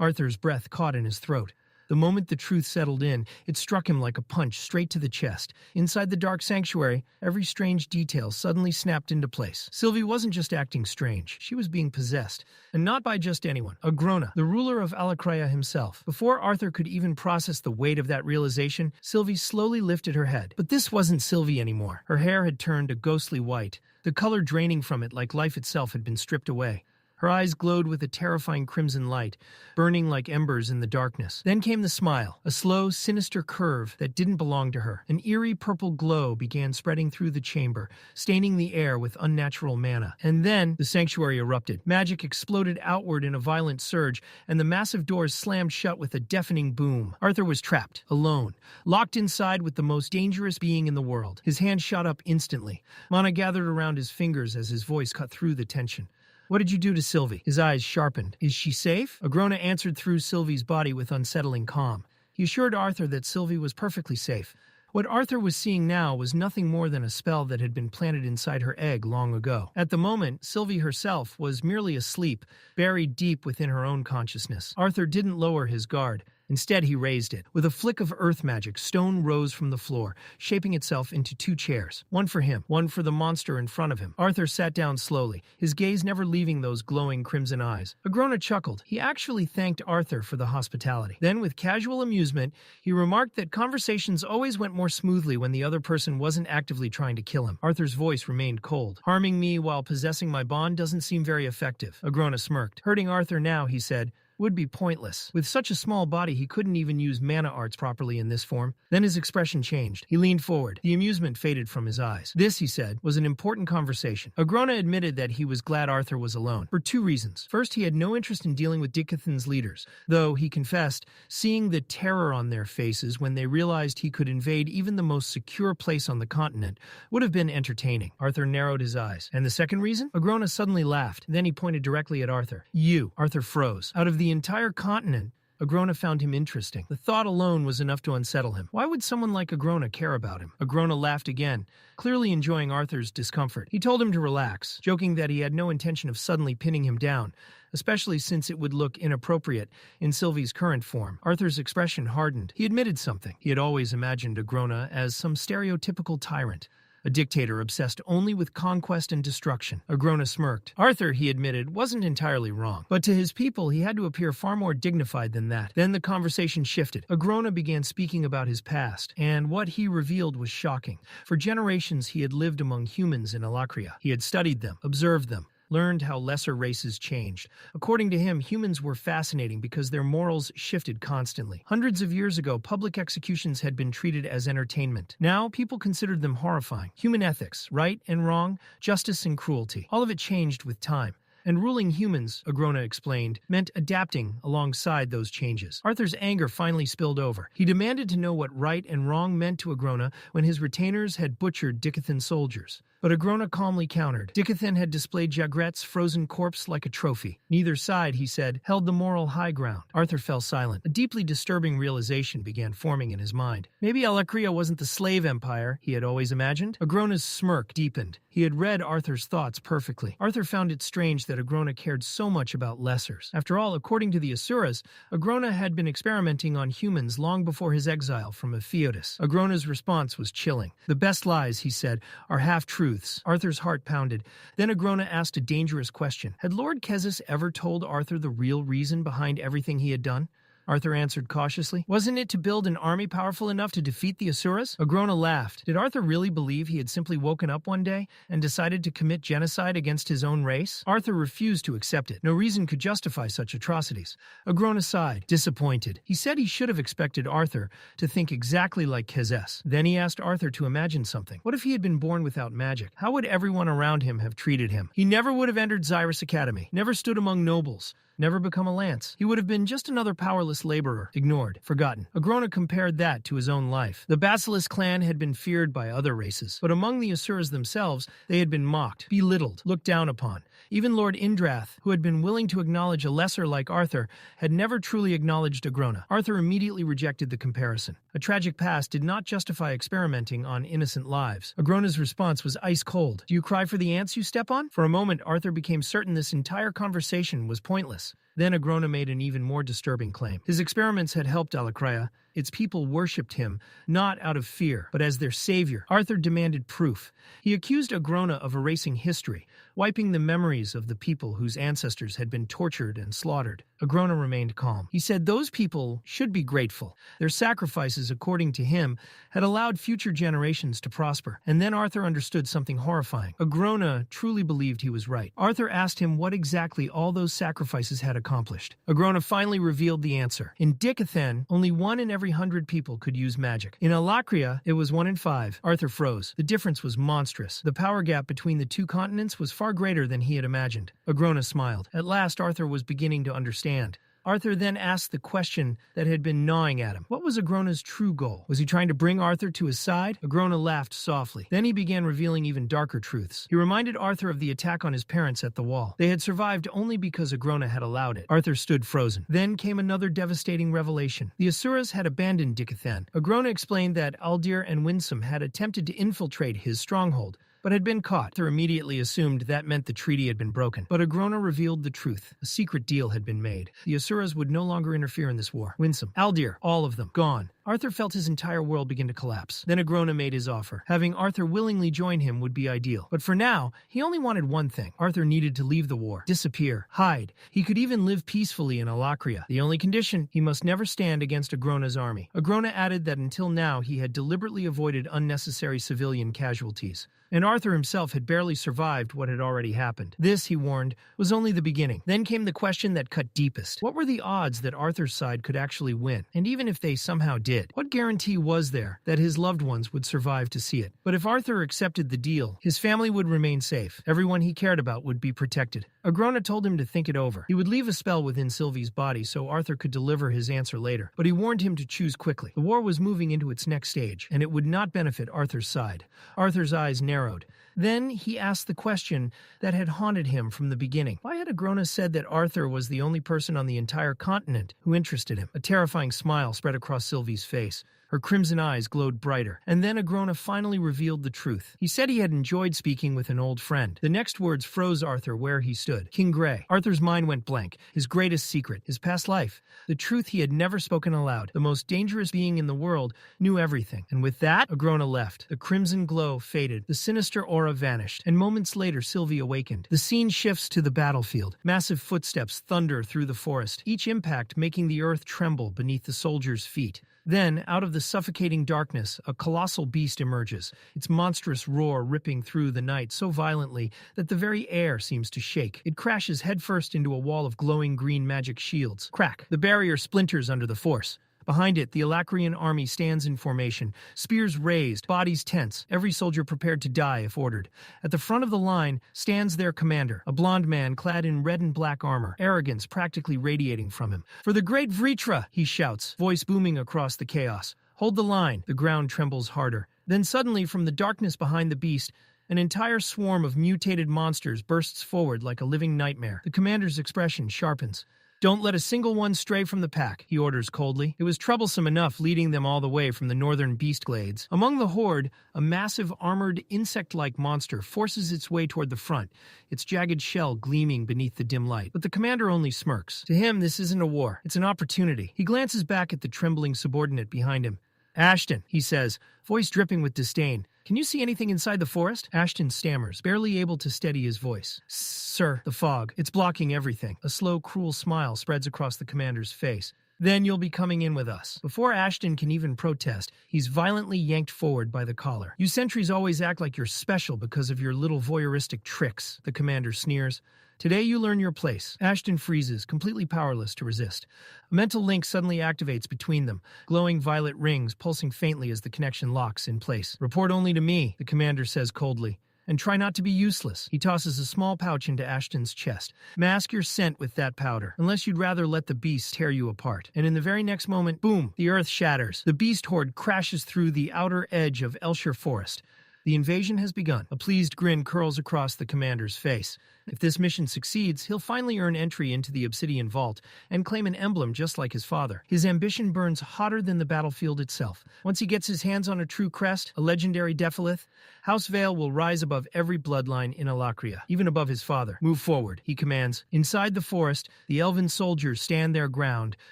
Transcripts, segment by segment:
Arthur's breath caught in his throat. The moment the truth settled in, it struck him like a punch straight to the chest. Inside the dark sanctuary, every strange detail suddenly snapped into place. Sylvie wasn't just acting strange, she was being possessed. And not by just anyone. Agrona, the ruler of Alakraya himself. Before Arthur could even process the weight of that realization, Sylvie slowly lifted her head. But this wasn't Sylvie anymore. Her hair had turned a ghostly white, the color draining from it like life itself had been stripped away. Her eyes glowed with a terrifying crimson light, burning like embers in the darkness. Then came the smile, a slow, sinister curve that didn't belong to her. An eerie purple glow began spreading through the chamber, staining the air with unnatural mana. And then the sanctuary erupted. Magic exploded outward in a violent surge, and the massive doors slammed shut with a deafening boom. Arthur was trapped, alone, locked inside with the most dangerous being in the world. His hand shot up instantly. Mana gathered around his fingers as his voice cut through the tension. What did you do to Sylvie? His eyes sharpened. Is she safe? Agrona answered through Sylvie's body with unsettling calm. He assured Arthur that Sylvie was perfectly safe. What Arthur was seeing now was nothing more than a spell that had been planted inside her egg long ago. At the moment, Sylvie herself was merely asleep, buried deep within her own consciousness. Arthur didn't lower his guard. Instead, he raised it. With a flick of earth magic, stone rose from the floor, shaping itself into 2 chairs. One for him, one for the monster in front of him. Arthur sat down slowly, his gaze never leaving those glowing crimson eyes. Agrona chuckled. He actually thanked Arthur for the hospitality. Then, with casual amusement, he remarked that conversations always went more smoothly when the other person wasn't actively trying to kill him. Arthur's voice remained cold. Harming me while possessing my bond doesn't seem very effective. Agrona smirked. Hurting Arthur now, he said, would be pointless. With such a small body, he couldn't even use mana arts properly in this form. Then his expression changed. He leaned forward. The amusement faded from his eyes. This, he said, was an important conversation. Agrona admitted that he was glad Arthur was alone, for 2 reasons. First, he had no interest in dealing with Dicathan's leaders, though, he confessed, seeing the terror on their faces when they realized he could invade even the most secure place on the continent would have been entertaining. Arthur narrowed his eyes. And the second reason? Agrona suddenly laughed. Then he pointed directly at Arthur. You. Arthur froze. Out of the entire continent, Agrona found him interesting. The thought alone was enough to unsettle him. Why would someone like Agrona care about him? Agrona laughed again, clearly enjoying Arthur's discomfort. He told him to relax, joking that he had no intention of suddenly pinning him down, especially since it would look inappropriate in Sylvie's current form. Arthur's expression hardened. He admitted something. He had always imagined Agrona as some stereotypical tyrant, a dictator obsessed only with conquest and destruction. Agrona smirked. Arthur, he admitted, wasn't entirely wrong. But to his people, he had to appear far more dignified than that. Then the conversation shifted. Agrona began speaking about his past, and what he revealed was shocking. For generations, he had lived among humans in Alakraya. He had studied them, observed them, learned how lesser races changed. According to him, humans were fascinating because their morals shifted constantly. Hundreds of years ago, public executions had been treated as entertainment. Now, people considered them horrifying. Human ethics, right and wrong, justice and cruelty. All of it changed with time. And ruling humans, Agrona explained, meant adapting alongside those changes. Arthur's anger finally spilled over. He demanded to know what right and wrong meant to Agrona when his retainers had butchered Dicathan soldiers. But Agrona calmly countered. Dicathan had displayed Jagret's frozen corpse like a trophy. Neither side, he said, held the moral high ground. Arthur fell silent. A deeply disturbing realization began forming in his mind. Maybe Alakraya wasn't the slave empire he had always imagined. Agrona's smirk deepened. He had read Arthur's thoughts perfectly. Arthur found it strange that Agrona cared so much about lessers. After all, according to the Asuras, Agrona had been experimenting on humans long before his exile from Epheodus. Agrona's response was chilling. The best lies, he said, are half-truths. Arthur's heart pounded. Then Agrona asked a dangerous question. Had Lord Kezis ever told Arthur the real reason behind everything he had done? Arthur answered cautiously. Wasn't it to build an army powerful enough to defeat the Asuras? Agrona laughed. Did Arthur really believe he had simply woken up one day and decided to commit genocide against his own race? Arthur refused to accept it. No reason could justify such atrocities. Agrona sighed, disappointed. He said he should have expected Arthur to think exactly like Kezes. Then he asked Arthur to imagine something. What if he had been born without magic? How would everyone around him have treated him? He never would have entered Xyrus Academy, never stood among nobles, never become a lance. He would have been just another powerless laborer, ignored, forgotten. Agrona compared that to his own life. The Basilisk clan had been feared by other races, but among the Asuras themselves, they had been mocked, belittled, looked down upon. Even Lord Indrath, who had been willing to acknowledge a lesser like Arthur, had never truly acknowledged Agrona. Arthur immediately rejected the comparison. A tragic past did not justify experimenting on innocent lives. Agrona's response was ice cold. Do you cry for the ants you step on? For a moment, Arthur became certain this entire conversation was pointless. Then Agrona made an even more disturbing claim. His experiments had helped Alakria. Its people worshipped him, not out of fear, but as their savior. Arthur demanded proof. He accused Agrona of erasing history, wiping the memories of the people whose ancestors had been tortured and slaughtered. Agrona remained calm. He said those people should be grateful. Their sacrifices, according to him, had allowed future generations to prosper. And then Arthur understood something horrifying. Agrona truly believed he was right. Arthur asked him what exactly all those sacrifices had accomplished. Agrona finally revealed the answer. In Dicathen, only 1 in every 100 people could use magic. In Alakria, it was 1 in 5. Arthur froze. The difference was monstrous. The power gap between the two continents was far greater than he had imagined. Agrona smiled. At last, Arthur was beginning to understand. Arthur then asked the question that had been gnawing at him. What was Agrona's true goal? Was he trying to bring Arthur to his side? Agrona laughed softly. Then he began revealing even darker truths. He reminded Arthur of the attack on his parents at the wall. They had survived only because Agrona had allowed it. Arthur stood frozen. Then came another devastating revelation. The Asuras had abandoned Dicathen. Agrona explained that Aldir and Winsome had attempted to infiltrate his stronghold, but had been caught. Arthur immediately assumed that meant the treaty had been broken. But Agrona revealed the truth. A secret deal had been made. The Asuras would no longer interfere in this war. Winsome, Aldir, all of them, gone. Arthur felt his entire world begin to collapse. Then Agrona made his offer. Having Arthur willingly join him would be ideal. But for now, he only wanted one thing. Arthur needed to leave the war, disappear, hide. He could even live peacefully in Alakria. The only condition, he must never stand against Agrona's army. Agrona added that until now he had deliberately avoided unnecessary civilian casualties. And Arthur himself had barely survived what had already happened. This, he warned, was only the beginning. Then came the question that cut deepest. What were the odds that Arthur's side could actually win? And even if they somehow did, what guarantee was there that his loved ones would survive to see it? But if Arthur accepted the deal, his family would remain safe. Everyone he cared about would be protected. Agrona told him to think it over. He would leave a spell within Sylvie's body so Arthur could deliver his answer later. But he warned him to choose quickly. The war was moving into its next stage, and it would not benefit Arthur's side. Arthur's eyes narrowed. Then he asked the question that had haunted him from the beginning. Why had Agrona said that Arthur was the only person on the entire continent who interested him? A terrifying smile spread across Sylvie's face. Her crimson eyes glowed brighter. And then Agrona finally revealed the truth. He said he had enjoyed speaking with an old friend. The next words froze Arthur where he stood. King Grey. Arthur's mind went blank. His greatest secret. His past life. The truth he had never spoken aloud. The most dangerous being in the world knew everything. And with that, Agrona left. The crimson glow faded. The sinister aura vanished. And moments later, Sylvie awakened. The scene shifts to the battlefield. Massive footsteps thunder through the forest, each impact making the earth tremble beneath the soldiers' feet. Then, out of the suffocating darkness, a colossal beast emerges, its monstrous roar ripping through the night so violently that the very air seems to shake. It crashes headfirst into a wall of glowing green magic shields. Crack! The barrier splinters under the force. Behind it, the Alacrian army stands in formation, spears raised, bodies tense, every soldier prepared to die if ordered. At the front of the line stands their commander, a blond man clad in red and black armor, arrogance practically radiating from him. "For the great Vritra!" he shouts, voice booming across the chaos. "Hold the line." The ground trembles harder. Then suddenly, from the darkness behind the beast, an entire swarm of mutated monsters bursts forward like a living nightmare. The commander's expression sharpens. "Don't let a single one stray from the pack," he orders coldly. It was troublesome enough leading them all the way from the northern beast glades. Among the horde, a massive armored insect-like monster forces its way toward the front, its jagged shell gleaming beneath the dim light. But the commander only smirks. To him, this isn't a war. It's an opportunity. He glances back at the trembling subordinate behind him. "Ashton," he says, voice dripping with disdain. "Can you see anything inside the forest?" Ashton stammers, barely able to steady his voice. "Sir, the fog. It's blocking everything." A slow, cruel smile spreads across the commander's face. "Then you'll be coming in with us." Before Ashton can even protest, he's violently yanked forward by the collar. "You sentries always act like you're special because of your little voyeuristic tricks," the commander sneers. "Today you learn your place." Ashton freezes, completely powerless to resist. A mental link suddenly activates between them, glowing violet rings pulsing faintly as the connection locks in place. "Report only to me," the commander says coldly. "And try not to be useless." He tosses a small pouch into Ashton's chest. "Mask your scent with that powder, unless you'd rather let the beast tear you apart." And in the very next moment, boom, the earth shatters. The beast horde crashes through the outer edge of Elshire Forest. The invasion has begun. A pleased grin curls across the commander's face. If this mission succeeds, he'll finally earn entry into the Obsidian Vault and claim an emblem just like his father. His ambition burns hotter than the battlefield itself. Once he gets his hands on a true crest, a legendary Defilith, House Vale will rise above every bloodline in Alakria, even above his father. Move forward, he commands. Inside the forest, the elven soldiers stand their ground,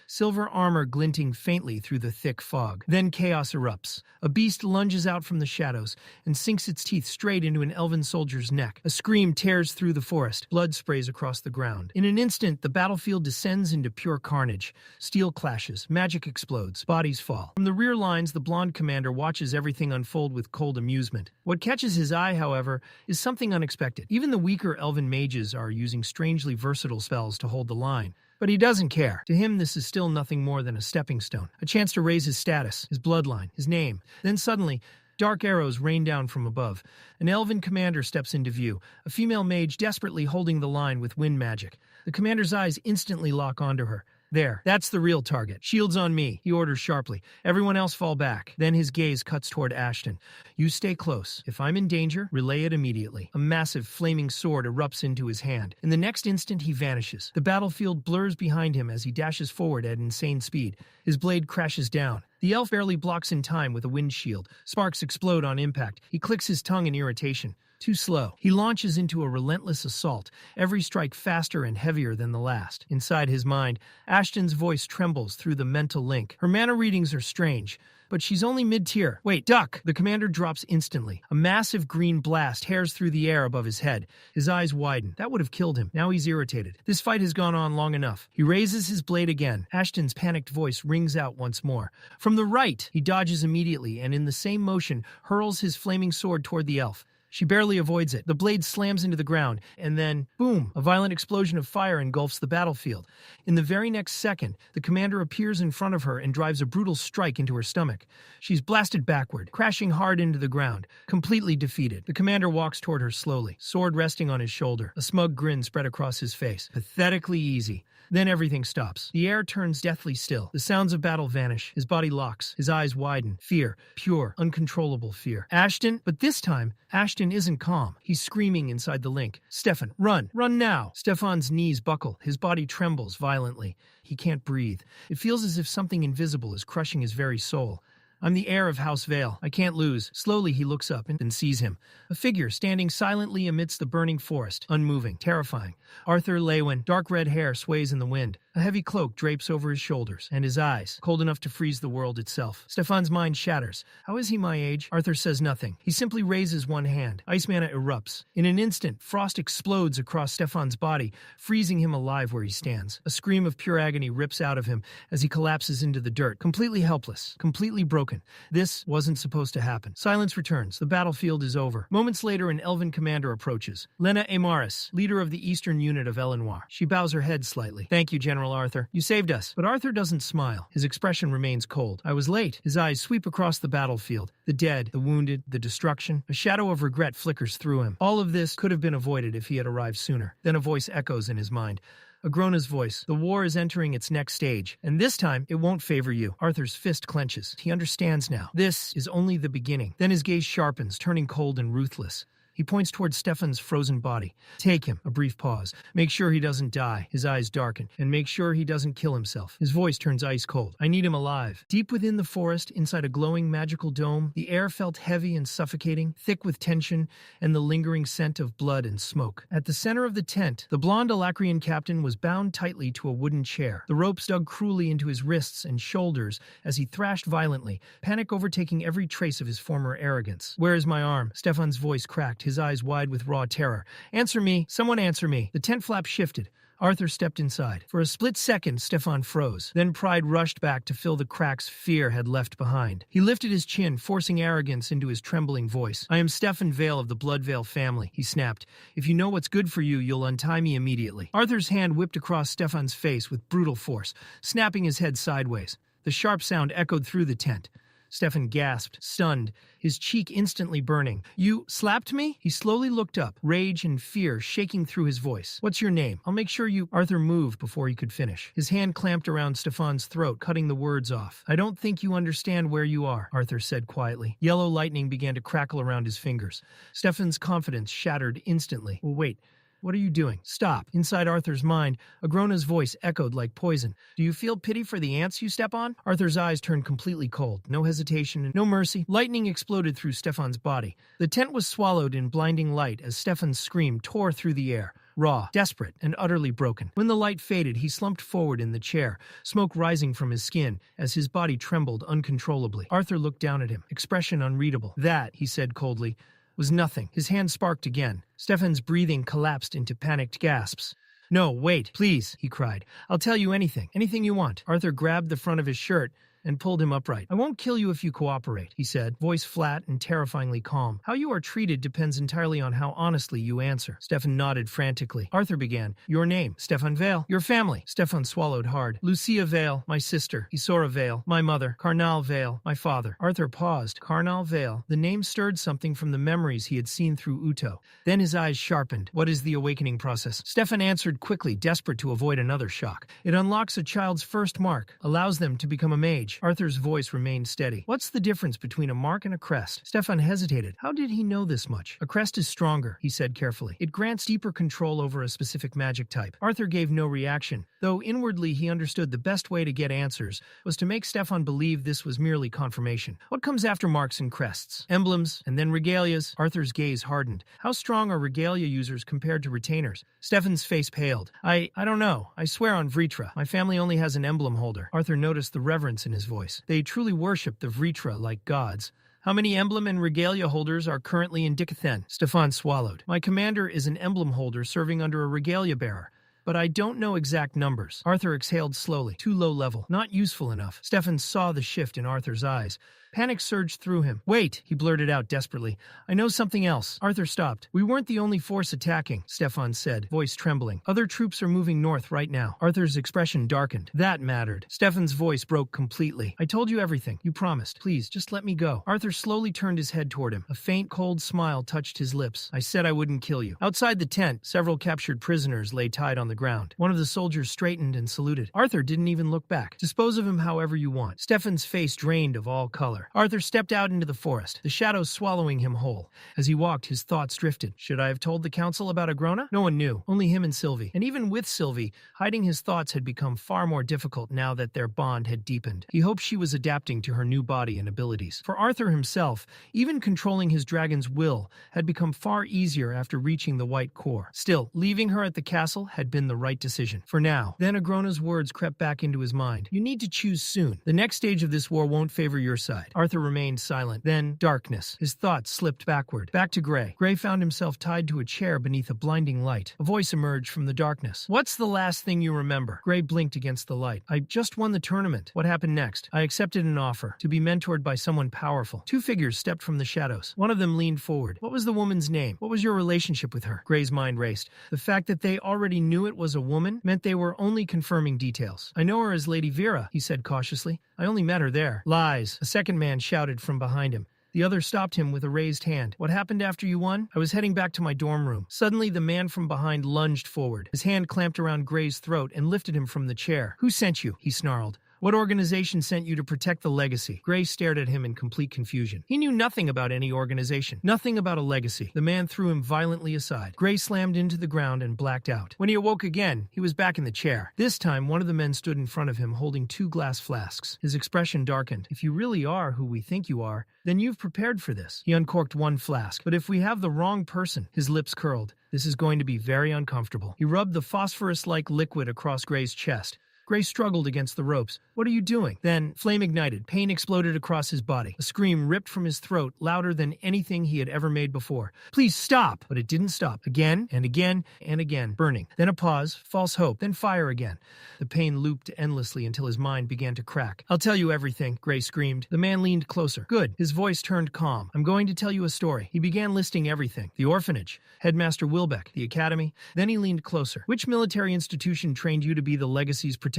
silver armor glinting faintly through the thick fog. Then chaos erupts. A beast lunges out from the shadows and sinks its teeth straight into an elven soldier's neck. A scream tears through the forest. Blood sprays across the ground. In an instant, the battlefield descends into pure carnage. Steel clashes. Magic explodes. Bodies fall. From the rear lines, the blonde commander watches everything unfold with cold amusement. What catches his eye, however, is something unexpected. Even the weaker elven mages are using strangely versatile spells to hold the line. But he doesn't care. To him, this is still nothing more than a stepping stone, a chance to raise his status, his bloodline, his name. Then suddenly, dark arrows rain down from above. An elven commander steps into view, a female mage desperately holding the line with wind magic. The commander's eyes instantly lock onto her. There, that's the real target. Shields on me, he orders sharply. Everyone else fall back. Then his gaze cuts toward Ashton. You stay close. If I'm in danger, relay it immediately. A massive flaming sword erupts into his hand. In the next instant, he vanishes. The battlefield blurs behind him as he dashes forward at insane speed. His blade crashes down. The elf barely blocks in time with a windshield. Sparks explode on impact. He clicks his tongue in irritation. Too slow. He launches into a relentless assault, every strike faster and heavier than the last. Inside his mind, Ashton's voice trembles through the mental link. Her mana readings are strange, but she's only mid-tier. Wait, duck! The commander drops instantly. A massive green blast tears through the air above his head. His eyes widen. That would have killed him. Now he's irritated. This fight has gone on long enough. He raises his blade again. Ashton's panicked voice rings out once more. From the right, he dodges immediately and in the same motion hurls his flaming sword toward the elf. She barely avoids it. The blade slams into the ground, and then, boom, a violent explosion of fire engulfs the battlefield. In the very next second, the commander appears in front of her and drives a brutal strike into her stomach. She's blasted backward, crashing hard into the ground, completely defeated. The commander walks toward her slowly, sword resting on his shoulder, a smug grin spread across his face. Pathetically easy. Then everything stops. The air turns deathly still. The sounds of battle vanish. His body locks. His eyes widen. Fear. Pure, uncontrollable fear. Ashton? But this time, Ashton isn't calm. He's screaming inside the link. Stefan, run! Run now! Stefan's knees buckle. His body trembles violently. He can't breathe. It feels as if something invisible is crushing his very soul. I'm the heir of House Vale. I can't lose. Slowly he looks up and sees him. A figure standing silently amidst the burning forest, unmoving, terrifying. Arthur Leywin, dark red hair sways in the wind. A heavy cloak drapes over his shoulders, and his eyes, cold enough to freeze the world itself. Stefan's mind shatters. How is he my age? Arthur says nothing. He simply raises one hand. Ice mana erupts. In an instant, frost explodes across Stefan's body, freezing him alive where he stands. A scream of pure agony rips out of him as he collapses into the dirt, completely helpless, completely broken. This wasn't supposed to happen. Silence returns. The battlefield is over. Moments later, an elven commander approaches. Lena Amaris, leader of the eastern unit of Elenoir. She bows her head slightly. Thank you, General Arthur. You saved us. But Arthur doesn't smile. His expression remains cold. I was late. His eyes sweep across the battlefield. The dead, the wounded, the destruction. A shadow of regret flickers through him. All of this could have been avoided if he had arrived sooner. Then a voice echoes in his mind. Agrona's voice. The war is entering its next stage, and this time it won't favor you. Arthur's fist clenches. He understands now. This is only the beginning. Then his gaze sharpens, turning cold and ruthless. He points towards Stefan's frozen body. Take him. A brief pause. Make sure he doesn't die. His eyes darken. And make sure he doesn't kill himself. His voice turns ice cold. I need him alive. Deep within the forest, inside a glowing magical dome, the air felt heavy and suffocating, thick with tension and the lingering scent of blood and smoke. At the center of the tent, the blonde Alacrian captain was bound tightly to a wooden chair. The ropes dug cruelly into his wrists and shoulders as he thrashed violently, panic overtaking every trace of his former arrogance. Where is my arm? Stefan's voice cracked, his eyes wide with raw terror. Answer me! Someone answer me! The tent flap shifted. Arthur stepped inside. For a split second, Stefan froze. Then pride rushed back to fill the cracks fear had left behind. He lifted his chin, forcing arrogance into his trembling voice. I am Stefan Vale of the Bloodvale family, he snapped. If you know what's good for you, you'll untie me immediately. Arthur's hand whipped across Stefan's face with brutal force, snapping his head sideways. The sharp sound echoed through the tent. Stefan gasped, stunned, his cheek instantly burning. You slapped me? He slowly looked up, rage and fear shaking through his voice. What's your name? I'll make sure you... Arthur moved before he could finish. His hand clamped around Stefan's throat, cutting the words off. I don't think you understand where you are, Arthur said quietly. Yellow lightning began to crackle around his fingers. Stefan's confidence shattered instantly. Well, wait. What are you doing? Stop. Inside Arthur's mind, Agrona's voice echoed like poison. Do you feel pity for the ants you step on? Arthur's eyes turned completely cold. No hesitation, no mercy. Lightning exploded through Stefan's body. The tent was swallowed in blinding light as Stefan's scream tore through the air. Raw, desperate, and utterly broken. When the light faded, he slumped forward in the chair, smoke rising from his skin as his body trembled uncontrollably. Arthur looked down at him, expression unreadable. That, he said coldly, was nothing. His hand sparked again. Stefan's breathing collapsed into panicked gasps. No, wait, please, he cried. I'll tell you anything you want. Arthur grabbed the front of his shirt and pulled him upright. I won't kill you if you cooperate, he said, voice flat and terrifyingly calm. How you are treated depends entirely on how honestly you answer. Stefan nodded frantically. Arthur began. Your name, Stefan Vale. Your family. Stefan swallowed hard. Lucia Vale, my sister. Isora Vale, my mother. Karnal Vale, my father. Arthur paused. Karnal Vale. The name stirred something from the memories he had seen through Uto. Then his eyes sharpened. What is the awakening process? Stefan answered quickly, desperate to avoid another shock. It unlocks a child's first mark, allows them to become a mage. Arthur's voice remained steady. What's the difference between a mark and a crest? Stefan hesitated. How did he know this much? A crest is stronger, he said carefully. It grants deeper control over a specific magic type. Arthur gave no reaction, though inwardly he understood the best way to get answers was to make Stefan believe this was merely confirmation. What comes after marks and crests? Emblems, and then regalias. Arthur's gaze hardened. How strong are regalia users compared to retainers? Stefan's face paled. I don't know. I swear on Vritra. My family only has an emblem holder. Arthur noticed the reverence in his voice. They truly worship the Vritra like gods. How many emblem and regalia holders are currently in Dikathen? Stefan swallowed. My commander is an emblem holder serving under a regalia bearer, but I don't know exact numbers. Arthur exhaled slowly. Too low level. Not useful enough. Stefan saw the shift in Arthur's eyes. Panic surged through him. Wait, he blurted out desperately. I know something else. Arthur stopped. We weren't the only force attacking, Stefan said, voice trembling. Other troops are moving north right now. Arthur's expression darkened. That mattered. Stefan's voice broke completely. I told you everything. You promised. Please, just let me go. Arthur slowly turned his head toward him. A faint, cold smile touched his lips. I said I wouldn't kill you. Outside the tent, several captured prisoners lay tied on the ground. One of the soldiers straightened and saluted. Arthur didn't even look back. Dispose of him however you want. Stefan's face drained of all color. Arthur stepped out into the forest, the shadows swallowing him whole. As he walked, his thoughts drifted. Should I have told the council about Agrona? No one knew, only him and Sylvie. And even with Sylvie, hiding his thoughts had become far more difficult now that their bond had deepened. He hoped she was adapting to her new body and abilities. For Arthur himself, even controlling his dragon's will had become far easier after reaching the White Core. Still, leaving her at the castle had been the right decision. For now. Then Agrona's words crept back into his mind. You need to choose soon. The next stage of this war won't favor your side. Arthur remained silent. Then, darkness. His thoughts slipped backward. Back to Gray. Gray found himself tied to a chair beneath a blinding light. A voice emerged from the darkness. What's the last thing you remember? Gray blinked against the light. I just won the tournament. What happened next? I accepted an offer to be mentored by someone powerful. Two figures stepped from the shadows. One of them leaned forward. What was the woman's name? What was your relationship with her? Gray's mind raced. The fact that they already knew it was a woman meant they were only confirming details. I know her as Lady Vera, he said cautiously. I only met her there. Lies. A second man shouted from behind him. The other stopped him with a raised hand. What happened after you won? I was heading back to my dorm room. Suddenly, the man from behind lunged forward. His hand clamped around Gray's throat and lifted him from the chair. Who sent you? He snarled. What organization sent you to protect the legacy? Gray stared at him in complete confusion. He knew nothing about any organization, nothing about a legacy. The man threw him violently aside. Gray slammed into the ground and blacked out. When he awoke again, he was back in the chair. This time, one of the men stood in front of him holding 2 glass flasks. His expression darkened. If you really are who we think you are, then you've prepared for this. He uncorked 1 flask. But if we have the wrong person, his lips curled. This is going to be very uncomfortable. He rubbed the phosphorus-like liquid across Gray's chest. Gray struggled against the ropes. What are you doing? Then, flame ignited. Pain exploded across his body. A scream ripped from his throat, louder than anything he had ever made before. Please stop! But it didn't stop. Again, and again, and again. Burning. Then a pause, false hope, then fire again. The pain looped endlessly until his mind began to crack. I'll tell you everything, Gray screamed. The man leaned closer. Good. His voice turned calm. I'm going to tell you a story. He began listing everything. The orphanage, Headmaster Wilbeck, the academy. Then he leaned closer. Which military institution trained you to be the legacy's protector?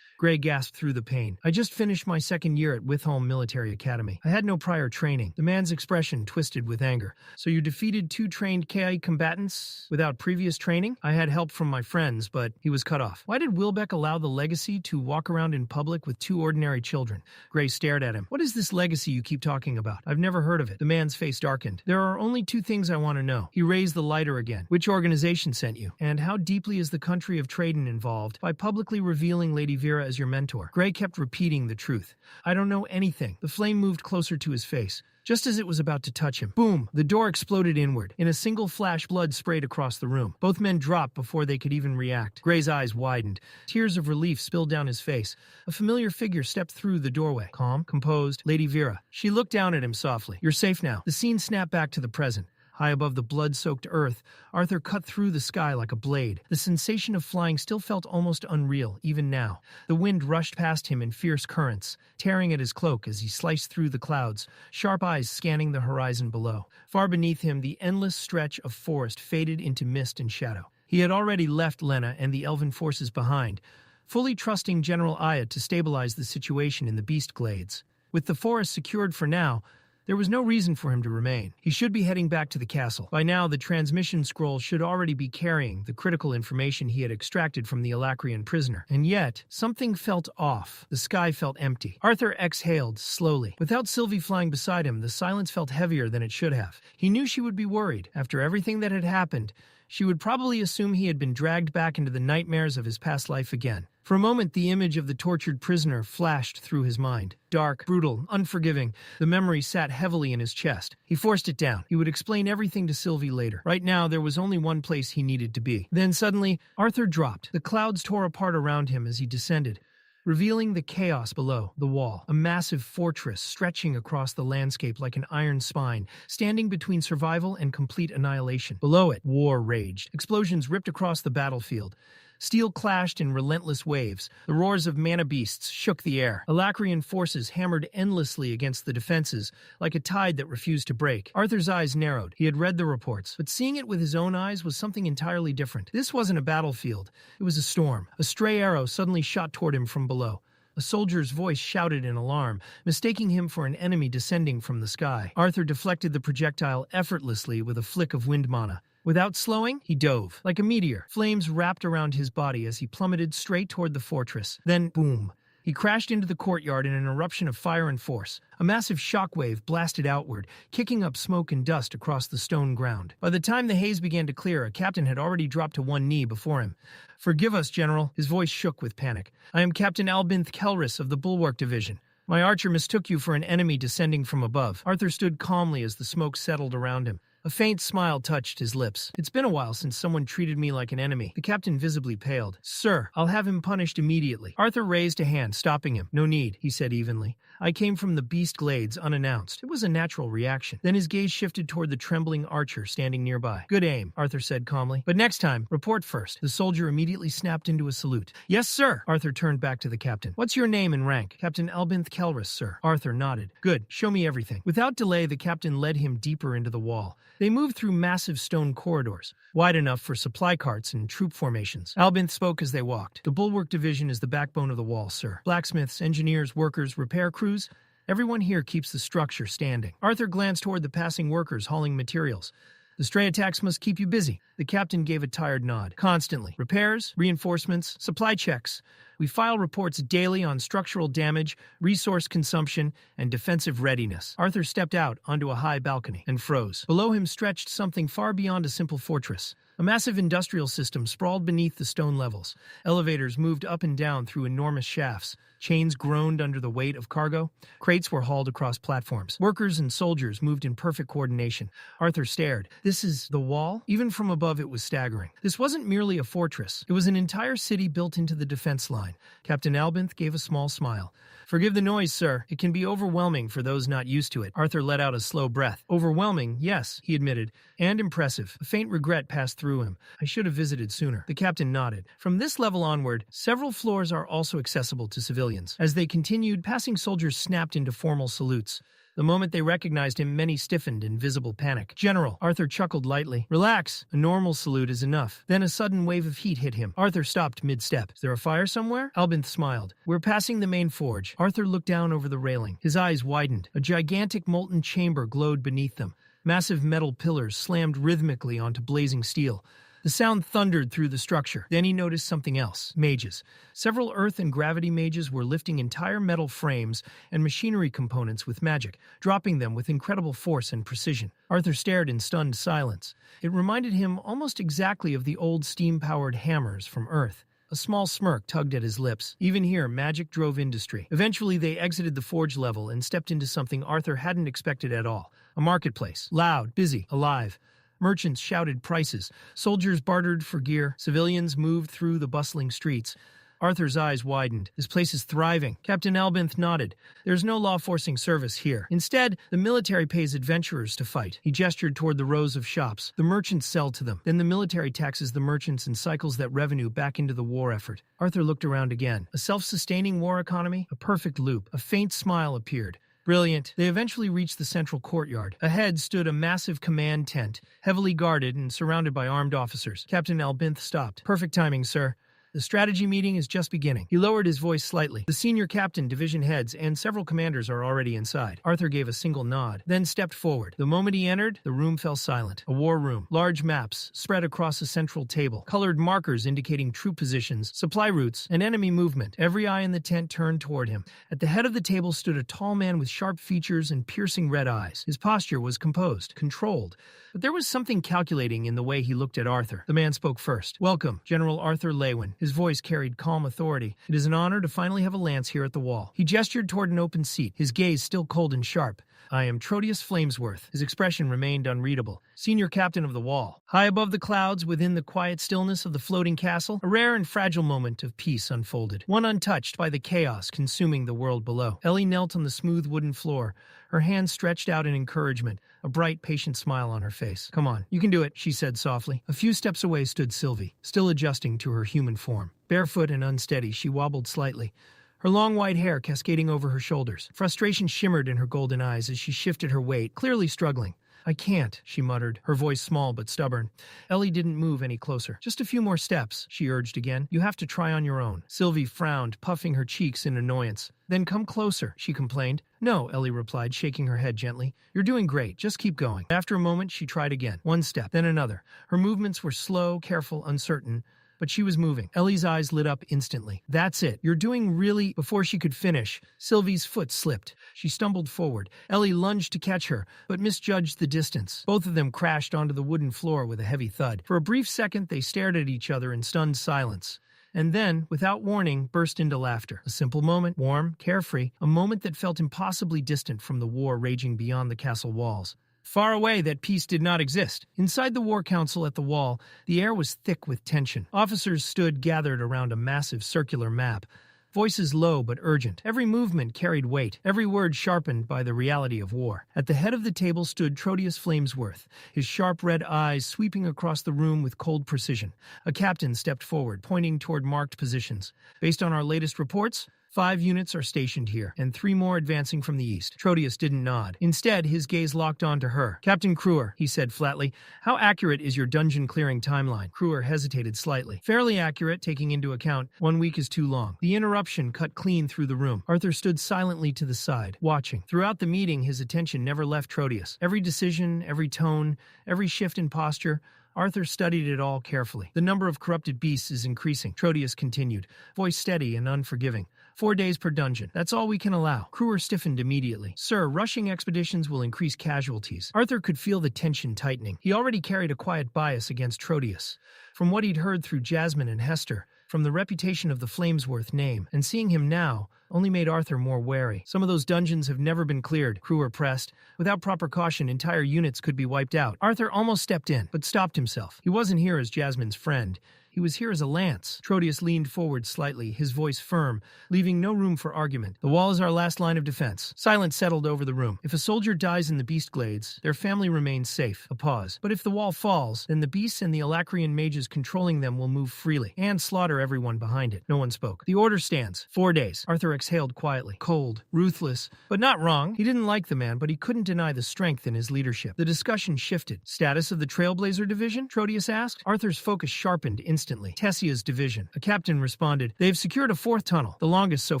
Gray gasped through the pain. I just finished my second year at Withholm Military Academy. I had no prior training. The man's expression twisted with anger. So you defeated 2 trained KI combatants without previous training? I had help from my friends, but he was cut off. Why did Wilbeck allow the legacy to walk around in public with 2 ordinary children? Gray stared at him. What is this legacy you keep talking about? I've never heard of it. The man's face darkened. There are only 2 things I want to know. He raised the lighter again. Which organization sent you? And how deeply is the country of Traden involved by publicly revealing Lady Vera as your mentor? Gray kept repeating the truth. I don't know anything. The flame moved closer to his face. Just as it was about to touch him, boom, the door exploded inward. In a single flash, blood sprayed across the room. Both men dropped before they could even react. Gray's eyes widened. Tears of relief spilled down his face. A familiar figure stepped through the doorway. Calm, composed, Lady Vera. She looked down at him softly. You're safe now. The scene snapped back to the present. High above the blood-soaked earth, Arthur cut through the sky like a blade. The sensation of flying still felt almost unreal, even now. The wind rushed past him in fierce currents, tearing at his cloak as he sliced through the clouds, sharp eyes scanning the horizon below. Far beneath him, the endless stretch of forest faded into mist and shadow. He had already left Lena and the elven forces behind, fully trusting General Aya to stabilize the situation in the beast glades. With the forest secured for now, there was no reason for him to remain. He should be heading back to the castle. By now, the transmission scroll should already be carrying the critical information he had extracted from the Alacrian prisoner. And yet, something felt off. The sky felt empty. Arthur exhaled slowly. Without Sylvie flying beside him, the silence felt heavier than it should have. He knew she would be worried. After everything that had happened, she would probably assume he had been dragged back into the nightmares of his past life again. For a moment, the image of the tortured prisoner flashed through his mind. Dark, brutal, unforgiving, the memory sat heavily in his chest. He forced it down. He would explain everything to Sylvie later. Right now, there was only one place he needed to be. Then suddenly, Arthur dropped. The clouds tore apart around him as he descended, revealing the chaos below, the wall, a massive fortress stretching across the landscape like an iron spine, standing between survival and complete annihilation. Below it, war raged. Explosions ripped across the battlefield. Steel clashed in relentless waves. The roars of mana beasts shook the air. Alacrian forces hammered endlessly against the defenses, like a tide that refused to break. Arthur's eyes narrowed. He had read the reports, but seeing it with his own eyes was something entirely different. This wasn't a battlefield. It was a storm. A stray arrow suddenly shot toward him from below. A soldier's voice shouted in alarm, mistaking him for an enemy descending from the sky. Arthur deflected the projectile effortlessly with a flick of wind mana. Without slowing, he dove. Like a meteor, flames wrapped around his body as he plummeted straight toward the fortress. Then, boom. He crashed into the courtyard in an eruption of fire and force. A massive shockwave blasted outward, kicking up smoke and dust across the stone ground. By the time the haze began to clear, a captain had already dropped to one knee before him. "Forgive us, General." His voice shook with panic. "I am Captain Albinth Kelris of the Bulwark Division. My archer mistook you for an enemy descending from above." Arthur stood calmly as the smoke settled around him. A faint smile touched his lips. "It's been a while since someone treated me like an enemy." The captain visibly paled. "Sir, I'll have him punished immediately." Arthur raised a hand, stopping him. "No need," he said evenly. "I came from the beast glades unannounced." It was a natural reaction. Then his gaze shifted toward the trembling archer standing nearby. "Good aim," Arthur said calmly. "But next time, report first." The soldier immediately snapped into a salute. "Yes, sir." Arthur turned back to the captain. "What's your name and rank?" "Captain Albinth Kelris, sir." Arthur nodded. "Good. Show me everything." Without delay, the captain led him deeper into the wall. They moved through massive stone corridors, wide enough for supply carts and troop formations. Albinth spoke as they walked. "The Bulwark Division is the backbone of the wall, sir. Blacksmiths, engineers, workers, repair crews, everyone here keeps the structure standing." Arthur glanced toward the passing workers hauling materials. "The stray attacks must keep you busy." The captain gave a tired nod. "Constantly. Repairs, reinforcements, supply checks. We file reports daily on structural damage, resource consumption, and defensive readiness." Arthur stepped out onto a high balcony and froze. Below him stretched something far beyond a simple fortress. A massive industrial system sprawled beneath the stone levels. Elevators moved up and down through enormous shafts. Chains groaned under the weight of cargo. Crates were hauled across platforms. Workers and soldiers moved in perfect coordination. Arthur stared. This is the wall? Even from above, it was staggering. This wasn't merely a fortress. It was an entire city built into the defense line. Captain Albinth gave a small smile. "Forgive the noise, sir. It can be overwhelming for those not used to it." Arthur let out a slow breath. "Overwhelming, yes," he admitted, "and impressive." A faint regret passed through him. "I should have visited sooner." The captain nodded. From this level onward, several floors are also accessible to civilians. As they continued, passing soldiers snapped into formal salutes. The moment they recognized him, many stiffened in visible panic. "General," Arthur chuckled lightly. "Relax. A normal salute is enough." Then a sudden wave of heat hit him. Arthur stopped mid-step. "Is there a fire somewhere?" Albinth smiled. "We're passing the main forge." Arthur looked down over the railing. His eyes widened. A gigantic molten chamber glowed beneath them. Massive metal pillars slammed rhythmically onto blazing steel. The sound thundered through the structure. Then he noticed something else. Mages. Several earth and gravity mages were lifting entire metal frames and machinery components with magic, dropping them with incredible force and precision. Arthur stared in stunned silence. It reminded him almost exactly of the old steam-powered hammers from Earth. A small smirk tugged at his lips. Even here, magic drove industry. Eventually, they exited the forge level and stepped into something Arthur hadn't expected at all. A marketplace. Loud, busy, alive. Merchants shouted prices. Soldiers bartered for gear. Civilians moved through the bustling streets. Arthur's eyes widened. This place is thriving. Captain Albinth nodded. There's no law-enforcing service here. Instead, the military pays adventurers to fight. He gestured toward the rows of shops. The merchants sell to them. Then the military taxes the merchants and cycles that revenue back into the war effort. Arthur looked around again. A self-sustaining war economy? A perfect loop. A faint smile appeared. Brilliant. They eventually reached the central courtyard. Ahead stood a massive command tent, heavily guarded and surrounded by armed officers. Captain Albinth stopped. "Perfect timing, sir. The strategy meeting is just beginning." He lowered his voice slightly. "The senior captain, division heads, and several commanders are already inside." Arthur gave a single nod, then stepped forward. The moment he entered, the room fell silent. A war room. Large maps spread across a central table. Colored markers indicating troop positions, supply routes, and enemy movement. Every eye in the tent turned toward him. At the head of the table stood a tall man with sharp features and piercing red eyes. His posture was composed, controlled. But there was something calculating in the way he looked at Arthur. The man spoke first. "Welcome, General Arthur Leywin." His voice carried calm authority. "It is an honor to finally have a lance here at the wall." He gestured toward an open seat, his gaze still cold and sharp. "I am Trotius Flamesworth." His expression remained unreadable. "Senior captain of the wall." High above the clouds, within the quiet stillness of the floating castle, a rare and fragile moment of peace unfolded, one untouched by the chaos consuming the world below. Ellie knelt on the smooth wooden floor, her hands stretched out in encouragement, a bright, patient smile on her face. "Come on, you can do it," she said softly. A few steps away stood Sylvie, still adjusting to her human form. Barefoot and unsteady, she wobbled slightly, her long white hair cascading over her shoulders. Frustration shimmered in her golden eyes as she shifted her weight, clearly struggling. "I can't," she muttered, her voice small but stubborn. Ellie didn't move any closer. "Just a few more steps," she urged again. "You have to try on your own." Sylvie frowned, puffing her cheeks in annoyance. "Then come closer," she complained. "No," Ellie replied, shaking her head gently. "You're doing great. Just keep going." After a moment, she tried again. One step, then another. Her movements were slow, careful, uncertain. But she was moving. Ellie's eyes lit up instantly. "That's it. You're doing really—" Before she could finish, Sylvie's foot slipped. She stumbled forward. Ellie lunged to catch her, but misjudged the distance. Both of them crashed onto the wooden floor with a heavy thud. For a brief second, they stared at each other in stunned silence. And then, without warning, burst into laughter. A simple moment, warm, carefree, a moment that felt impossibly distant from the war raging beyond the castle walls. Far away, that peace did not exist. Inside the war council at the wall, the air was thick with tension. Officers stood gathered around a massive circular map, voices low but urgent. Every movement carried weight, every word sharpened by the reality of war. At the head of the table stood Trotius Flamesworth, his sharp red eyes sweeping across the room with cold precision. A captain stepped forward, pointing toward marked positions. "Based on our latest reports, 5 units are stationed here, and 3 more advancing from the east." Trotius didn't nod. Instead, his gaze locked onto her. "Captain Kruer," he said flatly, "how accurate is your dungeon-clearing timeline?" Kruer hesitated slightly. "Fairly accurate, taking into account 1 week is too long." The interruption cut clean through the room. Arthur stood silently to the side, watching. Throughout the meeting, his attention never left Trotius. Every decision, every tone, every shift in posture, Arthur studied it all carefully. "The number of corrupted beasts is increasing," Trotius continued, voice steady and unforgiving. 4 days per dungeon. That's all we can allow." Kruer stiffened immediately. "Sir, rushing expeditions will increase casualties." Arthur could feel the tension tightening. He already carried a quiet bias against Trotius. From what he'd heard through Jasmine and Hester, from the reputation of the Flamesworth name, and seeing him now only made Arthur more wary. "Some of those dungeons have never been cleared," Kruer pressed. "Without proper caution, entire units could be wiped out." Arthur almost stepped in, but stopped himself. He wasn't here as Jasmine's friend. He was here as a lance. Trotius leaned forward slightly, his voice firm, leaving no room for argument. The wall is our last line of defense. Silence settled over the room. If a soldier dies in the beast glades, their family remains safe. A pause. But if the wall falls, then the beasts and the Alacrian mages controlling them will move freely and slaughter everyone behind it. No one spoke. The order stands. 4 days. Arthur exhaled quietly. Cold. Ruthless. But not wrong. He didn't like the man, but he couldn't deny the strength in his leadership. The discussion shifted. Status of the Trailblazer Division? Trotius asked. Arthur's focus sharpened instantly. Tessia's division. A captain responded. They've secured a 4th tunnel, the longest so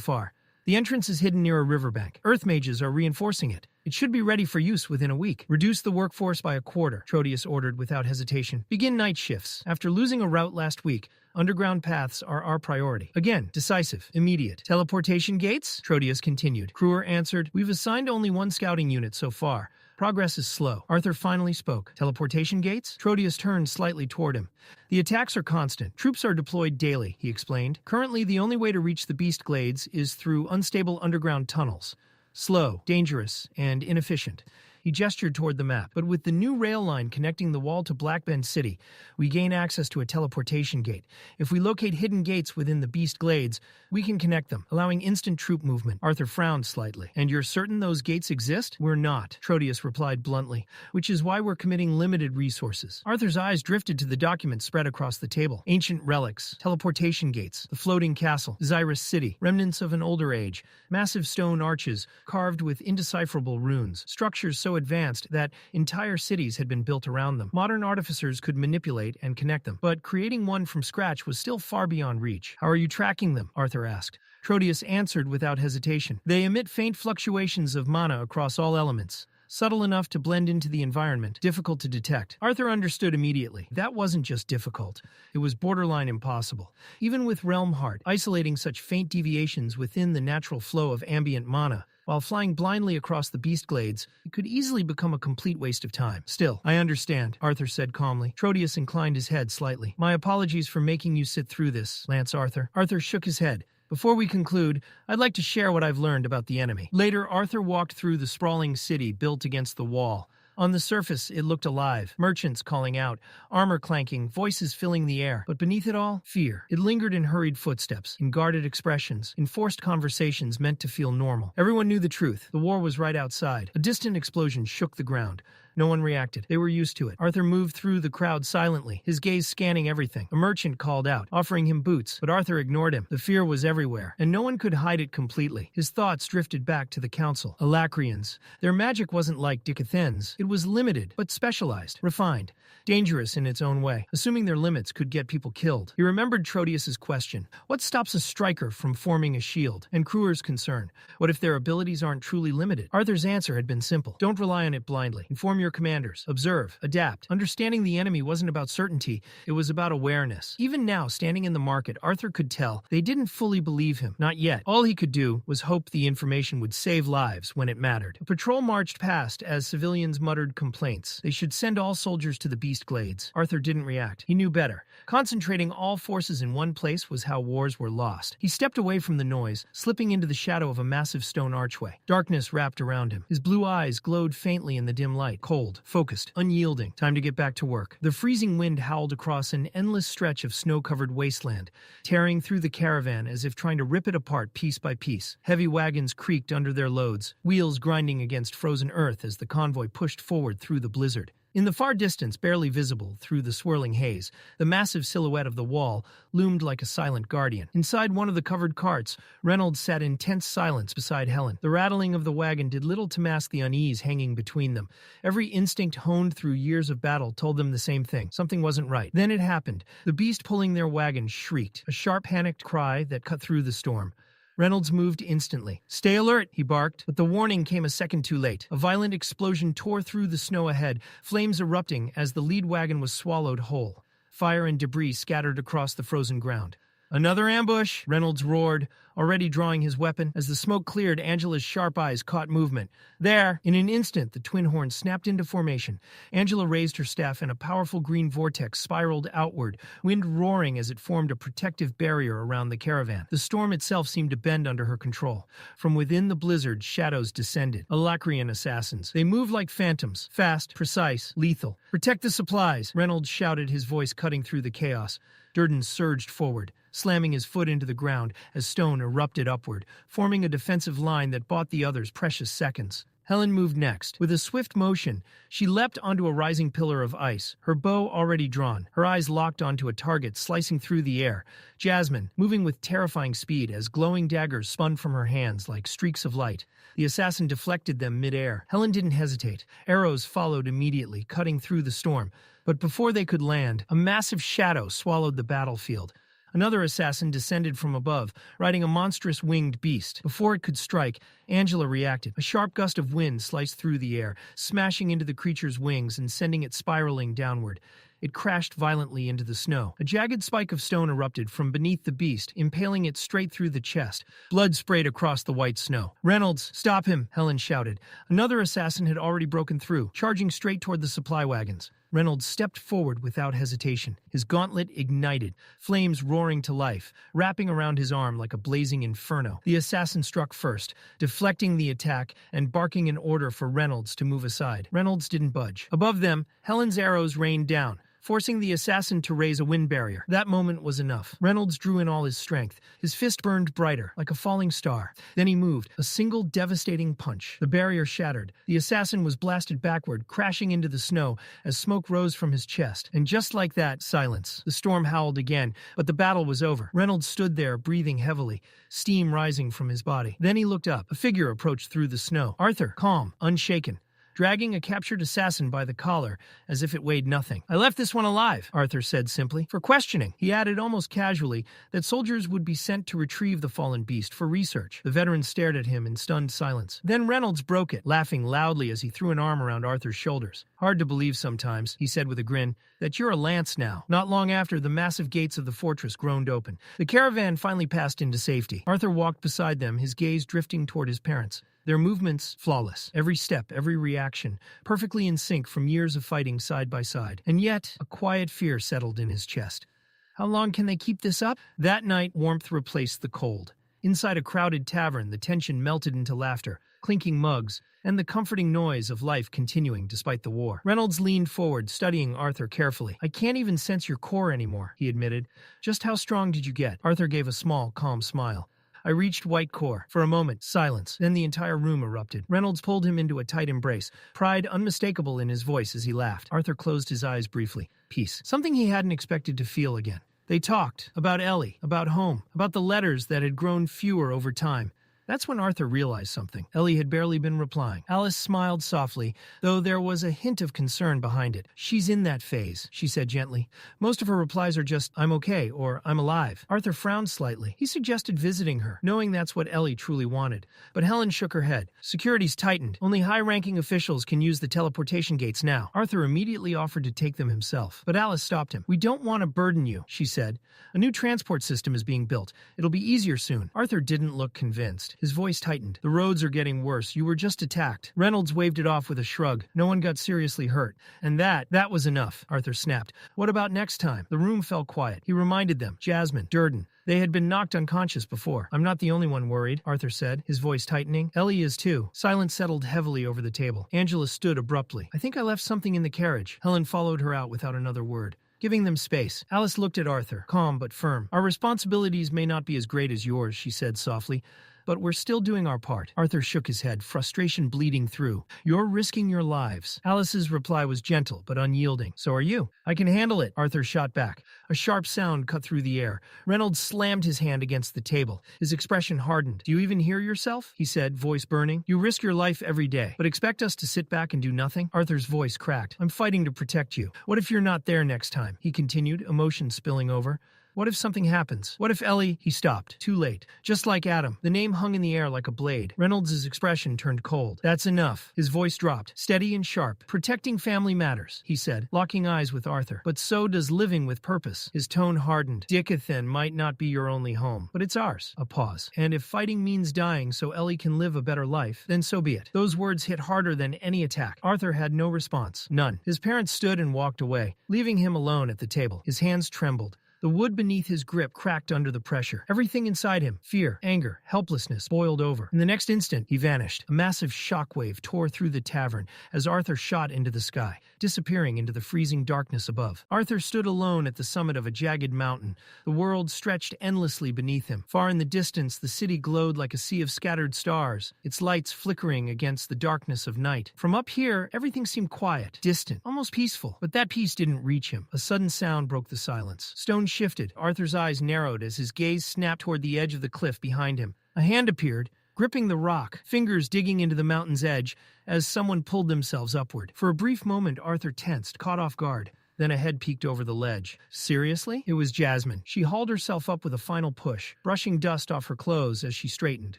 far. The entrance is hidden near a riverbank. Earth mages are reinforcing it. It should be ready for use within a week. Reduce the workforce by a quarter, Trotius ordered without hesitation. Begin night shifts. After losing a route last week, underground paths are our priority. Again, decisive, immediate. Teleportation gates? Trotius continued. Kruer answered, We've assigned only 1 scouting unit so far. Progress is slow. Arthur finally spoke. Teleportation gates? Trotius turned slightly toward him. The attacks are constant. Troops are deployed daily, he explained. Currently, the only way to reach the beast glades is through unstable underground tunnels. Slow, dangerous, and inefficient. He gestured toward the map. But with the new rail line connecting the wall to Blackbend City, we gain access to a teleportation gate. If we locate hidden gates within the beast glades, we can connect them, allowing instant troop movement. Arthur frowned slightly. And you're certain those gates exist? We're not, Trotius replied bluntly, which is why we're committing limited resources. Arthur's eyes drifted to the documents spread across the table. Ancient relics, teleportation gates, the floating castle, Zyrus City, remnants of an older age, massive stone arches carved with indecipherable runes, structures so advanced that entire cities had been built around them. Modern artificers could manipulate and connect them, but creating one from scratch was still far beyond reach. How are you tracking them? Arthur asked. Trotius answered without hesitation. They emit faint fluctuations of mana across all elements. Subtle enough to blend into the environment, difficult to detect. Arthur understood immediately. That wasn't just difficult. It was borderline impossible. Even with Realm Heart, isolating such faint deviations within the natural flow of ambient mana, while flying blindly across the beast glades, it could easily become a complete waste of time. Still, I understand, Arthur said calmly. Trotius inclined his head slightly. My apologies for making you sit through this, Lance Arthur. Arthur shook his head. Before we conclude, I'd like to share what I've learned about the enemy. Later, Arthur walked through the sprawling city built against the wall. On the surface, it looked alive. Merchants calling out, armor clanking, voices filling the air. But beneath it all, fear. It lingered in hurried footsteps, in guarded expressions, in forced conversations meant to feel normal. Everyone knew the truth. The war was right outside. A distant explosion shook the ground. No one reacted. They were used to it. Arthur moved through the crowd silently, his gaze scanning everything. A merchant called out, offering him boots, but Arthur ignored him. The fear was everywhere, and no one could hide it completely. His thoughts drifted back to the council. Alacrians. Their magic wasn't like Dicathen's. It was limited, but specialized, refined, dangerous in its own way. Assuming their limits could get people killed. He remembered Trotius's question. What stops a striker from forming a shield? And Kruer's concern. What if their abilities aren't truly limited? Arthur's answer had been simple. Don't rely on it blindly. Inform your commanders. Observe. Adapt. Understanding the enemy wasn't about certainty. It was about awareness. Even now, standing in the market, Arthur could tell they didn't fully believe him. Not yet. All he could do was hope the information would save lives when it mattered. A patrol marched past as civilians muttered complaints. They should send all soldiers to the beast glades. Arthur didn't react. He knew better. Concentrating all forces in one place was how wars were lost. He stepped away from the noise, slipping into the shadow of a massive stone archway. Darkness wrapped around him. His blue eyes glowed faintly in the dim light. Cold, focused, unyielding. Time to get back to work. The freezing wind howled across an endless stretch of snow-covered wasteland, tearing through the caravan as if trying to rip it apart piece by piece. Heavy wagons creaked under their loads, wheels grinding against frozen earth as the convoy pushed forward through the blizzard. In the far distance, barely visible through the swirling haze, the massive silhouette of the wall loomed like a silent guardian. Inside one of the covered carts, Reynolds sat in tense silence beside Helen. The rattling of the wagon did little to mask the unease hanging between them. Every instinct honed through years of battle told them the same thing. Something wasn't right. Then it happened. The beast pulling their wagon shrieked, a sharp, panicked cry that cut through the storm. Reynolds moved instantly. Stay alert, he barked, but the warning came a second too late. A violent explosion tore through the snow ahead, flames erupting as the lead wagon was swallowed whole. Fire and debris scattered across the frozen ground. Another ambush, Reynolds roared, already drawing his weapon. As the smoke cleared, Angela's sharp eyes caught movement. There, in an instant, the twin horns snapped into formation. Angela raised her staff and a powerful green vortex spiraled outward, wind roaring as it formed a protective barrier around the caravan. The storm itself seemed to bend under her control. From within the blizzard, shadows descended. Alacrian assassins. They moved like phantoms, fast, precise, lethal. Protect the supplies, Reynolds shouted, his voice cutting through the chaos. Durden surged forward, slamming his foot into the ground as stone erupted upward, forming a defensive line that bought the others precious seconds. Helen moved next. With a swift motion, she leapt onto a rising pillar of ice, her bow already drawn, her eyes locked onto a target slicing through the air. Jasmine, moving with terrifying speed as glowing daggers spun from her hands like streaks of light. The assassin deflected them mid-air. Helen didn't hesitate. Arrows followed immediately, cutting through the storm. But before they could land, a massive shadow swallowed the battlefield. Another assassin descended from above, riding a monstrous winged beast. Before it could strike, Angela reacted. A sharp gust of wind sliced through the air, smashing into the creature's wings and sending it spiraling downward. It crashed violently into the snow. A jagged spike of stone erupted from beneath the beast, impaling it straight through the chest. Blood sprayed across the white snow. "Reynolds, stop him!" Helen shouted. Another assassin had already broken through, charging straight toward the supply wagons. Reynolds stepped forward without hesitation. His gauntlet ignited, flames roaring to life, wrapping around his arm like a blazing inferno. The assassin struck first, deflecting the attack and barking an order for Reynolds to move aside. Reynolds didn't budge. Above them, Helen's arrows rained down, forcing the assassin to raise a wind barrier. That moment was enough. Reynolds drew in all his strength. His fist burned brighter, like a falling star. Then he moved, a single devastating punch. The barrier shattered. The assassin was blasted backward, crashing into the snow as smoke rose from his chest. And just like that, silence. The storm howled again, but the battle was over. Reynolds stood there, breathing heavily, steam rising from his body. Then he looked up. A figure approached through the snow. Arthur, calm, unshaken, dragging a captured assassin by the collar as if it weighed nothing. "I left this one alive," Arthur said simply, "for questioning." He added almost casually that soldiers would be sent to retrieve the fallen beast for research. The veteran stared at him in stunned silence. Then Reynolds broke it, laughing loudly as he threw an arm around Arthur's shoulders. "Hard to believe sometimes," he said with a grin, "that you're a lance now." Not long after, the massive gates of the fortress groaned open. The caravan finally passed into safety. Arthur walked beside them, his gaze drifting toward his parents. Their movements flawless, every step, every reaction, perfectly in sync from years of fighting side by side. And yet, a quiet fear settled in his chest. How long can they keep this up? That night, warmth replaced the cold. Inside a crowded tavern, the tension melted into laughter, clinking mugs, and the comforting noise of life continuing despite the war. Reynolds leaned forward, studying Arthur carefully. "I can't even sense your core anymore," he admitted. "Just how strong did you get?" Arthur gave a small, calm smile. "I reached white core." For a moment, silence. Then the entire room erupted. Reynolds pulled him into a tight embrace, pride unmistakable in his voice as he laughed. Arthur closed his eyes briefly. Peace. Something he hadn't expected to feel again. They talked about Ellie, about home, about the letters that had grown fewer over time. That's when Arthur realized something. Ellie had barely been replying. Alice smiled softly, though there was a hint of concern behind it. "She's in that phase," she said gently. "Most of her replies are just, 'I'm okay,' or 'I'm alive.'" Arthur frowned slightly. He suggested visiting her, knowing that's what Ellie truly wanted. But Helen shook her head. "Security's tightened. Only high-ranking officials can use the teleportation gates now." Arthur immediately offered to take them himself. But Alice stopped him. "We don't want to burden you," she said. "A new transport system is being built. It'll be easier soon." Arthur didn't look convinced. His voice tightened. "The roads are getting worse. You were just attacked." Reynolds waved it off with a shrug. "No one got seriously hurt. And that was enough," Arthur snapped. "What about next time?" The room fell quiet. He reminded them. Jasmine, Durden. They had been knocked unconscious before. "I'm not the only one worried," Arthur said, his voice tightening. "Ellie is too." Silence settled heavily over the table. Angela stood abruptly. "I think I left something in the carriage." Helen followed her out without another word, giving them space. Alice looked at Arthur, calm but firm. "Our responsibilities may not be as great as yours," she said softly, "but we're still doing our part." Arthur shook his head, frustration bleeding through. "You're risking your lives." Alice's reply was gentle but unyielding. "So are you." "I can handle it," Arthur shot back. A sharp sound cut through the air. Reynolds slammed his hand against the table. His expression hardened. "Do you even hear yourself?" he said, voice burning. "You risk your life every day, but expect us to sit back and do nothing?" Arthur's voice cracked. "I'm fighting to protect you. What if you're not there next time?" he continued, emotion spilling over. "What if something happens? What if Ellie—" He stopped. Too late. Just like Adam, the name hung in the air like a blade. Reynolds' expression turned cold. "That's enough." His voice dropped, steady and sharp. "Protecting family matters," he said, locking eyes with Arthur. "But so does living with purpose." His tone hardened. "Dickathan might not be your only home, but it's ours." A pause. "And if fighting means dying so Ellie can live a better life, then so be it." Those words hit harder than any attack. Arthur had no response. None. His parents stood and walked away, leaving him alone at the table. His hands trembled. The wood beneath his grip cracked under the pressure. Everything inside him, fear, anger, helplessness, boiled over. In the next instant, he vanished. A massive shockwave tore through the tavern as Arthur shot into the sky, disappearing into the freezing darkness above. Arthur stood alone at the summit of a jagged mountain. The world stretched endlessly beneath him. Far in the distance, the city glowed like a sea of scattered stars, its lights flickering against the darkness of night. From up here, everything seemed quiet, distant, almost peaceful. But that peace didn't reach him. A sudden sound broke the silence. Stone shifted. Arthur's eyes narrowed as his gaze snapped toward the edge of the cliff behind him. A hand appeared, gripping the rock, fingers digging into the mountain's edge as someone pulled themselves upward. For a brief moment, Arthur tensed, caught off guard. Then a head peeked over the ledge. Seriously? It was Jasmine. She hauled herself up with a final push, brushing dust off her clothes as she straightened,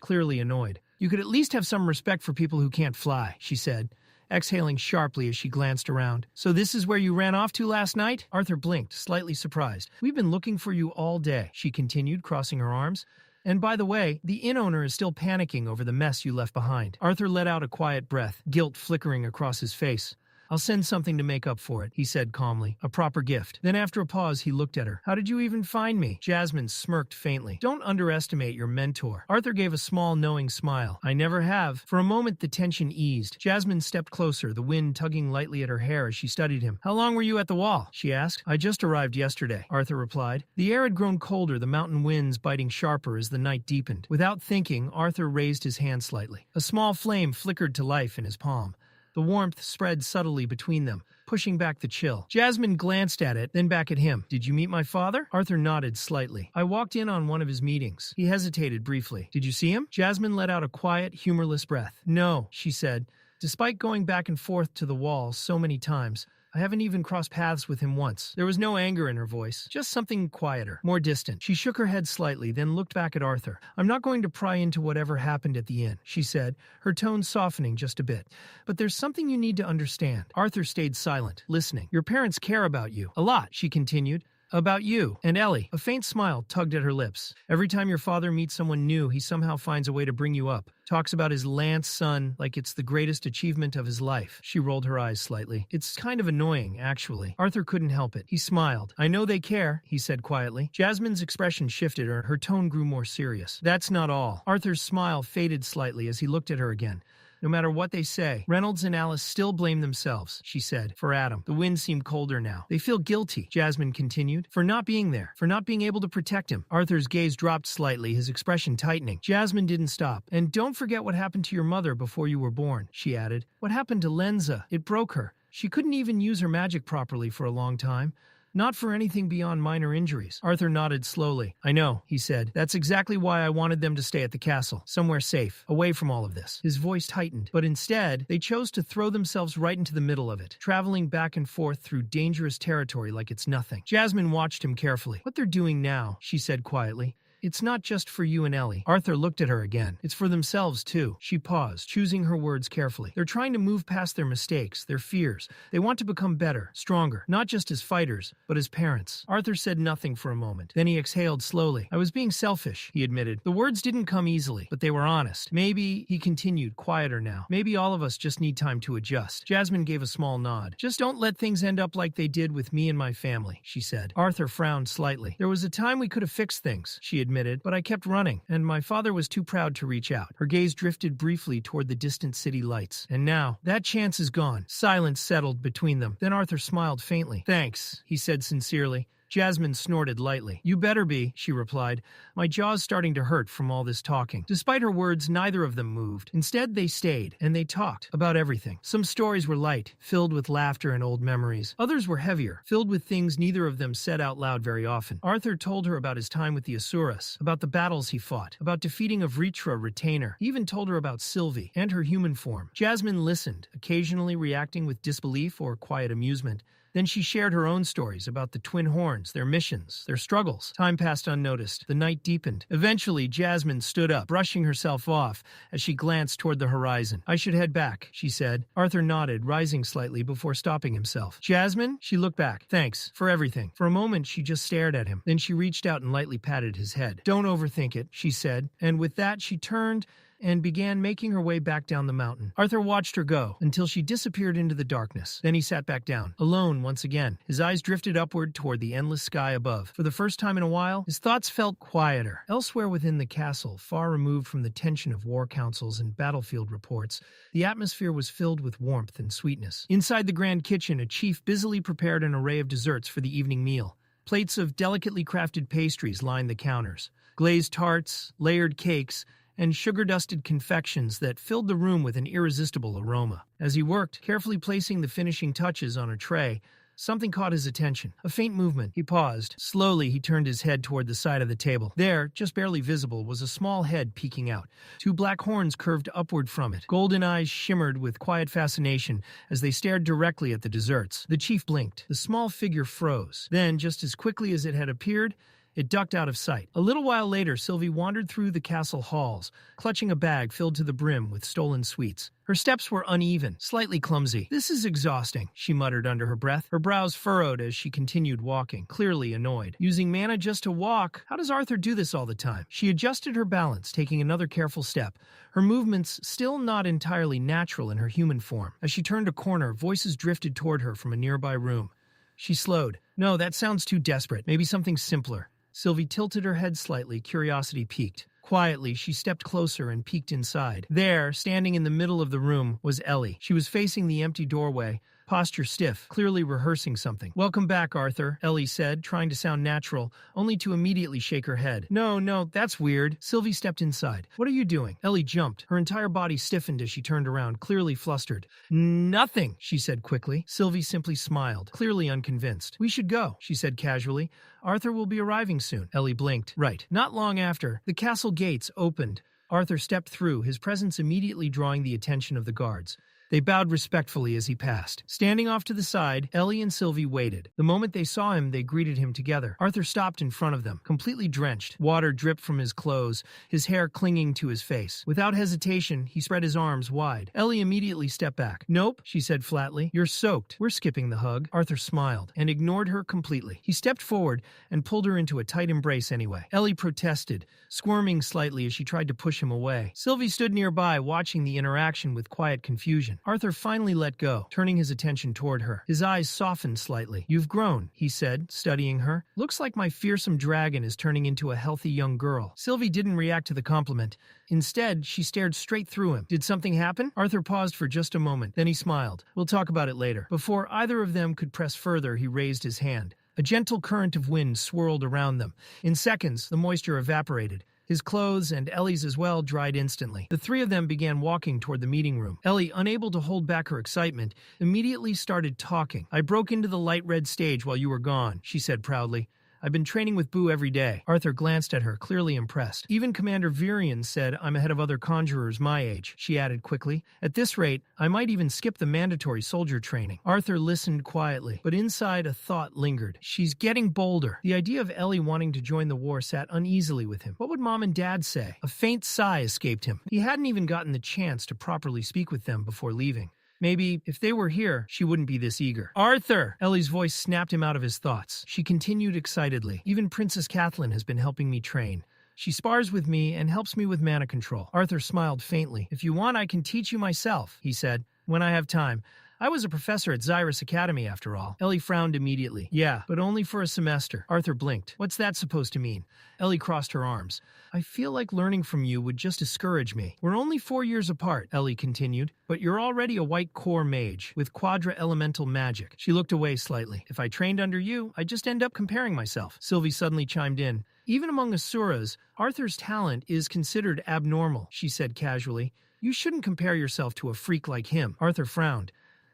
clearly annoyed. "You could at least have some respect for people who can't fly," she said, exhaling sharply as she glanced around. "So this is where you ran off to last night?" Arthur blinked, slightly surprised. "We've been looking for you all day," she continued, crossing her arms. "And by the way, the inn owner is still panicking over the mess you left behind." Arthur let out a quiet breath, guilt flickering across his face. "I'll send something to make up for it," he said calmly. "A proper gift." Then after a pause, he looked at her. "How did you even find me?" Jasmine smirked faintly. "Don't underestimate your mentor." Arthur gave a small, knowing smile. "I never have." For a moment, the tension eased. Jasmine stepped closer, the wind tugging lightly at her hair as she studied him. "How long were you at the wall?" she asked. "I just arrived yesterday," Arthur replied. The air had grown colder, the mountain winds biting sharper as the night deepened. Without thinking, Arthur raised his hand slightly. A small flame flickered to life in his palm. The warmth spread subtly between them, pushing back the chill. Jasmine glanced at it, then back at him. "Did you meet my father?" Arthur nodded slightly. "I walked in on one of his meetings." He hesitated briefly. "Did you see him?" Jasmine let out a quiet, humorless breath. "No," she said. "Despite going back and forth to the wall so many times, I haven't even crossed paths with him once." There was no anger in her voice, just something quieter, more distant. She shook her head slightly, then looked back at Arthur. "I'm not going to pry into whatever happened at the inn," she said, her tone softening just a bit. "But there's something you need to understand." Arthur stayed silent, listening. "Your parents care about you. A lot," she continued. "About you and Ellie." A faint smile tugged at her lips. "Every time your father meets someone new, he somehow finds a way to bring you up. Talks about his Lance son like it's the greatest achievement of his life." She rolled her eyes slightly. "It's kind of annoying, actually." Arthur couldn't help it. He smiled. "I know they care," he said quietly. Jasmine's expression shifted, her tone grew more serious. "That's not all." Arthur's smile faded slightly as he looked at her again. "No matter what they say, Reynolds and Alice still blame themselves," she said, "for Adam." The wind seemed colder now. "They feel guilty," Jasmine continued, "for not being there, for not being able to protect him." Arthur's gaze dropped slightly, his expression tightening. Jasmine didn't stop. "And don't forget what happened to your mother before you were born," she added. "What happened to Lenza? It broke her. She couldn't even use her magic properly for a long time. Not for anything beyond minor injuries." Arthur nodded slowly. "I know," he said. "That's exactly why I wanted them to stay at the castle, somewhere safe, away from all of this." His voice tightened, but instead, they chose to throw themselves right into the middle of it, traveling back and forth through dangerous territory like it's nothing. Jasmine watched him carefully. "What they're doing now," she said quietly, "it's not just for you and Ellie." Arthur looked at her again. "It's for themselves, too." She paused, choosing her words carefully. "They're trying to move past their mistakes, their fears. They want to become better, stronger, not just as fighters, but as parents." Arthur said nothing for a moment. Then he exhaled slowly. "I was being selfish," he admitted. The words didn't come easily, but they were honest. "Maybe," he continued, quieter now, "maybe all of us just need time to adjust." Jasmine gave a small nod. "Just don't let things end up like they did with me and my family," she said. Arthur frowned slightly. "There was a time we could have fixed things," she admitted, "but I kept running, and my father was too proud to reach out." Her gaze drifted briefly toward the distant city lights. "And now, that chance is gone." Silence settled between them. Then Arthur smiled faintly. "Thanks," he said sincerely. Jasmine snorted lightly. "You better be," she replied. "My jaw's starting to hurt from all this talking." Despite her words, neither of them moved. Instead, they stayed, and they talked about everything. Some stories were light, filled with laughter and old memories. Others were heavier, filled with things neither of them said out loud very often. Arthur told her about his time with the Asuras, about the battles he fought, about defeating a Vritra retainer. He even told her about Sylvie and her human form. Jasmine listened, occasionally reacting with disbelief or quiet amusement. Then she shared her own stories about the twin horns, their missions, their struggles. Time passed unnoticed. The night deepened. Eventually, Jasmine stood up, brushing herself off as she glanced toward the horizon. "I should head back," she said. Arthur nodded, rising slightly before stopping himself. "Jasmine?" She looked back. "Thanks for everything." For a moment, she just stared at him. Then she reached out and lightly patted his head. "Don't overthink it," she said. And with that, she turned and began making her way back down the mountain. Arthur watched her go until she disappeared into the darkness. Then he sat back down, alone once again. His eyes drifted upward toward the endless sky above. For the first time in a while, his thoughts felt quieter. Elsewhere within the castle, far removed from the tension of war councils and battlefield reports, the atmosphere was filled with warmth and sweetness. Inside the grand kitchen, a chief busily prepared an array of desserts for the evening meal. Plates of delicately crafted pastries lined the counters. Glazed tarts, layered cakes, and sugar-dusted confections that filled the room with an irresistible aroma. As he worked, carefully placing the finishing touches on a tray, something caught his attention. A faint movement. He paused. Slowly, he turned his head toward the side of the table. There, just barely visible, was a small head peeking out. Two black horns curved upward from it. Golden eyes shimmered with quiet fascination as they stared directly at the desserts. The chief blinked. The small figure froze. Then, just as quickly as it had appeared, it ducked out of sight. A little while later, Sylvie wandered through the castle halls, clutching a bag filled to the brim with stolen sweets. Her steps were uneven, slightly clumsy. "This is exhausting," she muttered under her breath. Her brows furrowed as she continued walking, clearly annoyed. Using mana just to walk? How does Arthur do this all the time? She adjusted her balance, taking another careful step, her movements still not entirely natural in her human form. As she turned a corner, voices drifted toward her from a nearby room. She slowed. "No, that sounds too desperate. Maybe something simpler." Sylvie tilted her head slightly, curiosity piqued. Quietly, she stepped closer and peeked inside. There, standing in the middle of the room, was Ellie. She was facing the empty doorway, posture stiff, clearly rehearsing something. "Welcome back, Arthur," Ellie said, trying to sound natural, only to immediately shake her head. No, that's weird." Sylvie stepped inside. "What are you doing?" Ellie jumped. Her entire body stiffened as she turned around, clearly flustered. "Nothing," she said quickly. Sylvie simply smiled, clearly unconvinced. "We should go," she said casually. "Arthur will be arriving soon." Ellie blinked. "Right." Not long after, the castle gates opened. Arthur stepped through, his presence immediately drawing the attention of the guards. They bowed respectfully as he passed. Standing off to the side, Ellie and Sylvie waited. The moment they saw him, they greeted him together. Arthur stopped in front of them, completely drenched. Water dripped from his clothes, his hair clinging to his face. Without hesitation, he spread his arms wide. Ellie immediately stepped back. "Nope," she said flatly. "You're soaked. We're skipping the hug." Arthur smiled and ignored her completely. He stepped forward and pulled her into a tight embrace anyway. Ellie protested, squirming slightly as she tried to push him away. Sylvie stood nearby, watching the interaction with quiet confusion. Arthur finally let go, turning his attention toward her. His eyes softened slightly. "You've grown," he said, studying her. "Looks like my fearsome dragon is turning into a healthy young girl." Sylvie didn't react to the compliment. Instead, she stared straight through him. "Did something happen?" Arthur paused for just a moment. Then he smiled. "We'll talk about it later." Before either of them could press further, he raised his hand. A gentle current of wind swirled around them. In seconds, the moisture evaporated. His clothes, and Ellie's as well, dried instantly. The three of them began walking toward the meeting room. Ellie, unable to hold back her excitement, immediately started talking. "I broke into the light red stage while you were gone," she said proudly. "I've been training with Boo every day." Arthur glanced at her, clearly impressed. "Even Commander Virion said I'm ahead of other conjurers my age," she added quickly. "At this rate, I might even skip the mandatory soldier training." Arthur listened quietly, but inside a thought lingered. She's getting bolder. The idea of Ellie wanting to join the war sat uneasily with him. What would Mom and Dad say? A faint sigh escaped him. He hadn't even gotten the chance to properly speak with them before leaving. Maybe, if they were here, she wouldn't be this eager. "Arthur!" Ellie's voice snapped him out of his thoughts. She continued excitedly. "Even Princess Kathleen has been helping me train. She spars with me and helps me with mana control." Arthur smiled faintly. "If you want, I can teach you myself," he said, "when I have time. I was a professor at Xyrus Academy, after all." Ellie frowned immediately. "Yeah, but only for a semester." Arthur blinked. "What's that supposed to mean?" Ellie crossed her arms. "I feel like learning from you would just discourage me." "We're only 4 years apart," Ellie continued, "but you're already a white core mage with quadra-elemental magic." She looked away slightly. "If I trained under you, I'd just end up comparing myself." Sylvie suddenly chimed in. "Even among Asuras, Arthur's talent is considered abnormal," she said casually. "You shouldn't compare yourself to a freak like him." Arthur frowned.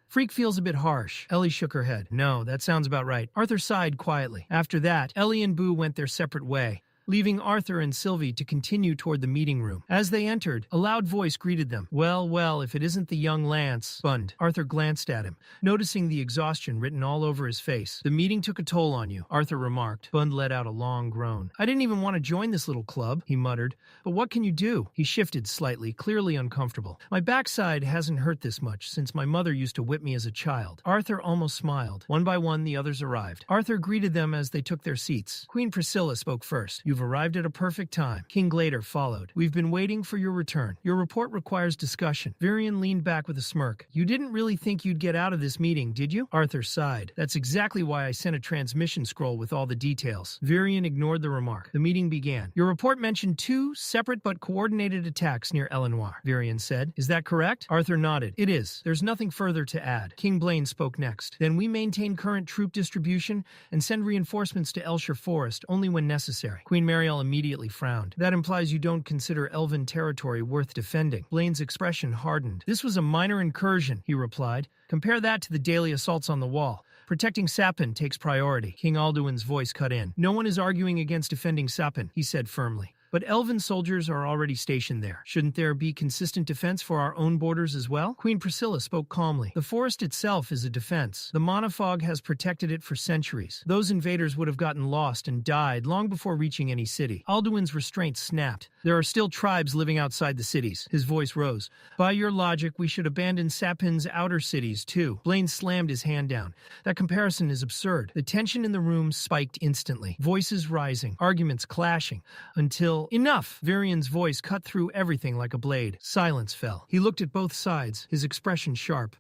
"Freak feels a bit harsh." Ellie shook her head. "No, that sounds about right." Arthur sighed quietly. After that, Ellie and Boo went their separate way, leaving Arthur and Sylvie to continue toward the meeting room. As they entered, a loud voice greeted them. Well, if it isn't the young Lance." Bund. Arthur glanced at him, noticing the exhaustion written all over his face. "The meeting took a toll on you," Arthur remarked. Bund let out a long groan. "I didn't even want to join this little club," he muttered. "But what can you do?" He shifted slightly, clearly uncomfortable. "My backside hasn't hurt this much since my mother used to whip me as a child." Arthur almost smiled. One by one, the others arrived. Arthur greeted them as they took their seats. Queen Priscilla spoke first. "You You've arrived at a perfect time. King Glader followed. We've been waiting for your return. Your report requires discussion. Virion leaned back with a smirk. You didn't really think you'd get out of this meeting, did you? Arthur sighed. That's exactly why I sent a transmission scroll with all the details. Virion ignored the remark. The meeting began. Your report mentioned 2 separate but coordinated attacks near Elenoir, Virion said. Is that correct? Arthur nodded. It is. There's nothing further to add. King Blaine spoke next. Then we maintain current troop distribution and send reinforcements to Elshire Forest only when necessary. Queen Mariel immediately frowned. That implies you don't consider elven territory worth defending. Blaine's expression hardened. This was a minor incursion, he replied. Compare that to the daily assaults on the wall. Protecting Sapin takes priority. King Alduin's voice cut in. No one is arguing against defending Sapin, he said firmly. But elven soldiers are already stationed there. Shouldn't there be consistent defense for our own borders as well? Queen Priscilla spoke calmly. The forest itself is a defense. The mana fog has protected it for centuries. Those invaders would have gotten lost and died long before reaching any city. Alduin's restraint snapped. There are still tribes living outside the cities. His voice rose. By your logic, we should abandon Sapin's outer cities, too. Blaine slammed his hand down. That comparison is absurd. The tension in the room spiked instantly. Voices rising, arguments clashing, until... Enough! Virion's voice cut through everything like a blade. Silence fell. He looked at both sides, his expression sharp.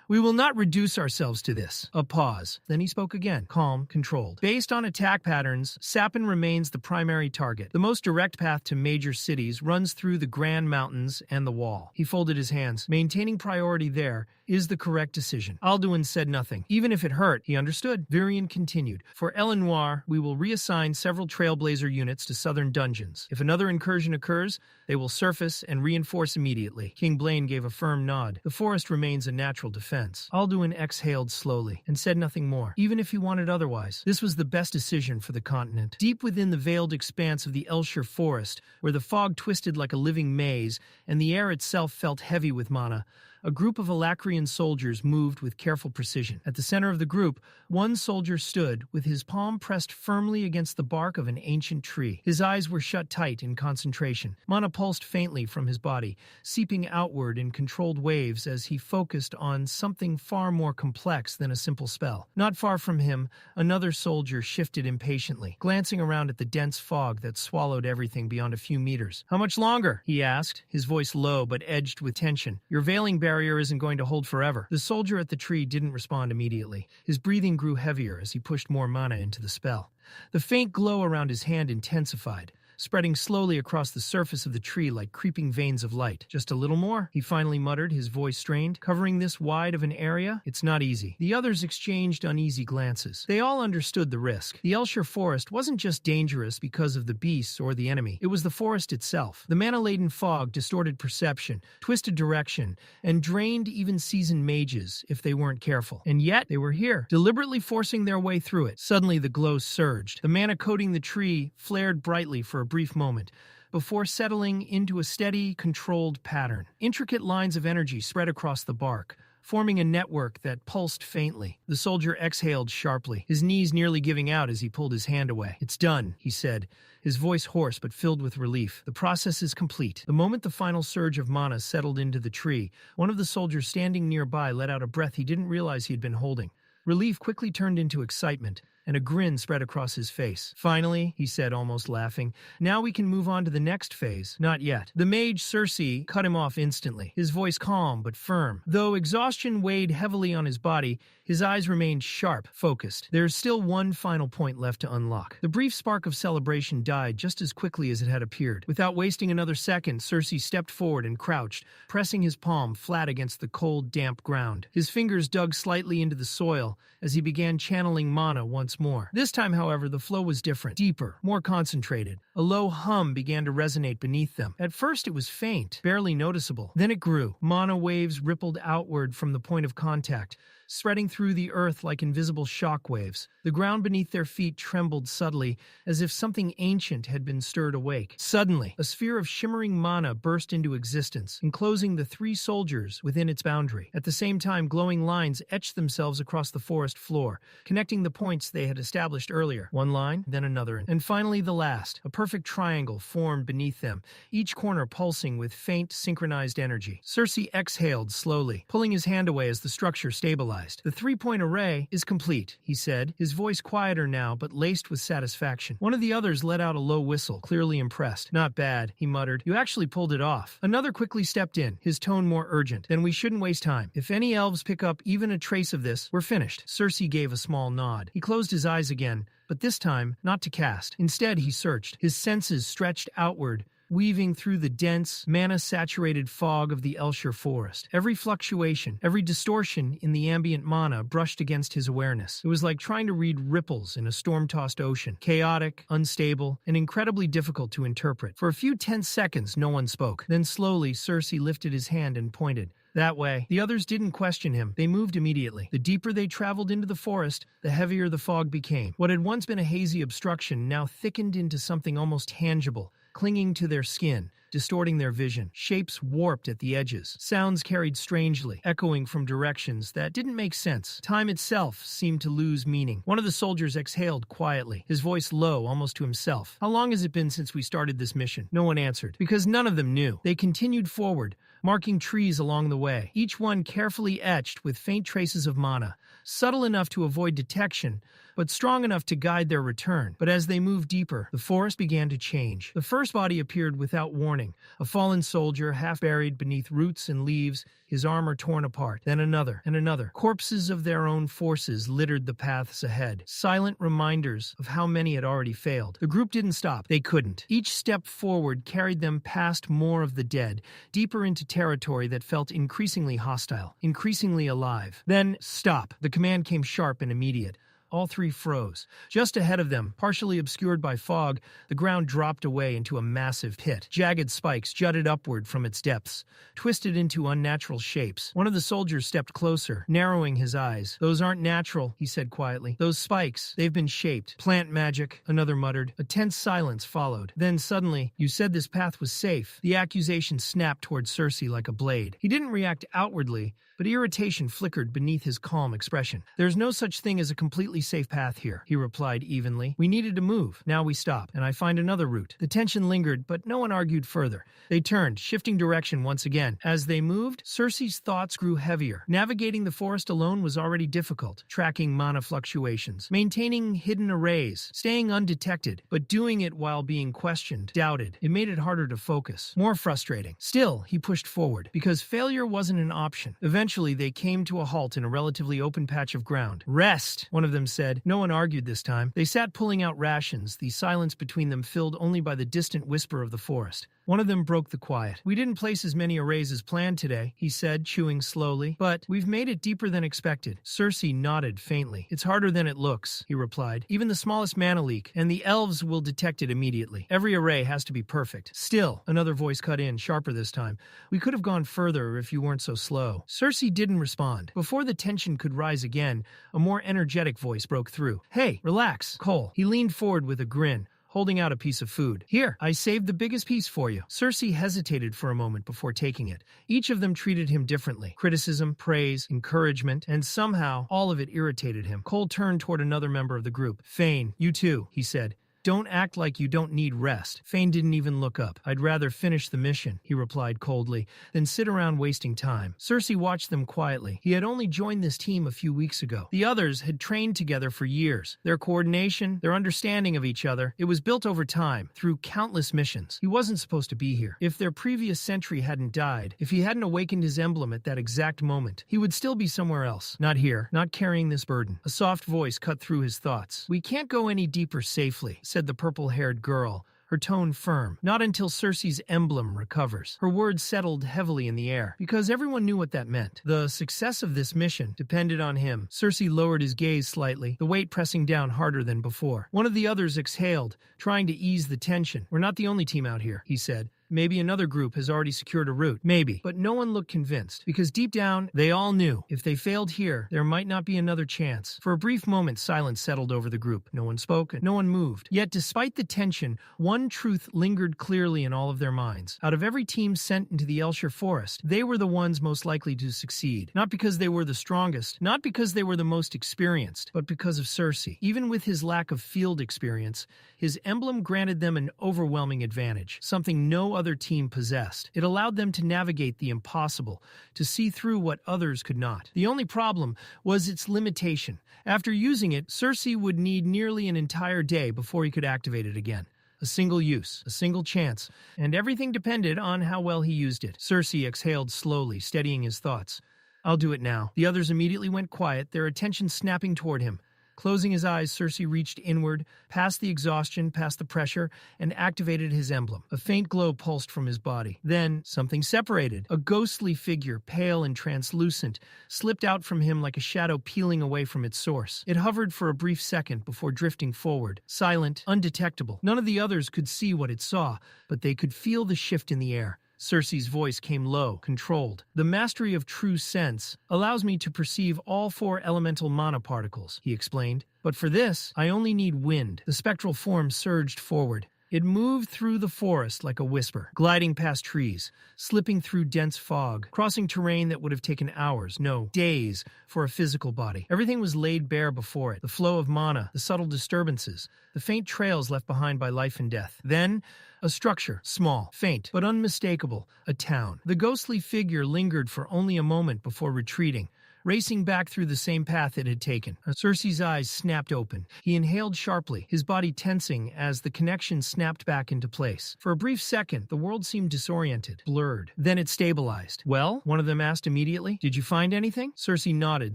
We will not reduce ourselves to this. A pause. Then he spoke again, calm, controlled. Based on attack patterns, Sapin remains the primary target. The most direct path to major cities runs through the Grand Mountains and the Wall. He folded his hands. Maintaining priority there is the correct decision. Alduin said nothing. Even if it hurt, he understood. Virion continued. For Elenoir, we will reassign several Trailblazer units to southern dungeons. If another incursion occurs, they will surface and reinforce immediately. King Blaine gave a firm nod. The forest remains a natural defense. Alduin exhaled slowly and said nothing more, even if he wanted otherwise. This was the best decision for the continent. Deep within the veiled expanse of the Elshire Forest, where the fog twisted like a living maze and the air itself felt heavy with mana, a group of Alacrian soldiers moved with careful precision. At the center of the group, one soldier stood, with his palm pressed firmly against the bark of an ancient tree. His eyes were shut tight in concentration. Mana pulsed faintly from his body, seeping outward in controlled waves as he focused on something far more complex than a simple spell. Not far from him, another soldier shifted impatiently, glancing around at the dense fog that swallowed everything beyond a few meters. How much longer? He asked, his voice low but edged with tension. Your veiling barrier isn't going to hold forever. The soldier at the tree didn't respond immediately. His breathing grew heavier as he pushed more mana into the spell. The faint glow around his hand intensified, spreading slowly across the surface of the tree like creeping veins of light. Just a little more, he finally muttered, his voice strained. Covering this wide of an area? It's not easy. The others exchanged uneasy glances. They all understood the risk. The Elshire Forest wasn't just dangerous because of the beasts or the enemy. It was the forest itself. The mana-laden fog distorted perception, twisted direction, and drained even seasoned mages if they weren't careful. And yet, they were here, deliberately forcing their way through it. Suddenly, the glow surged. The mana coating the tree flared brightly for a brief moment, before settling into a steady, controlled pattern. Intricate lines of energy spread across the bark, forming a network that pulsed faintly. The soldier exhaled sharply, his knees nearly giving out as he pulled his hand away. It's done, he said, his voice hoarse but filled with relief. The process is complete. The moment the final surge of mana settled into the tree, one of the soldiers standing nearby let out a breath he didn't realize he had been holding. Relief quickly turned into excitement, and a grin spread across his face. Finally, he said, almost laughing, now we can move on to the next phase. Not yet. The mage Circe cut him off instantly, his voice calm but firm. Though exhaustion weighed heavily on his body, his eyes remained sharp, focused. There's still one final point left to unlock. The brief spark of celebration died just as quickly as it had appeared. Without wasting another second, Circe stepped forward and crouched, pressing his palm flat against the cold, damp ground. His fingers dug slightly into the soil as he began channeling mana once more. This time, however, the flow was different, deeper, more concentrated. A low hum began to resonate beneath them. At first, it was faint, barely noticeable. Then it grew. Mana waves rippled outward from the point of contact, spreading through the earth like invisible shock waves. The ground beneath their feet trembled subtly, as if something ancient had been stirred awake. Suddenly, a sphere of shimmering mana burst into existence, enclosing the 3 soldiers within its boundary. At the same time, glowing lines etched themselves across the forest floor, connecting the points they had established earlier. One line, then another, and finally the last. A perfect triangle formed beneath them, each corner pulsing with faint, synchronized energy. Circe exhaled slowly, pulling his hand away as the structure stabilized. realized. The 3-point array is complete, he said, his voice quieter now but laced with satisfaction. One of the others let out a low whistle, clearly impressed. Not bad, he muttered. You actually pulled it off. Another quickly stepped in, his tone more urgent. Then we shouldn't waste time. If any elves pick up even a trace of this, we're finished. Cersei gave a small nod. He closed his eyes again, but this time, not to cast. Instead, he searched. His senses stretched outward, weaving through the dense, mana-saturated fog of the Elshire forest. Every fluctuation, every distortion in the ambient mana brushed against his awareness. It was like trying to read ripples in a storm-tossed ocean. Chaotic, unstable, and incredibly difficult to interpret. For a few tense seconds, no one spoke. Then slowly, Cersei lifted his hand and pointed. That way. The others didn't question him. They moved immediately. The deeper they traveled into the forest, the heavier the fog became. What had once been a hazy obstruction now thickened into something almost tangible, clinging to their skin, distorting their vision. Shapes warped at the edges. Sounds carried strangely, echoing from directions that didn't make sense. Time itself seemed to lose meaning. One of the soldiers exhaled quietly, his voice low, almost to himself. How long has it been since we started this mission? No one answered, because none of them knew. They continued forward, marking trees along the way, each one carefully etched with faint traces of mana, subtle enough to avoid detection, but strong enough to guide their return. But as they moved deeper, the forest began to change. The first body appeared without warning, a fallen soldier half buried beneath roots and leaves, his armor torn apart. Then another, and another. Corpses of their own forces littered the paths ahead, silent reminders of how many had already failed. The group didn't stop. They couldn't. Each step forward carried them past more of the dead, deeper into territory that felt increasingly hostile, increasingly alive. Then, stop. The command came sharp and immediate. All three froze. Just ahead of them, partially obscured by fog, the ground dropped away into a massive pit. Jagged spikes jutted upward from its depths, twisted into unnatural shapes. One of the soldiers stepped closer, narrowing his eyes. Those aren't natural, he said quietly. Those spikes, they've been shaped. Plant magic, another muttered. A tense silence followed. Then suddenly, you said this path was safe. The accusation snapped toward Cersei like a blade. He didn't react outwardly, but irritation flickered beneath his calm expression. There's no such thing as a completely safe path here, he replied evenly. We needed to move. Now we stop, and I find another route. The tension lingered, but no one argued further. They turned, shifting direction once again. As they moved, Cersei's thoughts grew heavier. Navigating the forest alone was already difficult, tracking mana fluctuations, maintaining hidden arrays, staying undetected, but doing it while being questioned, doubted. It made it harder to focus, more frustrating. Still, he pushed forward, because failure wasn't an option. Eventually, they came to a halt in a relatively open patch of ground. Rest, one of them said. No one argued this time. They sat pulling out rations, the silence between them filled only by the distant whisper of the forest. One of them broke the quiet. We didn't place as many arrays as planned today, he said, chewing slowly, but we've made it deeper than expected. Cersei nodded faintly. It's harder than it looks, he replied. Even the smallest mana leak, and the elves will detect it immediately. Every array has to be perfect. Still, another voice cut in, sharper this time. We could have gone further if you weren't so slow. Cersei didn't respond. Before the tension could rise again, a more energetic voice broke through. Hey, relax, Cole. He leaned forward with a grin, holding out a piece of food. Here, I saved the biggest piece for you. Cersei hesitated for a moment before taking it. Each of them treated him differently. Criticism, praise, encouragement, and somehow all of it irritated him. Cole turned toward another member of the group. Fane, you too, he said. Don't act like you don't need rest. Fane didn't even look up. I'd rather finish the mission, he replied coldly, than sit around wasting time. Cersei watched them quietly. He had only joined this team a few weeks ago. The others had trained together for years. Their coordination, their understanding of each other, it was built over time, through countless missions. He wasn't supposed to be here. If their previous sentry hadn't died, if he hadn't awakened his emblem at that exact moment, he would still be somewhere else. Not here, not carrying this burden. A soft voice cut through his thoughts. We can't go any deeper safely, said the purple-haired girl, her tone firm. Not until Cersei's emblem recovers. Her words settled heavily in the air, because everyone knew what that meant. The success of this mission depended on him. Cersei lowered his gaze slightly, the weight pressing down harder than before. One of the others exhaled, trying to ease the tension. We're not the only team out here, he said. Maybe another group has already secured a route. Maybe. But no one looked convinced, because deep down, they all knew. If they failed here, there might not be another chance. For a brief moment, silence settled over the group. No one spoke, and no one moved. Yet, despite the tension, one truth lingered clearly in all of their minds. Out of every team sent into the Elshire forest, they were the ones most likely to succeed. Not because they were the strongest, not because they were the most experienced, but because of Cersei. Even with his lack of field experience, his emblem granted them an overwhelming advantage, something no other team possessed. It allowed them to navigate the impossible, to see through what others could not. The only problem was its limitation. After using it, Cersei would need nearly an entire day before he could activate it again. A single use, a single chance, and everything depended on how well he used it. Cersei exhaled slowly, steadying his thoughts. I'll do it now. The others immediately went quiet, their attention snapping toward him. Closing his eyes, Cersei reached inward, past the exhaustion, past the pressure, and activated his emblem. A faint glow pulsed from his body. Then, something separated. A ghostly figure, pale and translucent, slipped out from him like a shadow peeling away from its source. It hovered for a brief second before drifting forward, silent, undetectable. None of the others could see what it saw, but they could feel the shift in the air. Cersei's voice came low, controlled. The mastery of true sense allows me to perceive all 4 elemental mana particles, he explained. But for this, I only need wind. The spectral form surged forward. It moved through the forest like a whisper, gliding past trees, slipping through dense fog, crossing terrain that would have taken hours, no, days, for a physical body. Everything was laid bare before it, the flow of mana, the subtle disturbances, the faint trails left behind by life and death. Then, a structure, small, faint, but unmistakable, a town. The ghostly figure lingered for only a moment before retreating, racing back through the same path it had taken. Cersei's eyes snapped open. He inhaled sharply, his body tensing as the connection snapped back into place. For a brief second, the world seemed disoriented, blurred. Then it stabilized. Well, one of them asked immediately, did you find anything? Cersei nodded,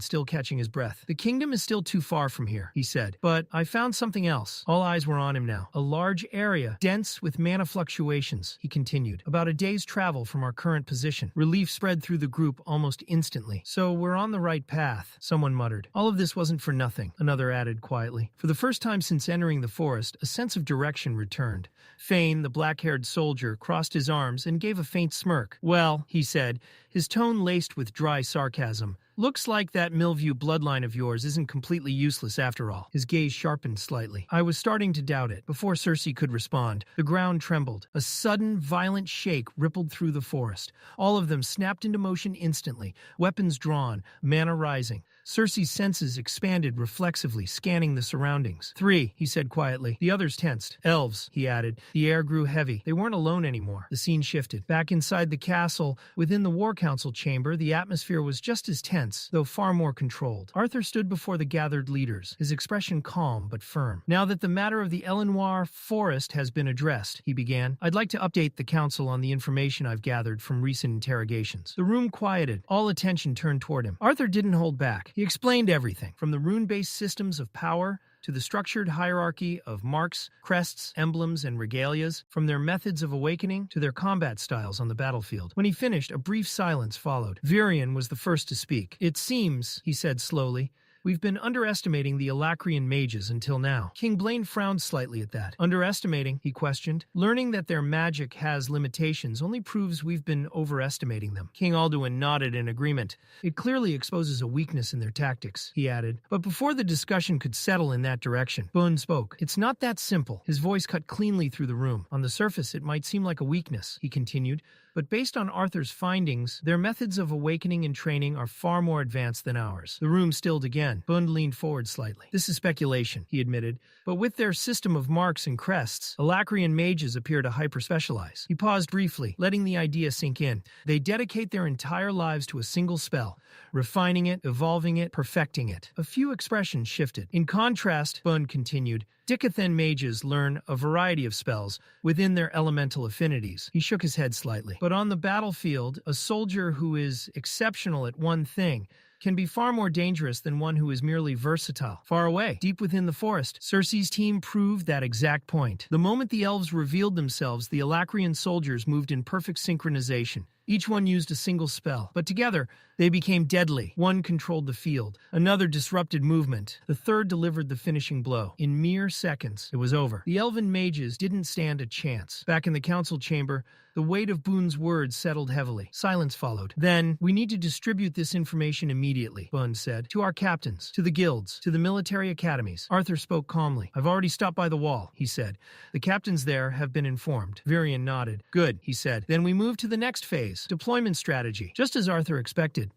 still catching his breath. The kingdom is still too far from here, he said, but I found something else. All eyes were on him now. A large area, dense with mana fluctuations, he continued. About a day's travel from our current position. Relief spread through the group almost instantly. So we're on the right path, someone muttered. All of this wasn't for nothing, another added quietly. For the first time since entering the forest, a sense of direction returned. Fane, the black-haired soldier, crossed his arms and gave a faint smirk. Well, he said, his tone laced with dry sarcasm. Looks like that Millview bloodline of yours isn't completely useless after all. His gaze sharpened slightly. I was starting to doubt it. Before Cersei could respond, the ground trembled. A sudden, violent shake rippled through the forest. All of them snapped into motion instantly, weapons drawn, mana rising. Cersei's senses expanded reflexively, scanning the surroundings. 3, he said quietly. The others tensed. Elves, he added. The air grew heavy. They weren't alone anymore. The scene shifted. Back inside the castle, within the War Council chamber, the atmosphere was just as tense, though far more controlled. Arthur stood before the gathered leaders, his expression calm but firm. Now that the matter of the Elenoir forest has been addressed, he began, I'd like to update the council on the information I've gathered from recent interrogations. The room quieted. All attention turned toward him. Arthur didn't hold back. He explained everything, from the rune-based systems of power to the structured hierarchy of marks, crests, emblems, and regalias, from their methods of awakening to their combat styles on the battlefield. When he finished, a brief silence followed. Virion was the first to speak. It seems, he said slowly, we've been underestimating the Alacrian mages until now. King Blaine frowned slightly at that. Underestimating, he questioned. Learning that their magic has limitations only proves we've been overestimating them. King Alduin nodded in agreement. It clearly exposes a weakness in their tactics, he added. But before the discussion could settle in that direction, Boone spoke. It's not that simple. His voice cut cleanly through the room. On the surface, it might seem like a weakness, he continued. But based on Arthur's findings, their methods of awakening and training are far more advanced than ours. The room stilled again. Bund leaned forward slightly. This is speculation, he admitted, but with their system of marks and crests, Alacrian mages appear to hyper-specialize. He paused briefly, letting the idea sink in. They dedicate their entire lives to a single spell, refining it, evolving it, perfecting it. A few expressions shifted. In contrast, Bund continued, Dicathen mages learn a variety of spells within their elemental affinities. He shook his head slightly. But on the battlefield, a soldier who is exceptional at one thing can be far more dangerous than one who is merely versatile. Far away, deep within the forest, Cersei's team proved that exact point. The moment the elves revealed themselves, the Alacrian soldiers moved in perfect synchronization. Each one used a single spell, but together they became deadly. One controlled the field, another disrupted movement, the third delivered the finishing blow. In mere seconds, it was over. The elven mages didn't stand a chance. Back in the council chamber, the weight of Boone's words settled heavily. Silence followed. Then, we need to distribute this information immediately, Boone said. To our captains, to the guilds, to the military academies. Arthur spoke calmly. I've already stopped by the wall, he said. The captains there have been informed. Virion nodded. Good, he said. Then we move to the next phase. Deployment strategy. Just as Arthur expected,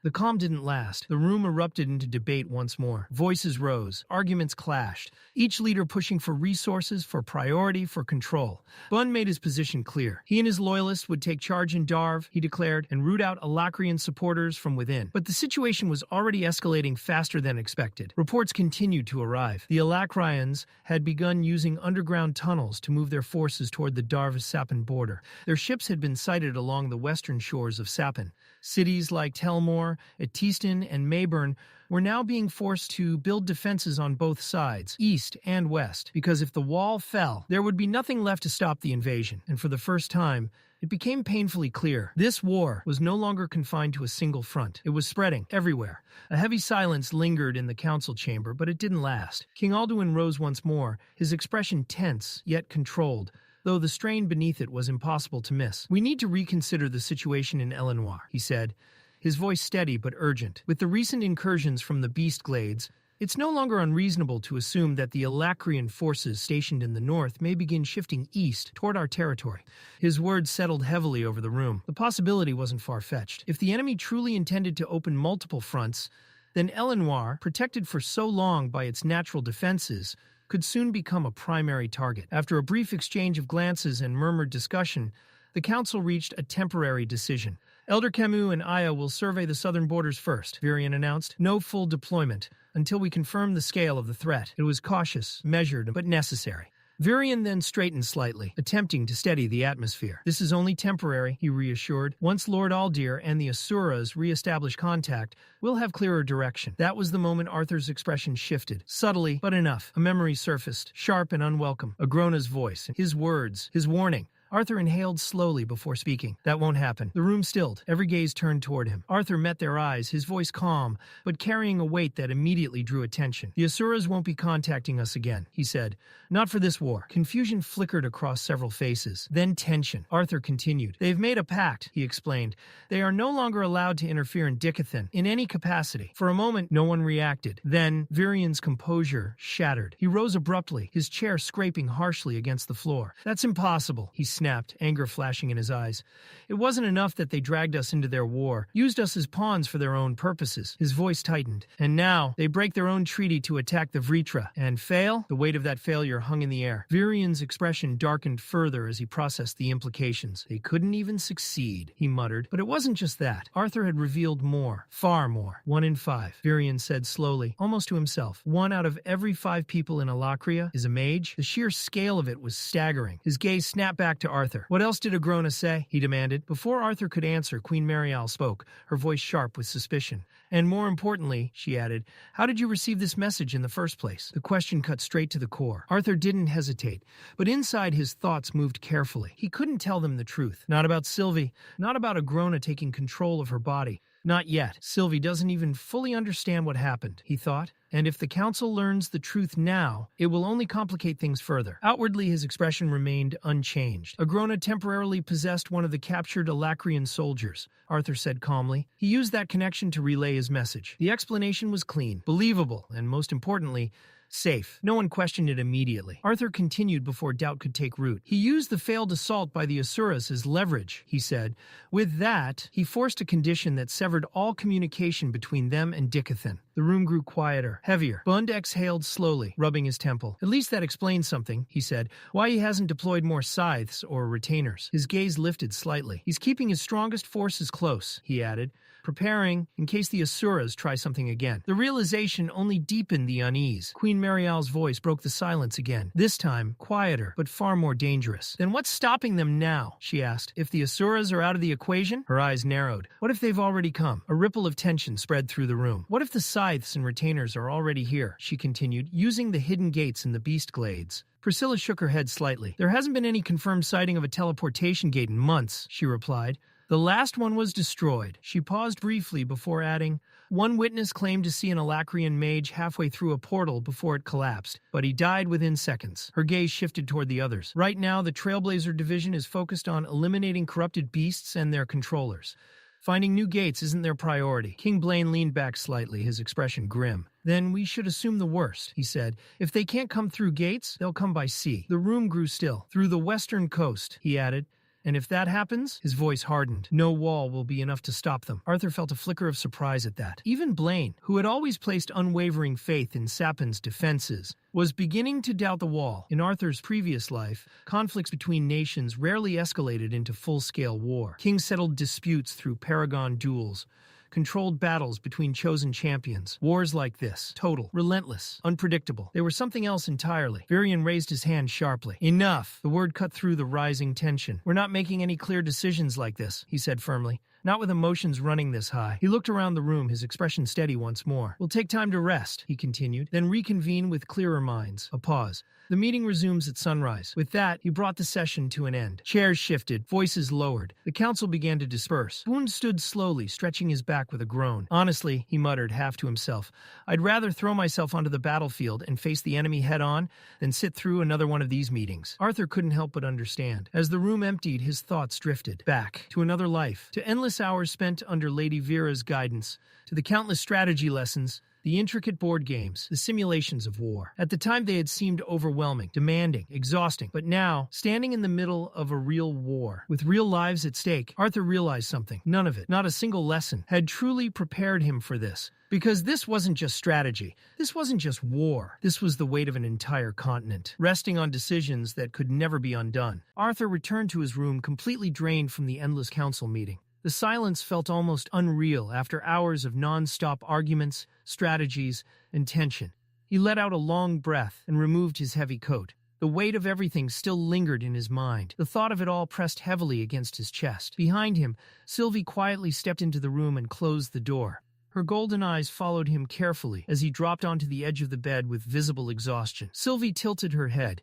The calm didn't last. The room erupted into debate once more. Voices rose. Arguments clashed. Each leader pushing for resources, for priority, for control. Bun made his position clear. He and his loyalists would take charge in Darv, he declared, and root out Alacrian supporters from within. But the situation was already escalating faster than expected. Reports continued to arrive. The Alacrians had begun using underground tunnels to move their forces toward the Darv-Sappan border. Their ships had been sighted along the western shores of Sappan. Cities like Telmore, Etistan, and Mayburn were now being forced to build defenses on both sides, east and west, because if the wall fell, there would be nothing left to stop the invasion. And for the first time, it became painfully clear. This war was no longer confined to a single front. It was spreading everywhere. A heavy silence lingered in the council chamber, but it didn't last. King Alduin rose once more, his expression tense, yet controlled, though the strain beneath it was impossible to miss. "We need to reconsider the situation in Elenoir," he said, his voice steady but urgent. "With the recent incursions from the Beast Glades, it's no longer unreasonable to assume that the Alacrian forces stationed in the north may begin shifting east toward our territory." His words settled heavily over the room. The possibility wasn't far-fetched. If the enemy truly intended to open multiple fronts, then Elenoir, protected for so long by its natural defenses, could soon become a primary target. After a brief exchange of glances and murmured discussion, the council reached a temporary decision. "Elder Camus and Aya will survey the southern borders first," Virion announced. "No full deployment until we confirm the scale of the threat." It was cautious, measured, but necessary. Virion then straightened slightly, attempting to steady the atmosphere. "This is only temporary," he reassured. "Once Lord Aldir and the Asuras re-establish contact, we'll have clearer direction." That was the moment Arthur's expression shifted. Subtly, but enough. A memory surfaced, sharp and unwelcome. Agrona's voice, his words, his warning. Arthur inhaled slowly before speaking. "That won't happen." The room stilled. Every gaze turned toward him. Arthur met their eyes, his voice calm, but carrying a weight that immediately drew attention. "The Asuras won't be contacting us again," he said. "Not for this war." Confusion flickered across several faces. Then tension. Arthur continued. "They've made a pact," he explained. "They are no longer allowed to interfere in Dicathan, in any capacity." For a moment, no one reacted. Then, Virion's composure shattered. He rose abruptly, his chair scraping harshly against the floor. "That's impossible," he snapped, anger flashing in his eyes. "It wasn't enough that they dragged us into their war, used us as pawns for their own purposes." His voice tightened. "And now, they break their own treaty to attack the Vritra, and fail?" The weight of that failure hung in the air. Virion's expression darkened further as he processed the implications. "They couldn't even succeed," he muttered. But it wasn't just that. Arthur had revealed more, far more. 1 in 5, Virion said slowly, almost to himself. 1 out of every 5 people in Alacria is a mage? The sheer scale of it was staggering. His gaze snapped back to Arthur. "What else did Agrona say?" he demanded. Before Arthur could answer, Queen Marial spoke, her voice sharp with suspicion. "And more importantly," she added, "how did you receive this message in the first place?" The question cut straight to the core. Arthur didn't hesitate, but inside his thoughts moved carefully. He couldn't tell them the truth. Not about Sylvie, not about Agrona taking control of her body. Not yet. Sylvie doesn't even fully understand what happened, he thought. And if the council learns the truth now, it will only complicate things further. Outwardly, his expression remained unchanged. "Agrona temporarily possessed one of the captured Alacrian soldiers," Arthur said calmly. He used that connection to relay his message. The explanation was clean, believable, and most importantly, safe. No one questioned it immediately. Arthur continued before doubt could take root. "He used the failed assault by the Asuras as leverage," he said. "With that, he forced a condition that severed all communication between them and Dicathan." The room grew quieter, heavier. Bund exhaled slowly, rubbing his temple. "At least that explains something," he said. "Why he hasn't deployed more scythes or retainers." His gaze lifted slightly. "He's keeping his strongest forces close," he added, "preparing in case the Asuras try something again." The realization only deepened the unease. Queen Marial's voice broke the silence again, this time quieter, but far more dangerous. "Then what's stopping them now?" she asked. "If the Asuras are out of the equation?" Her eyes narrowed. "What if they've already come?" A ripple of tension spread through the room. "What if the scythes and retainers are already here?" she continued, using the hidden gates in the Beast Glades. Priscilla shook her head slightly. "There hasn't been any confirmed sighting of a teleportation gate in months," she replied. "The last one was destroyed." She paused briefly before adding, "One witness claimed to see an Alacrian mage halfway through a portal before it collapsed, but he died within seconds." Her gaze shifted toward the others. "Right now, the Trailblazer Division is focused on eliminating corrupted beasts and their controllers. Finding new gates isn't their priority." King Blaine leaned back slightly, his expression grim. "Then we should assume the worst," he said. "If they can't come through gates, they'll come by sea." The room grew still. "Through the western coast," he added. And if that happens, his voice hardened. No wall will be enough to stop them. Arthur felt a flicker of surprise at that. Even Blaine, who had always placed unwavering faith in Sapin's defenses, was beginning to doubt the wall. In Arthur's previous life, conflicts between nations rarely escalated into full-scale war. Kings settled disputes through paragon duels, controlled battles between chosen champions. Wars like this, total, relentless, unpredictable. They were something else entirely. Virion raised his hand sharply. Enough! The word cut through the rising tension. We're not making any clear decisions like this, he said firmly. Not with emotions running this high. He looked around the room, his expression steady once more. We'll take time to rest, he continued, then reconvene with clearer minds. A pause. The meeting resumes at sunrise. With that, he brought the session to an end. Chairs shifted, voices lowered. The council began to disperse. Boone stood slowly, stretching his back with a groan. Honestly, he muttered, half to himself, I'd rather throw myself onto the battlefield and face the enemy head-on than sit through another one of these meetings. Arthur couldn't help but understand. As the room emptied, his thoughts drifted back to another life, to endless hours spent under Lady Vera's guidance, to the countless strategy lessons, the intricate board games, the simulations of war. At the time, they had seemed overwhelming, demanding, exhausting. But now, standing in the middle of a real war, with real lives at stake, Arthur realized something. None of it, not a single lesson, had truly prepared him for this. Because this wasn't just strategy. This wasn't just war. This was the weight of an entire continent, resting on decisions that could never be undone. Arthur returned to his room completely drained from the endless council meeting. The silence felt almost unreal after hours of non-stop arguments, strategies, and tension. He let out a long breath and removed his heavy coat. The weight of everything still lingered in his mind. The thought of it all pressed heavily against his chest. Behind him, Sylvie quietly stepped into the room and closed the door. Her golden eyes followed him carefully as he dropped onto the edge of the bed with visible exhaustion. Sylvie tilted her head.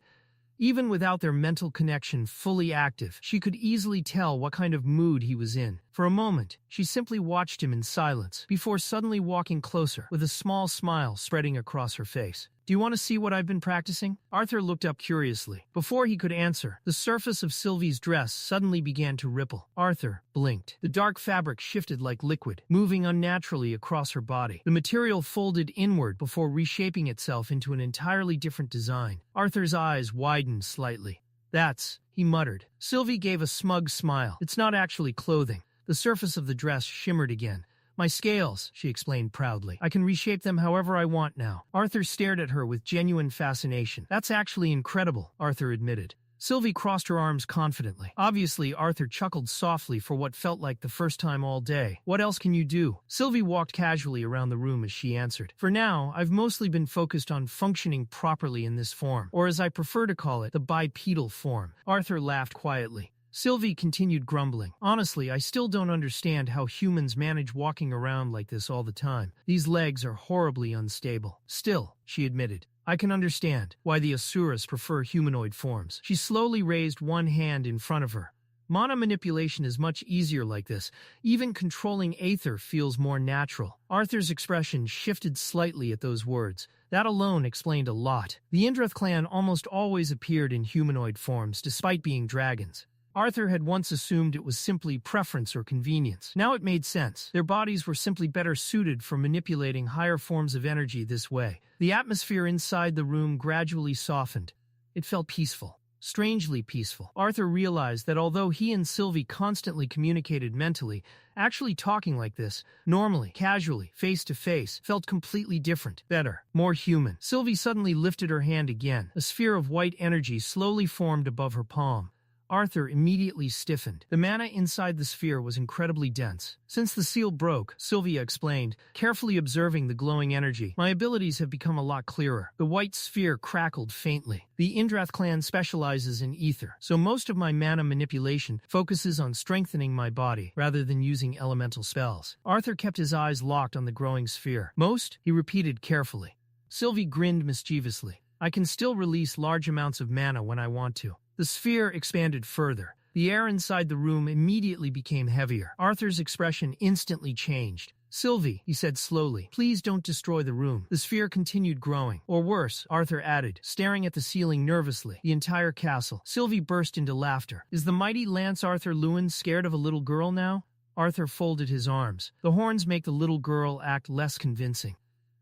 Even without their mental connection fully active, she could easily tell what kind of mood he was in. For a moment, she simply watched him in silence, before suddenly walking closer, with a small smile spreading across her face. Do you want to see what I've been practicing? Arthur looked up curiously. Before he could answer, the surface of Sylvie's dress suddenly began to ripple. Arthur blinked. The dark fabric shifted like liquid, moving unnaturally across her body. The material folded inward before reshaping itself into an entirely different design. Arthur's eyes widened slightly. That's, he muttered. Sylvie gave a smug smile. It's not actually clothing. The surface of the dress shimmered again. My scales, she explained proudly. I can reshape them however I want now. Arthur stared at her with genuine fascination. That's actually incredible, Arthur admitted. Sylvie crossed her arms confidently. Obviously, Arthur chuckled softly for what felt like the first time all day. What else can you do? Sylvie walked casually around the room as she answered. For now, I've mostly been focused on functioning properly in this form, or as I prefer to call it, the bipedal form. Arthur laughed quietly. Sylvie continued grumbling. Honestly, I still don't understand how humans manage walking around like this all the time. These legs are horribly unstable. Still, she admitted, I can understand why the Asuras prefer humanoid forms. She slowly raised one hand in front of her. Mana manipulation is much easier like this. Even controlling Aether feels more natural. Arthur's expression shifted slightly at those words. That alone explained a lot. The Indrath clan almost always appeared in humanoid forms, despite being dragons. Arthur had once assumed it was simply preference or convenience. Now it made sense. Their bodies were simply better suited for manipulating higher forms of energy this way. The atmosphere inside the room gradually softened. It felt peaceful. Strangely peaceful. Arthur realized that although he and Sylvie constantly communicated mentally, actually talking like this, normally, casually, face-to-face, felt completely different, better, more human. Sylvie suddenly lifted her hand again. A sphere of white energy slowly formed above her palm. Arthur immediately stiffened. The mana inside the sphere was incredibly dense. Since the seal broke, Sylvia explained, carefully observing the glowing energy, my abilities have become a lot clearer. The white sphere crackled faintly. The Indrath clan specializes in ether, so most of my mana manipulation focuses on strengthening my body rather than using elemental spells. Arthur kept his eyes locked on the growing sphere. Most, he repeated carefully. Sylvie grinned mischievously. I can still release large amounts of mana when I want to. The sphere expanded further. The air inside the room immediately became heavier. Arthur's expression instantly changed. Sylvie, he said slowly, please don't destroy the room. The sphere continued growing. Or worse, Arthur added, staring at the ceiling nervously, the entire castle. Sylvie burst into laughter. Is the mighty Lance Arthur Leywin scared of a little girl now? Arthur folded his arms. The horns make the little girl act less convincing.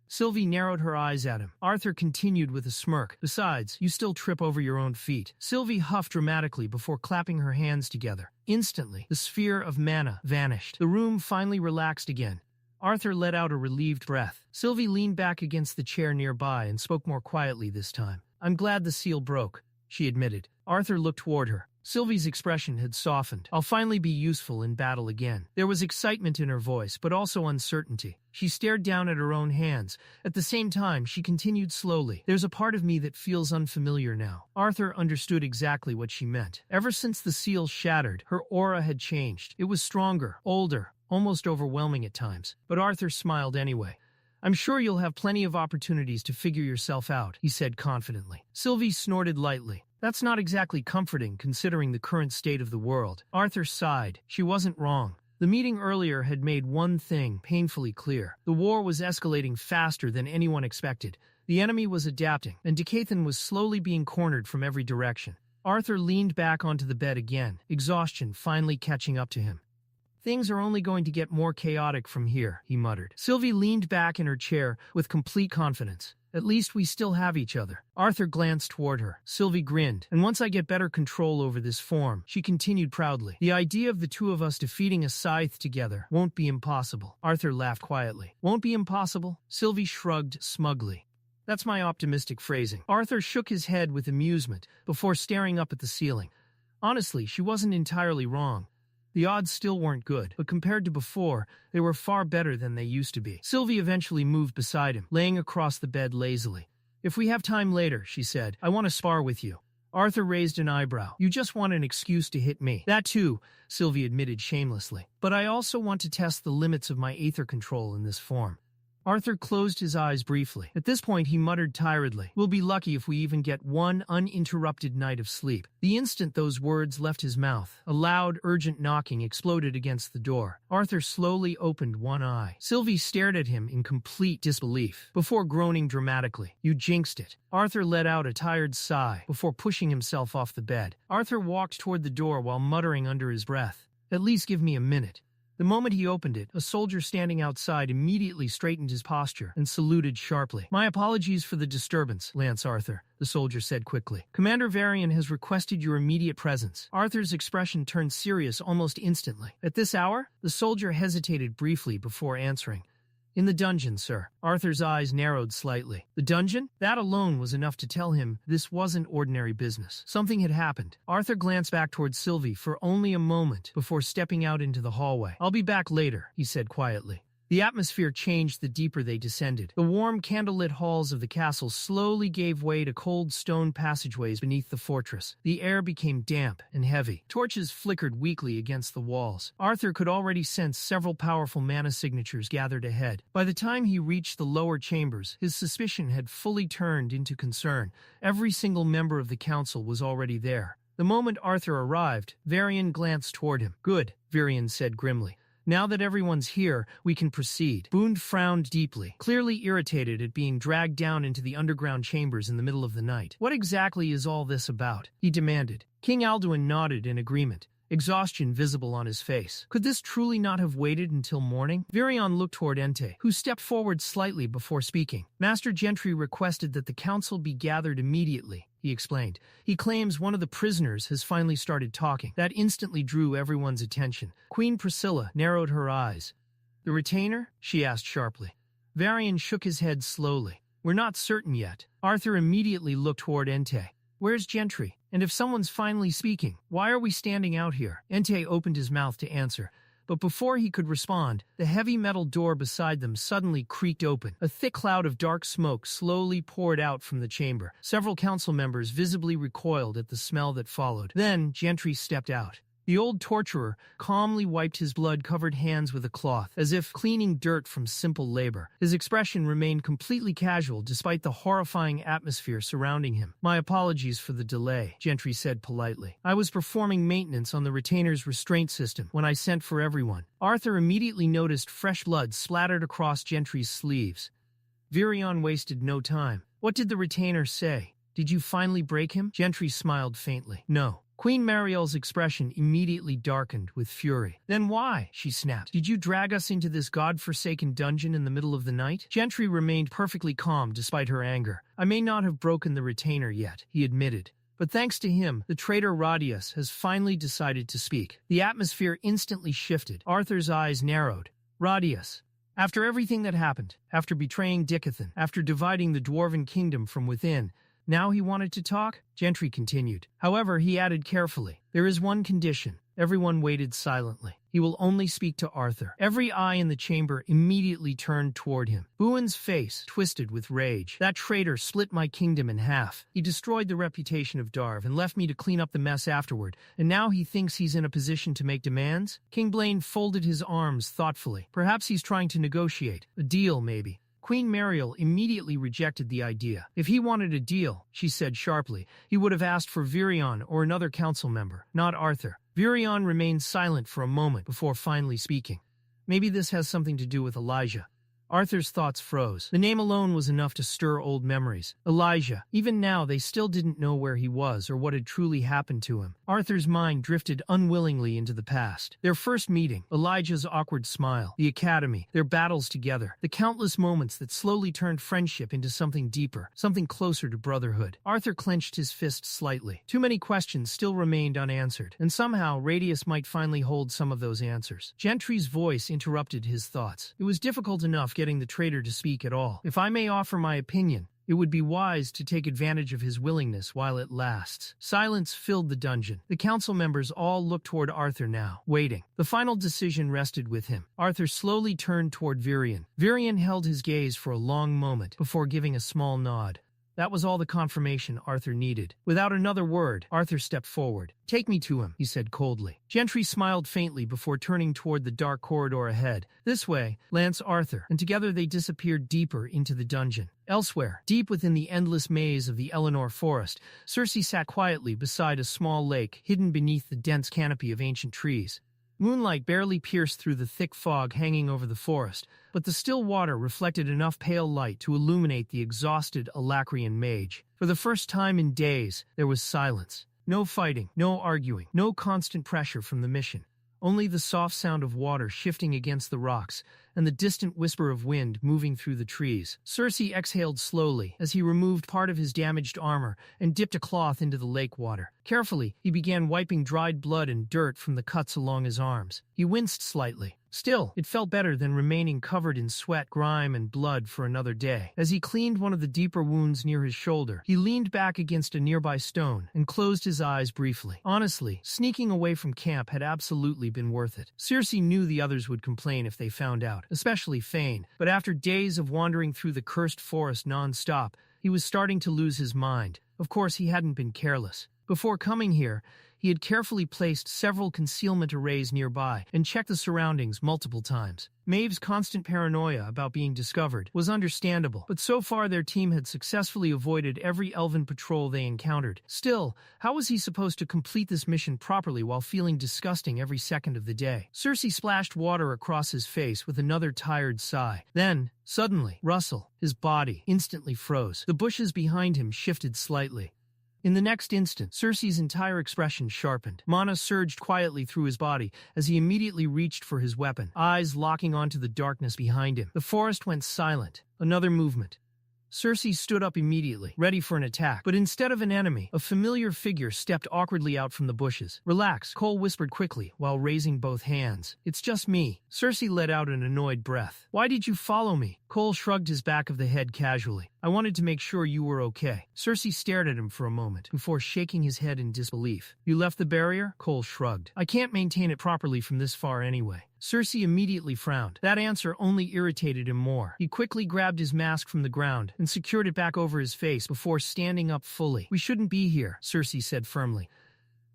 Sylvie narrowed her eyes at him. Arthur continued with a smirk. Besides, you still trip over your own feet. Sylvie huffed dramatically before clapping her hands together. Instantly, the sphere of mana vanished. The room finally relaxed again. Arthur let out a relieved breath. Sylvie leaned back against the chair nearby and spoke more quietly this time. I'm glad the seal broke, she admitted. Arthur looked toward her. Sylvie's expression had softened. I'll finally be useful in battle again. There was excitement in her voice, but also uncertainty. She stared down at her own hands. At the same time, she continued slowly. There's a part of me that feels unfamiliar now. Arthur understood exactly what she meant. Ever since the seal shattered, her aura had changed. It was stronger, older, almost overwhelming at times. But Arthur smiled anyway. I'm sure you'll have plenty of opportunities to figure yourself out, he said confidently. Sylvie snorted lightly. That's not exactly comforting considering the current state of the world. Arthur sighed. She wasn't wrong. The meeting earlier had made one thing painfully clear. The war was escalating faster than anyone expected. The enemy was adapting, and Decathan was slowly being cornered from every direction. Arthur leaned back onto the bed again, exhaustion finally catching up to him. Things are only going to get more chaotic from here, he muttered. Sylvie leaned back in her chair with complete confidence. At least we still have each other. Arthur glanced toward her. Sylvie grinned. And once I get better control over this form, she continued proudly. The idea of the two of us defeating a scythe together won't be impossible. Arthur laughed quietly. Won't be impossible? Sylvie shrugged smugly. That's my optimistic phrasing. Arthur shook his head with amusement before staring up at the ceiling. Honestly, she wasn't entirely wrong. The odds still weren't good, but compared to before, they were far better than they used to be. Sylvie eventually moved beside him, laying across the bed lazily. If we have time later, she said, I want to spar with you. Arthur raised an eyebrow. You just want an excuse to hit me. That too, Sylvie admitted shamelessly. But I also want to test the limits of my aether control in this form. Arthur closed his eyes briefly. At this point, he muttered tiredly, We'll be lucky if we even get one uninterrupted night of sleep. The instant those words left his mouth, a loud, urgent knocking exploded against the door. Arthur slowly opened one eye. Sylvie stared at him in complete disbelief, before groaning dramatically. You jinxed it. Arthur let out a tired sigh before pushing himself off the bed. Arthur walked toward the door while muttering under his breath, At least give me a minute. The moment he opened it, a soldier standing outside immediately straightened his posture and saluted sharply. My apologies for the disturbance, Lance Arthur, the soldier said quickly. Commander Virion has requested your immediate presence. Arthur's expression turned serious almost instantly. At this hour? The soldier hesitated briefly before answering. In the dungeon, sir. Arthur's eyes narrowed slightly. The dungeon? That alone was enough to tell him this wasn't ordinary business. Something had happened. Arthur glanced back toward Sylvie for only a moment before stepping out into the hallway. I'll be back later, he said quietly. The atmosphere changed the deeper they descended. The warm, candlelit halls of the castle slowly gave way to cold stone passageways beneath the fortress. The air became damp and heavy. Torches flickered weakly against the walls. Arthur could already sense several powerful mana signatures gathered ahead. By the time he reached the lower chambers, his suspicion had fully turned into concern. Every single member of the council was already there. The moment Arthur arrived, Virion glanced toward him. Good, Virion said grimly. Now that everyone's here, we can proceed. Boone frowned deeply, clearly irritated at being dragged down into the underground chambers in the middle of the night. What exactly is all this about? He demanded. King Alduin nodded in agreement, exhaustion visible on his face. Could this truly not have waited until morning? Virion looked toward Entei, who stepped forward slightly before speaking. Master Gentry requested that the council be gathered immediately, he explained. He claims one of the prisoners has finally started talking. That instantly drew everyone's attention. Queen Priscilla narrowed her eyes. The retainer? She asked sharply. Virion shook his head slowly. We're not certain yet. Arthur immediately looked toward Entei. Where's Gentry? And if someone's finally speaking, why are we standing out here? Entei opened his mouth to answer. But before he could respond, the heavy metal door beside them suddenly creaked open. A thick cloud of dark smoke slowly poured out from the chamber. Several council members visibly recoiled at the smell that followed. Then Gentry stepped out. The old torturer calmly wiped his blood-covered hands with a cloth, as if cleaning dirt from simple labor. His expression remained completely casual despite the horrifying atmosphere surrounding him. My apologies for the delay, Gentry said politely. I was performing maintenance on the retainer's restraint system when I sent for everyone. Arthur immediately noticed fresh blood splattered across Gentry's sleeves. Virion wasted no time. What did the retainer say? Did you finally break him? Gentry smiled faintly. No. Queen Marielle's expression immediately darkened with fury. "Then why?" she snapped. "Did you drag us into this god-forsaken dungeon in the middle of the night?" Gentry remained perfectly calm despite her anger. "I may not have broken the retainer yet," he admitted. "But thanks to him, the traitor Radius has finally decided to speak." The atmosphere instantly shifted. Arthur's eyes narrowed. Radius. After everything that happened, after betraying Dickathan, after dividing the Dwarven kingdom from within, now he wanted to talk? Gentry continued. However, he added carefully, "There is one condition." Everyone waited silently. "He will only speak to Arthur." Every eye in the chamber immediately turned toward him. Buin's face twisted with rage. "That traitor split my kingdom in half. He destroyed the reputation of Darv and left me to clean up the mess afterward. And now he thinks he's in a position to make demands?" King Blaine folded his arms thoughtfully. "Perhaps he's trying to negotiate. A deal, maybe." Queen Mariel immediately rejected the idea. "If he wanted a deal," she said sharply, "he would have asked for Virion or another council member, not Arthur." Virion remained silent for a moment before finally speaking. "Maybe this has something to do with Elijah." Arthur's thoughts froze. The name alone was enough to stir old memories. Elijah. Even now, they still didn't know where he was or what had truly happened to him. Arthur's mind drifted unwillingly into the past. Their first meeting, Elijah's awkward smile, the academy, their battles together, the countless moments that slowly turned friendship into something deeper, something closer to brotherhood. Arthur clenched his fist slightly. Too many questions still remained unanswered, and somehow Radius might finally hold some of those answers. Gentry's voice interrupted his thoughts. It was difficult enough getting the traitor to speak at all. "If I may offer my opinion, it would be wise to take advantage of his willingness while it lasts." Silence filled the dungeon. The council members all looked toward Arthur now, waiting. The final decision rested with him. Arthur slowly turned toward Virion. Virion held his gaze for a long moment before giving a small nod. That was all the confirmation Arthur needed. Without another word, Arthur stepped forward. "Take me to him," he said coldly. Gentry smiled faintly before turning toward the dark corridor ahead. "This way, Lance Arthur," and together they disappeared deeper into the dungeon. Elsewhere, deep within the endless maze of the Eleanor Forest, Cersei sat quietly beside a small lake hidden beneath the dense canopy of ancient trees. Moonlight barely pierced through the thick fog hanging over the forest, but the still water reflected enough pale light to illuminate the exhausted Alacrian mage. For the first time in days, there was silence. No fighting, no arguing, no constant pressure from the mission. Only the soft sound of water shifting against the rocks and the distant whisper of wind moving through the trees. Cersei exhaled slowly as he removed part of his damaged armor and dipped a cloth into the lake water. Carefully, he began wiping dried blood and dirt from the cuts along his arms. He winced slightly. Still, it felt better than remaining covered in sweat, grime, and blood for another day. As he cleaned one of the deeper wounds near his shoulder, he leaned back against a nearby stone and closed his eyes briefly. Honestly, sneaking away from camp had absolutely been worth it. Cersei knew the others would complain if they found out, especially Fane, but after days of wandering through the cursed forest non-stop, he was starting to lose his mind. Of course, he hadn't been careless. Before coming here, he had carefully placed several concealment arrays nearby and checked the surroundings multiple times. Maeve's constant paranoia about being discovered was understandable, but so far their team had successfully avoided every elven patrol they encountered. Still, how was he supposed to complete this mission properly while feeling disgusting every second of the day? Cersei splashed water across his face with another tired sigh. Then, suddenly, Russell, his body, instantly froze. The bushes behind him shifted slightly. In the next instant, Cersei's entire expression sharpened. Mana surged quietly through his body as he immediately reached for his weapon, eyes locking onto the darkness behind him. The forest went silent. Another movement. Cersei stood up immediately, ready for an attack, but instead of an enemy, a familiar figure stepped awkwardly out from the bushes. "Relax," Cole whispered quickly while raising both hands. "It's just me." Cersei let out an annoyed breath. "Why did you follow me?" Cole shrugged his back of the head casually. "I wanted to make sure you were okay." Cersei stared at him for a moment before shaking his head in disbelief. "You left the barrier?" Cole shrugged. "I can't maintain it properly from this far anyway." Cersei immediately frowned. That answer only irritated him more. He quickly grabbed his mask from the ground and secured it back over his face before standing up fully. "We shouldn't be here," Cersei said firmly.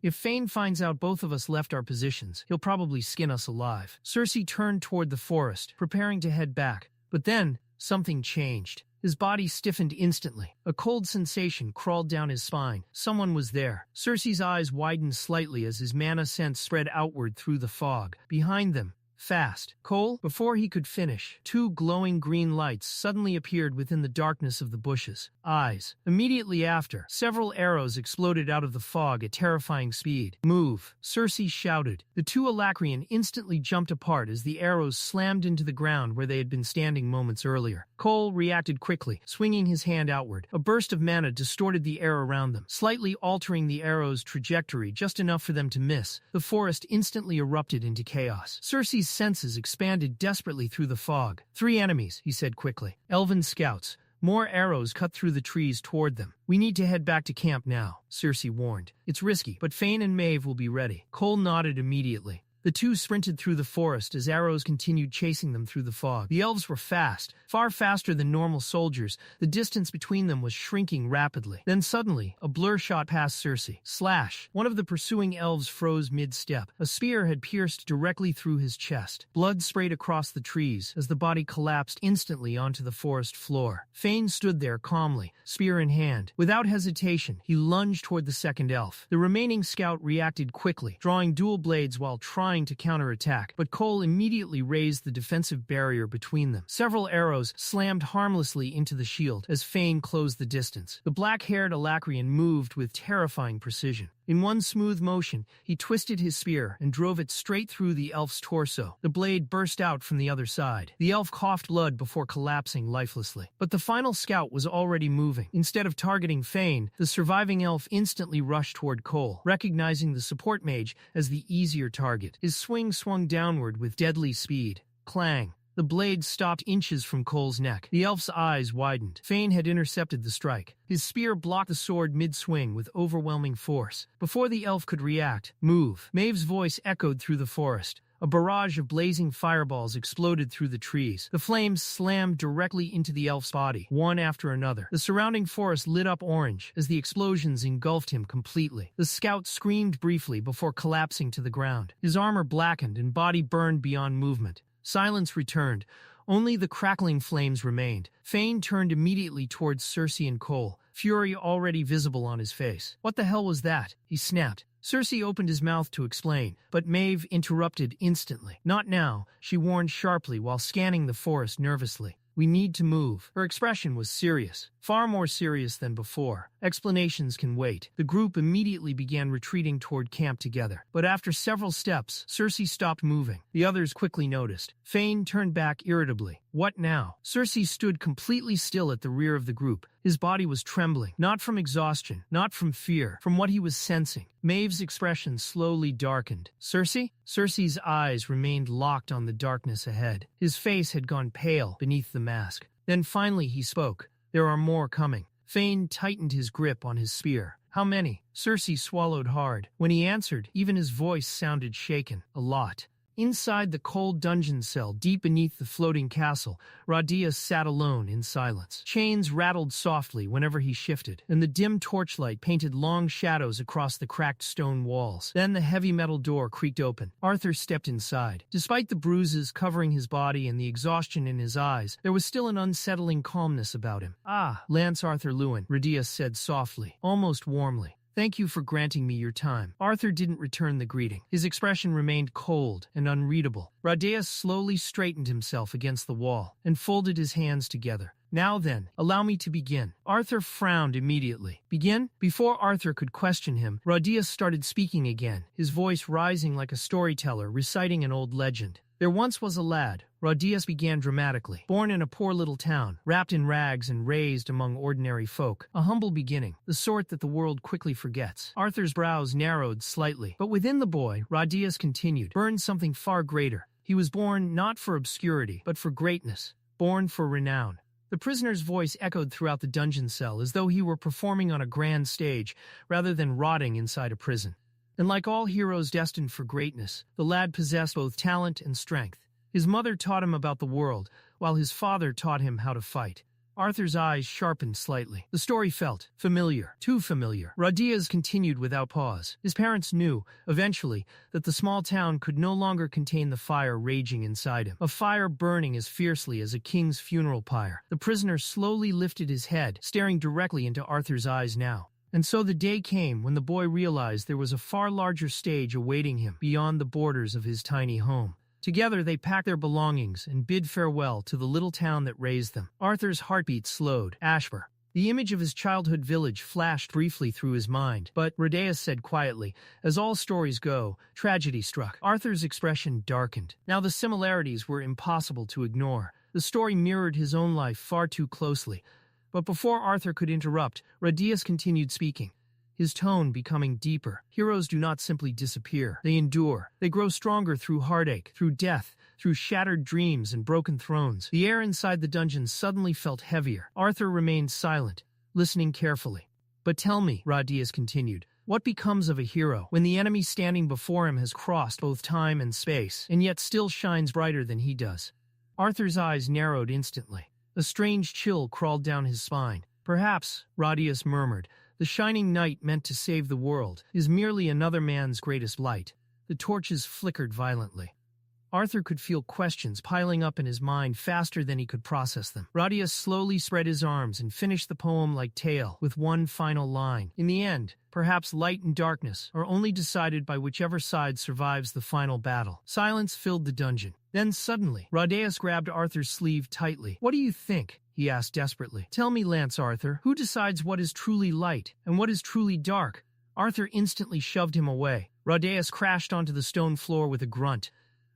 "If Fane finds out both of us left our positions, he'll probably skin us alive." Cersei turned toward the forest, preparing to head back. But then, something changed. His body stiffened instantly. A cold sensation crawled down his spine. Someone was there. Cersei's eyes widened slightly as his mana sense spread outward through the fog. Behind them, Fast. Cole, before he could finish, two glowing green lights suddenly appeared within the darkness of the bushes. Eyes. Immediately after, several arrows exploded out of the fog at terrifying speed. Move. Cersei shouted. The two Alacrian instantly jumped apart as the arrows slammed into the ground where they had been standing moments earlier. Cole reacted quickly, swinging his hand outward. A burst of mana distorted the air around them, slightly altering the arrow's trajectory just enough for them to miss. The forest instantly erupted into chaos. Cersei's senses expanded desperately through the fog. 3 enemies, he said quickly. Elven scouts. More arrows cut through the trees toward them. We need to head back to camp now, Cersei warned. It's risky, but Fane and Maeve will be ready. Cole nodded immediately. The two sprinted through the forest as arrows continued chasing them through the fog. The elves were fast, far faster than normal soldiers. The distance between them was shrinking rapidly. Then suddenly, a blur shot past Cersei. Slash! One of the pursuing elves froze mid-step. A spear had pierced directly through his chest. Blood sprayed across the trees as the body collapsed instantly onto the forest floor. Fane stood there calmly, spear in hand. Without hesitation, he lunged toward the second elf. The remaining scout reacted quickly, drawing dual blades while trying to counterattack, but Cole immediately raised the defensive barrier between them. Several arrows slammed harmlessly into the shield as Fane closed the distance. The black-haired Alacrian moved with terrifying precision. In one smooth motion, he twisted his spear and drove it straight through the elf's torso. The blade burst out from the other side. The elf coughed blood before collapsing lifelessly. But the final scout was already moving. Instead of targeting Fane, the surviving elf instantly rushed toward Cole, recognizing the support mage as the easier target. His swing swung downward with deadly speed. Clang. The blade stopped inches from Cole's neck. The elf's eyes widened. Fane had intercepted the strike. His spear blocked the sword mid-swing with overwhelming force. Before the elf could react, move. Maeve's voice echoed through the forest. A barrage of blazing fireballs exploded through the trees. The flames slammed directly into the elf's body, one after another. The surrounding forest lit up orange as the explosions engulfed him completely. The scout screamed briefly before collapsing to the ground. His armor blackened and body burned beyond movement. Silence returned. Only the crackling flames remained. Fane turned immediately towards Cersei and Cole, fury already visible on his face. What the hell was that? He snapped. Cersei opened his mouth to explain, but Maeve interrupted instantly. Not now, she warned sharply while scanning the forest nervously. We need to move. Her expression was serious, far more serious than before. Explanations can wait. The group immediately began retreating toward camp together. But after several steps, Cersei stopped moving. The others quickly noticed. Fane turned back irritably. What now? Cersei stood completely still at the rear of the group. His body was trembling, not from exhaustion, not from fear, from what he was sensing. Maeve's expression slowly darkened. Cersei? Cersei's eyes remained locked on the darkness ahead. His face had gone pale beneath the mask. Then finally he spoke. There are more coming. Fane tightened his grip on his spear. How many? Cersei swallowed hard. When he answered, even his voice sounded shaken. A lot. Inside the cold dungeon cell, deep beneath the floating castle, Radia sat alone in silence. Chains rattled softly whenever he shifted, and the dim torchlight painted long shadows across the cracked stone walls. Then the heavy metal door creaked open. Arthur stepped inside. Despite the bruises covering his body and the exhaustion in his eyes, there was still an unsettling calmness about him. Ah, Lance Arthur Leywin, Radia said softly, almost warmly. Thank you for granting me your time. Arthur didn't return the greeting. His expression remained cold and unreadable. Radia slowly straightened himself against the wall and folded his hands together. Now then, allow me to begin. Arthur frowned immediately. Begin? Before Arthur could question him, Radia started speaking again, his voice rising like a storyteller reciting an old legend. There once was a lad, Radius began dramatically, born in a poor little town, wrapped in rags and raised among ordinary folk. A humble beginning, the sort that the world quickly forgets. Arthur's brows narrowed slightly, but within the boy, Radius continued, burned something far greater. He was born not for obscurity, but for greatness, born for renown. The prisoner's voice echoed throughout the dungeon cell as though he were performing on a grand stage rather than rotting inside a prison. And like all heroes destined for greatness, the lad possessed both talent and strength. His mother taught him about the world, while his father taught him how to fight. Arthur's eyes sharpened slightly. The story felt familiar, too familiar. Radia's continued without pause. His parents knew, eventually, that the small town could no longer contain the fire raging inside him. A fire burning as fiercely as a king's funeral pyre. The prisoner slowly lifted his head, staring directly into Arthur's eyes now. And so the day came when the boy realized there was a far larger stage awaiting him beyond the borders of his tiny home. Together they pack their belongings and bid farewell to the little town that raised them. Arthur's heartbeat slowed. Ashbur. The image of his childhood village flashed briefly through his mind, but Rhodeus said quietly, as all stories go, tragedy struck. Arthur's expression darkened. Now the similarities were impossible to ignore. The story mirrored his own life far too closely. But before Arthur could interrupt, Rhodeus continued speaking, his tone becoming deeper. Heroes do not simply disappear. They endure. They grow stronger through heartache, through death, through shattered dreams and broken thrones. The air inside the dungeon suddenly felt heavier. Arthur remained silent, listening carefully. But tell me, Rhodeus continued, what becomes of a hero when the enemy standing before him has crossed both time and space, and yet still shines brighter than he does? Arthur's eyes narrowed instantly. A strange chill crawled down his spine. Perhaps, Rhodeus murmured, the shining knight meant to save the world is merely another man's greatest light. The torches flickered violently. Arthur could feel questions piling up in his mind faster than he could process them. Rhodeus slowly spread his arms and finished the poem like tale, with one final line. In the end, perhaps light and darkness are only decided by whichever side survives the final battle. Silence filled the dungeon. Then suddenly, Rhodeus grabbed Arthur's sleeve tightly. What do you think? He asked desperately. Tell me, Lance Arthur, who decides what is truly light and what is truly dark? Arthur instantly shoved him away. Rhodeus crashed onto the stone floor with a grunt.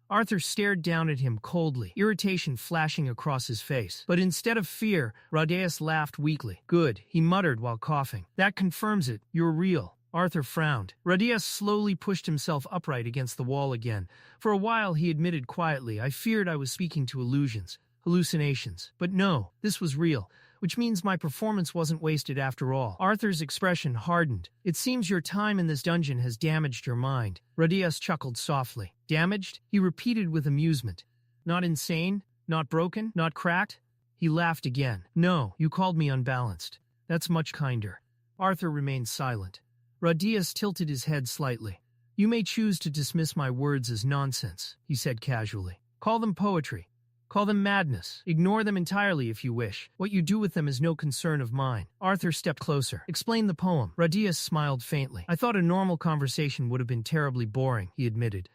Arthur stared down at him coldly, irritation flashing across his face. But instead of fear, Rhodeus laughed weakly. Good, he muttered while coughing. That confirms it. You're real. Arthur frowned. Rhodeus slowly pushed himself upright against the wall again. For a while he admitted quietly, I feared I was speaking to illusions, hallucinations. But no, this was real, which means my performance wasn't wasted after all. Arthur's expression hardened. It seems your time in this dungeon has damaged your mind. Rhodeus chuckled softly. Damaged? He repeated with amusement. Not insane? Not broken? Not cracked? He laughed again. No, you called me unbalanced. That's much kinder. Arthur remained silent. Rhodeus tilted his head slightly. You may choose to dismiss my words as nonsense, he said casually. Call them poetry. Call them madness. Ignore them entirely if you wish. What you do with them is no concern of mine. Arthur stepped closer. Explain the poem. Rhodeus smiled faintly. I thought a normal conversation would have been terribly boring, he admitted.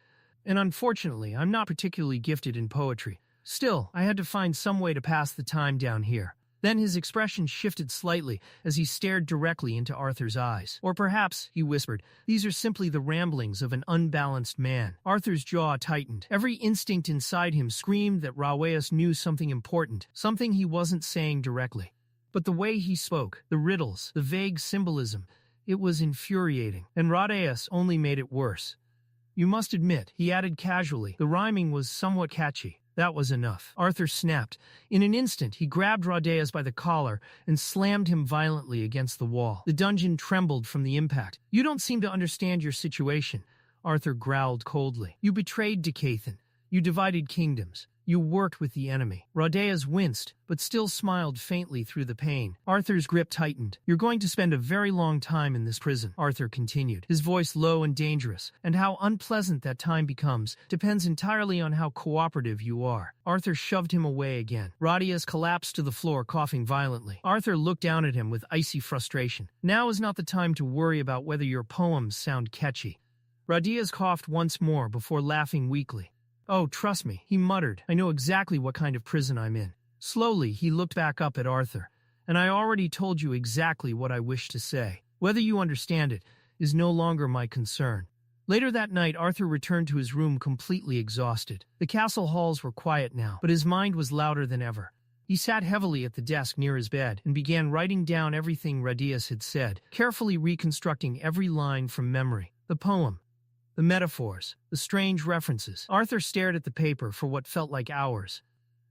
And unfortunately, I'm not particularly gifted in poetry. Still, I had to find some way to pass the time down here. Then his expression shifted slightly as he stared directly into Arthur's eyes. Or perhaps, he whispered, these are simply the ramblings of an unbalanced man. Arthur's jaw tightened. Every instinct inside him screamed that Rhodeus knew something important, something he wasn't saying directly. But the way he spoke, the riddles, the vague symbolism, it was infuriating. And Rhodeus only made it worse. You must admit, he added casually, the rhyming was somewhat catchy. That was enough. Arthur snapped. In an instant, he grabbed Rhodeus by the collar and slammed him violently against the wall. The dungeon trembled from the impact. You don't seem to understand your situation, Arthur growled coldly. You betrayed Decathan. You divided kingdoms. You worked with the enemy. Rhodeus winced, but still smiled faintly through the pain. Arthur's grip tightened. You're going to spend a very long time in this prison, Arthur continued, his voice low and dangerous. And how unpleasant that time becomes depends entirely on how cooperative you are. Arthur shoved him away again. Rhodeus collapsed to the floor, coughing violently. Arthur looked down at him with icy frustration. Now is not the time to worry about whether your poems sound catchy. Rhodeus coughed once more before laughing weakly. Oh, trust me, he muttered. I know exactly what kind of prison I'm in. Slowly, he looked back up at Arthur. And I already told you exactly what I wish to say. Whether you understand it is no longer my concern. Later that night, Arthur returned to his room completely exhausted. The castle halls were quiet now, but his mind was louder than ever. He sat heavily at the desk near his bed and began writing down everything Rhodeus had said, carefully reconstructing every line from memory. The poem, the metaphors, the strange references. Arthur stared at the paper for what felt like hours.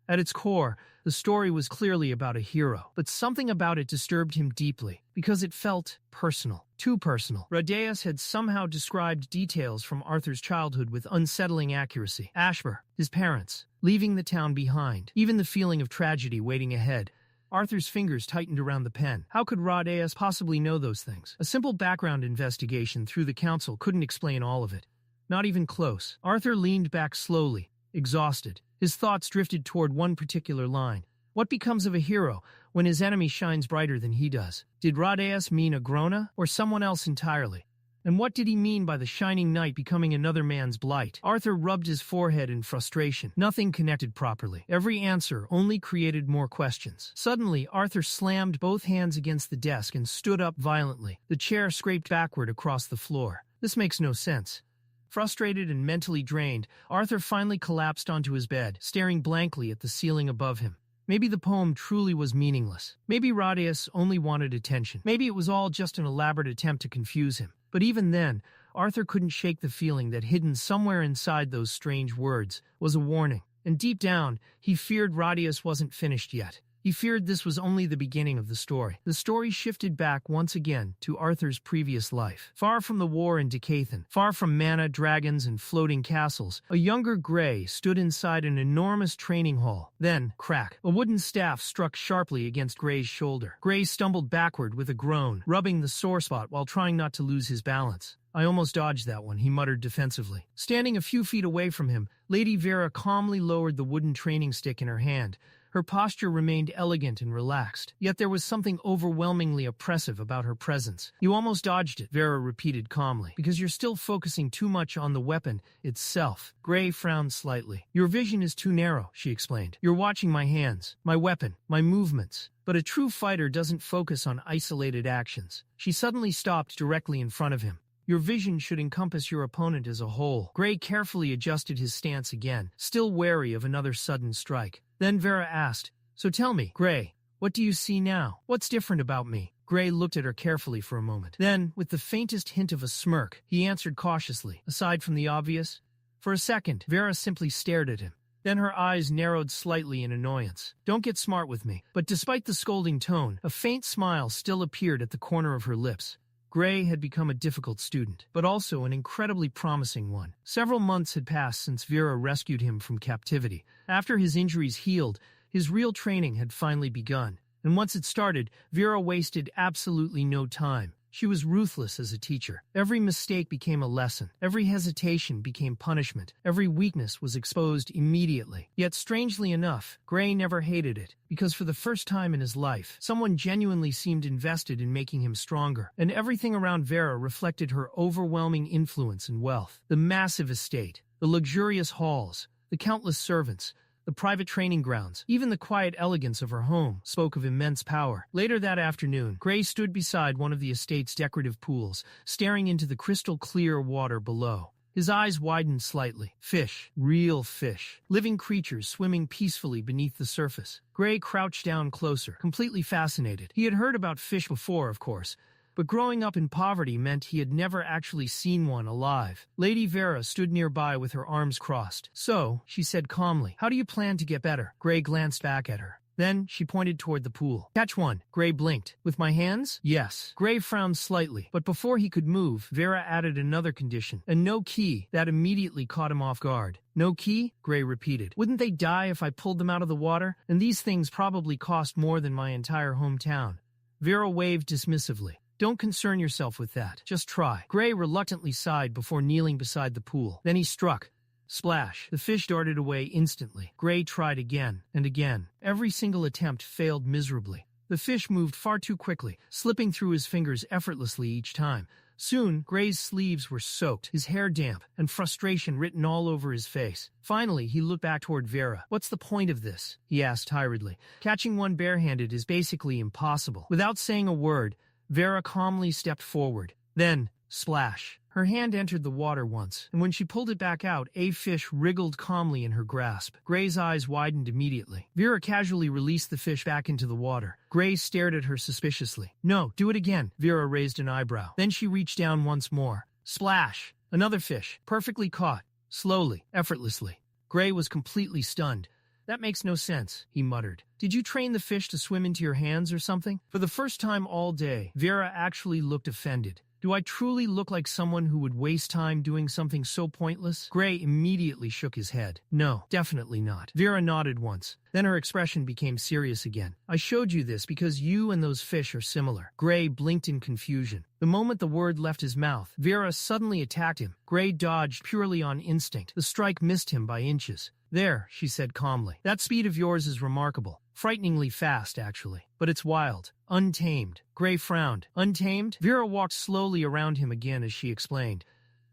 At its core, the story was clearly about a hero, but something about it disturbed him deeply, because it felt personal. Too personal. Rhodeus had somehow described details from Arthur's childhood with unsettling accuracy. Ashbur, his parents, leaving the town behind, even the feeling of tragedy waiting ahead. Arthur's fingers tightened around the pen. How could Rhodeus possibly know those things? A simple background investigation through the council couldn't explain all of it. Not even close. Arthur leaned back slowly, exhausted. His thoughts drifted toward one particular line. What becomes of a hero when his enemy shines brighter than he does? Did Rhodeus mean Agrona or someone else entirely? And what did he mean by the shining knight becoming another man's blight? Arthur rubbed his forehead in frustration. Nothing connected properly. Every answer only created more questions. Suddenly, Arthur slammed both hands against the desk and stood up violently. The chair scraped backward across the floor. This makes no sense. Frustrated and mentally drained, Arthur finally collapsed onto his bed, staring blankly at the ceiling above him. Maybe the poem truly was meaningless. Maybe Radius only wanted attention. Maybe it was all just an elaborate attempt to confuse him. But even then, Arthur couldn't shake the feeling that hidden somewhere inside those strange words was a warning. And deep down, he feared Radius wasn't finished yet. He feared this was only the beginning of the story. The story shifted back once again to Arthur's previous life. Far from the war in Decathan, far from mana, dragons, and floating castles, a younger Gray stood inside an enormous training hall. Then, crack, a wooden staff struck sharply against Gray's shoulder. Gray stumbled backward with a groan, rubbing the sore spot while trying not to lose his balance. I almost dodged that one, he muttered defensively. Standing a few feet away from him, Lady Vera calmly lowered the wooden training stick in her hand. Her posture remained elegant and relaxed, yet there was something overwhelmingly oppressive about her presence. You almost dodged it, Vera repeated calmly, because you're still focusing too much on the weapon itself. Gray frowned slightly. Your vision is too narrow, she explained. You're watching my hands, my weapon, my movements. But a true fighter doesn't focus on isolated actions. She suddenly stopped directly in front of him. Your vision should encompass your opponent as a whole. Gray carefully adjusted his stance again, still wary of another sudden strike. Then Vera asked, "So tell me, Gray, what do you see now? What's different about me?" Gray looked at her carefully for a moment. Then, with the faintest hint of a smirk, he answered cautiously, "Aside from the obvious?" For a second, Vera simply stared at him. Then her eyes narrowed slightly in annoyance. "Don't get smart with me." But despite the scolding tone, a faint smile still appeared at the corner of her lips. Gray had become a difficult student, but also an incredibly promising one. Several months had passed since Vera rescued him from captivity. After his injuries healed, his real training had finally begun. And once it started, Vera wasted absolutely no time. She was ruthless as a teacher. Every mistake became a lesson. Every hesitation became punishment. Every weakness was exposed immediately. Yet strangely enough, Gray never hated it, because for the first time in his life, someone genuinely seemed invested in making him stronger. And everything around Vera reflected her overwhelming influence and wealth. The massive estate, the luxurious halls, the countless servants, the private training grounds, even the quiet elegance of her home spoke of immense power. Later that afternoon, Gray stood beside one of the estate's decorative pools, staring into the crystal-clear water below. His eyes widened slightly. Fish, real fish, living creatures swimming peacefully beneath the surface. Gray crouched down closer, completely fascinated. He had heard about fish before, of course, but growing up in poverty meant he had never actually seen one alive. Lady Vera stood nearby with her arms crossed. "So," she said calmly, "how do you plan to get better?" Gray glanced back at her. Then she pointed toward the pool. "Catch one." Gray blinked. "With my hands?" "Yes." Gray frowned slightly, but before he could move, Vera added another condition, a no key. That immediately caught him off guard. "No key?" Gray repeated. "Wouldn't they die if I pulled them out of the water? And these things probably cost more than my entire hometown." Vera waved dismissively. "Don't concern yourself with that. Just try." Gray reluctantly sighed before kneeling beside the pool. Then he struck. Splash. The fish darted away instantly. Gray tried again and again. Every single attempt failed miserably. The fish moved far too quickly, slipping through his fingers effortlessly each time. Soon, Gray's sleeves were soaked, his hair damp, and frustration written all over his face. Finally, he looked back toward Vera. "What's the point of this?" he asked tiredly. "Catching one barehanded is basically impossible." Without saying a word, Vera calmly stepped forward. Then, splash. Her hand entered the water once, and when she pulled it back out, a fish wriggled calmly in her grasp. Gray's eyes widened immediately. Vera casually released the fish back into the water. Gray stared at her suspiciously. "No, do it again." Vera raised an eyebrow. Then she reached down once more. Splash. Another fish, perfectly caught, slowly, effortlessly. Gray was completely stunned. "That makes no sense," he muttered. "Did you train the fish to swim into your hands or something?" For the first time all day, Vera actually looked offended. "Do I truly look like someone who would waste time doing something so pointless?" Gray immediately shook his head. "No, definitely not." Vera nodded once. Then her expression became serious again. "I showed you this because you and those fish are similar." Gray blinked in confusion. The moment the word left his mouth, Vera suddenly attacked him. Gray dodged purely on instinct. The strike missed him by inches. "There," she said calmly. "That speed of yours is remarkable. Frighteningly fast, actually. But it's wild. Untamed. Gray frowned. Untamed? Vera walked slowly around him again as she explained.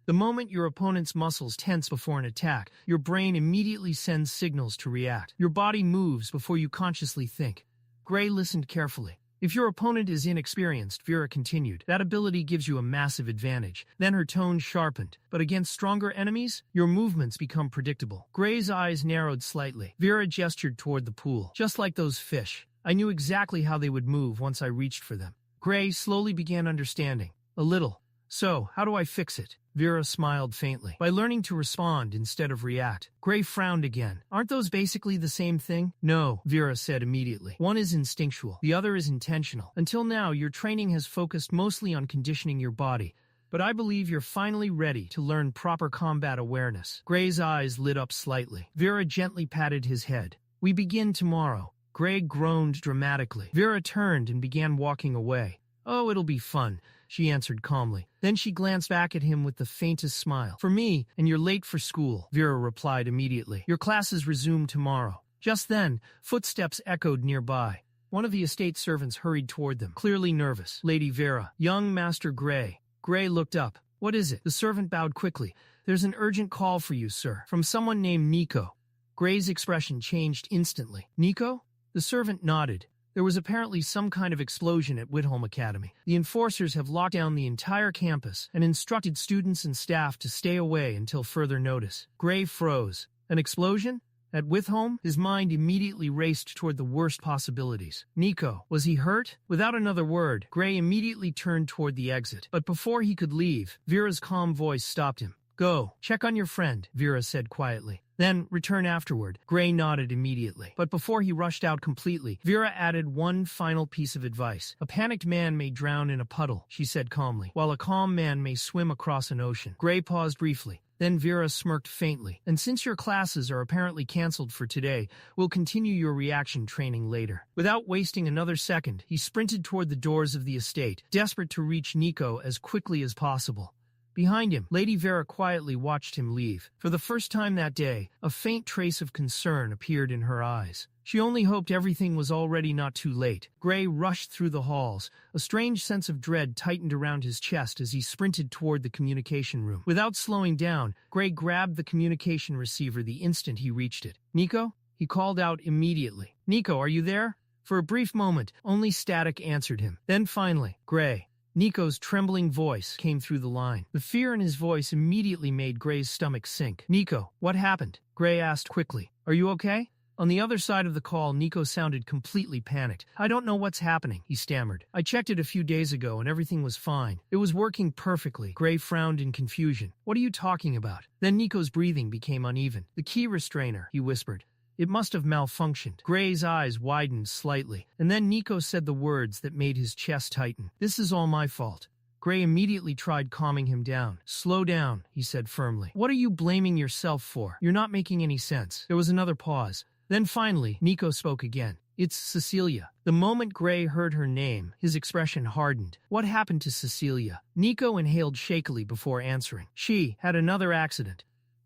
The moment your opponent's muscles tense before an attack, your brain immediately sends signals to react. Your body moves before you consciously think. Gray listened carefully. If your opponent is inexperienced, Vera continued, that ability gives you a massive advantage. Then her tone sharpened. But against stronger enemies, your movements become predictable. Gray's eyes narrowed slightly. Vera gestured toward the pool. Just like those fish. I knew exactly how they would move once I reached for them. Gray slowly began understanding. A little. So, how do I fix it? Vera smiled faintly. By learning to respond instead of react. Gray frowned again. Aren't those basically the same thing? No, Vera said immediately. One is instinctual, the other is intentional. Until now, your training has focused mostly on conditioning your body. But I believe you're finally ready to learn proper combat awareness. Gray's eyes lit up slightly. Vera gently patted his head. We begin tomorrow. Gray groaned dramatically. Vera turned and began walking away. Oh, it'll be fun, she answered calmly. Then she glanced back at him with the faintest smile. For me, and you're late for school, Vera replied immediately. Your classes resume tomorrow. Just then, footsteps echoed nearby. One of the estate servants hurried toward them, clearly nervous. Lady Vera, young Master Gray. Gray looked up. What is it? The servant bowed quickly. There's an urgent call for you, sir, from someone named Nico. Gray's expression changed instantly. Nico? The servant nodded. There was apparently some kind of explosion at Whitholm Academy. The enforcers have locked down the entire campus and instructed students and staff to stay away until further notice. Gray froze. An explosion? At Whitholm, his mind immediately raced toward the worst possibilities. Nico, was he hurt? Without another word, Gray immediately turned toward the exit. But before he could leave, Vera's calm voice stopped him. Go, check on your friend, Vera said quietly. Then, return afterward. Gray nodded immediately. But before he rushed out completely, Vera added one final piece of advice. A panicked man may drown in a puddle, she said calmly, while a calm man may swim across an ocean. Gray paused briefly. Then Vera smirked faintly. And since your classes are apparently canceled for today, we'll continue your reaction training later. Without wasting another second, he sprinted toward the doors of the estate, desperate to reach Nico as quickly as possible. Behind him, Lady Vera quietly watched him leave. For the first time that day, a faint trace of concern appeared in her eyes. She only hoped everything was already not too late. Gray rushed through the halls. A strange sense of dread tightened around his chest as he sprinted toward the communication room. Without slowing down, Gray grabbed the communication receiver the instant he reached it. Nico? He called out immediately. Nico, are you there? For a brief moment, only static answered him. Then finally, Gray. Nico's trembling voice came through the line. The fear in his voice immediately made Gray's stomach sink. Nico, what happened? Gray asked quickly. Are you okay? On the other side of the call, Nico sounded completely panicked. I don't know what's happening, he stammered. I checked it a few days ago and everything was fine. It was working perfectly. Gray frowned in confusion. What are you talking about? Then Nico's breathing became uneven. The key restrainer, he whispered. It must have malfunctioned. Gray's eyes widened slightly, and then Nico said the words that made his chest tighten. This is all my fault. Gray immediately tried calming him down. Slow down, he said firmly. What are you blaming yourself for? You're not making any sense. There was another pause. Then finally, Nico spoke again. It's Cecilia. The moment Gray heard her name, his expression hardened. What happened to Cecilia? Nico inhaled shakily before answering. She had another accident.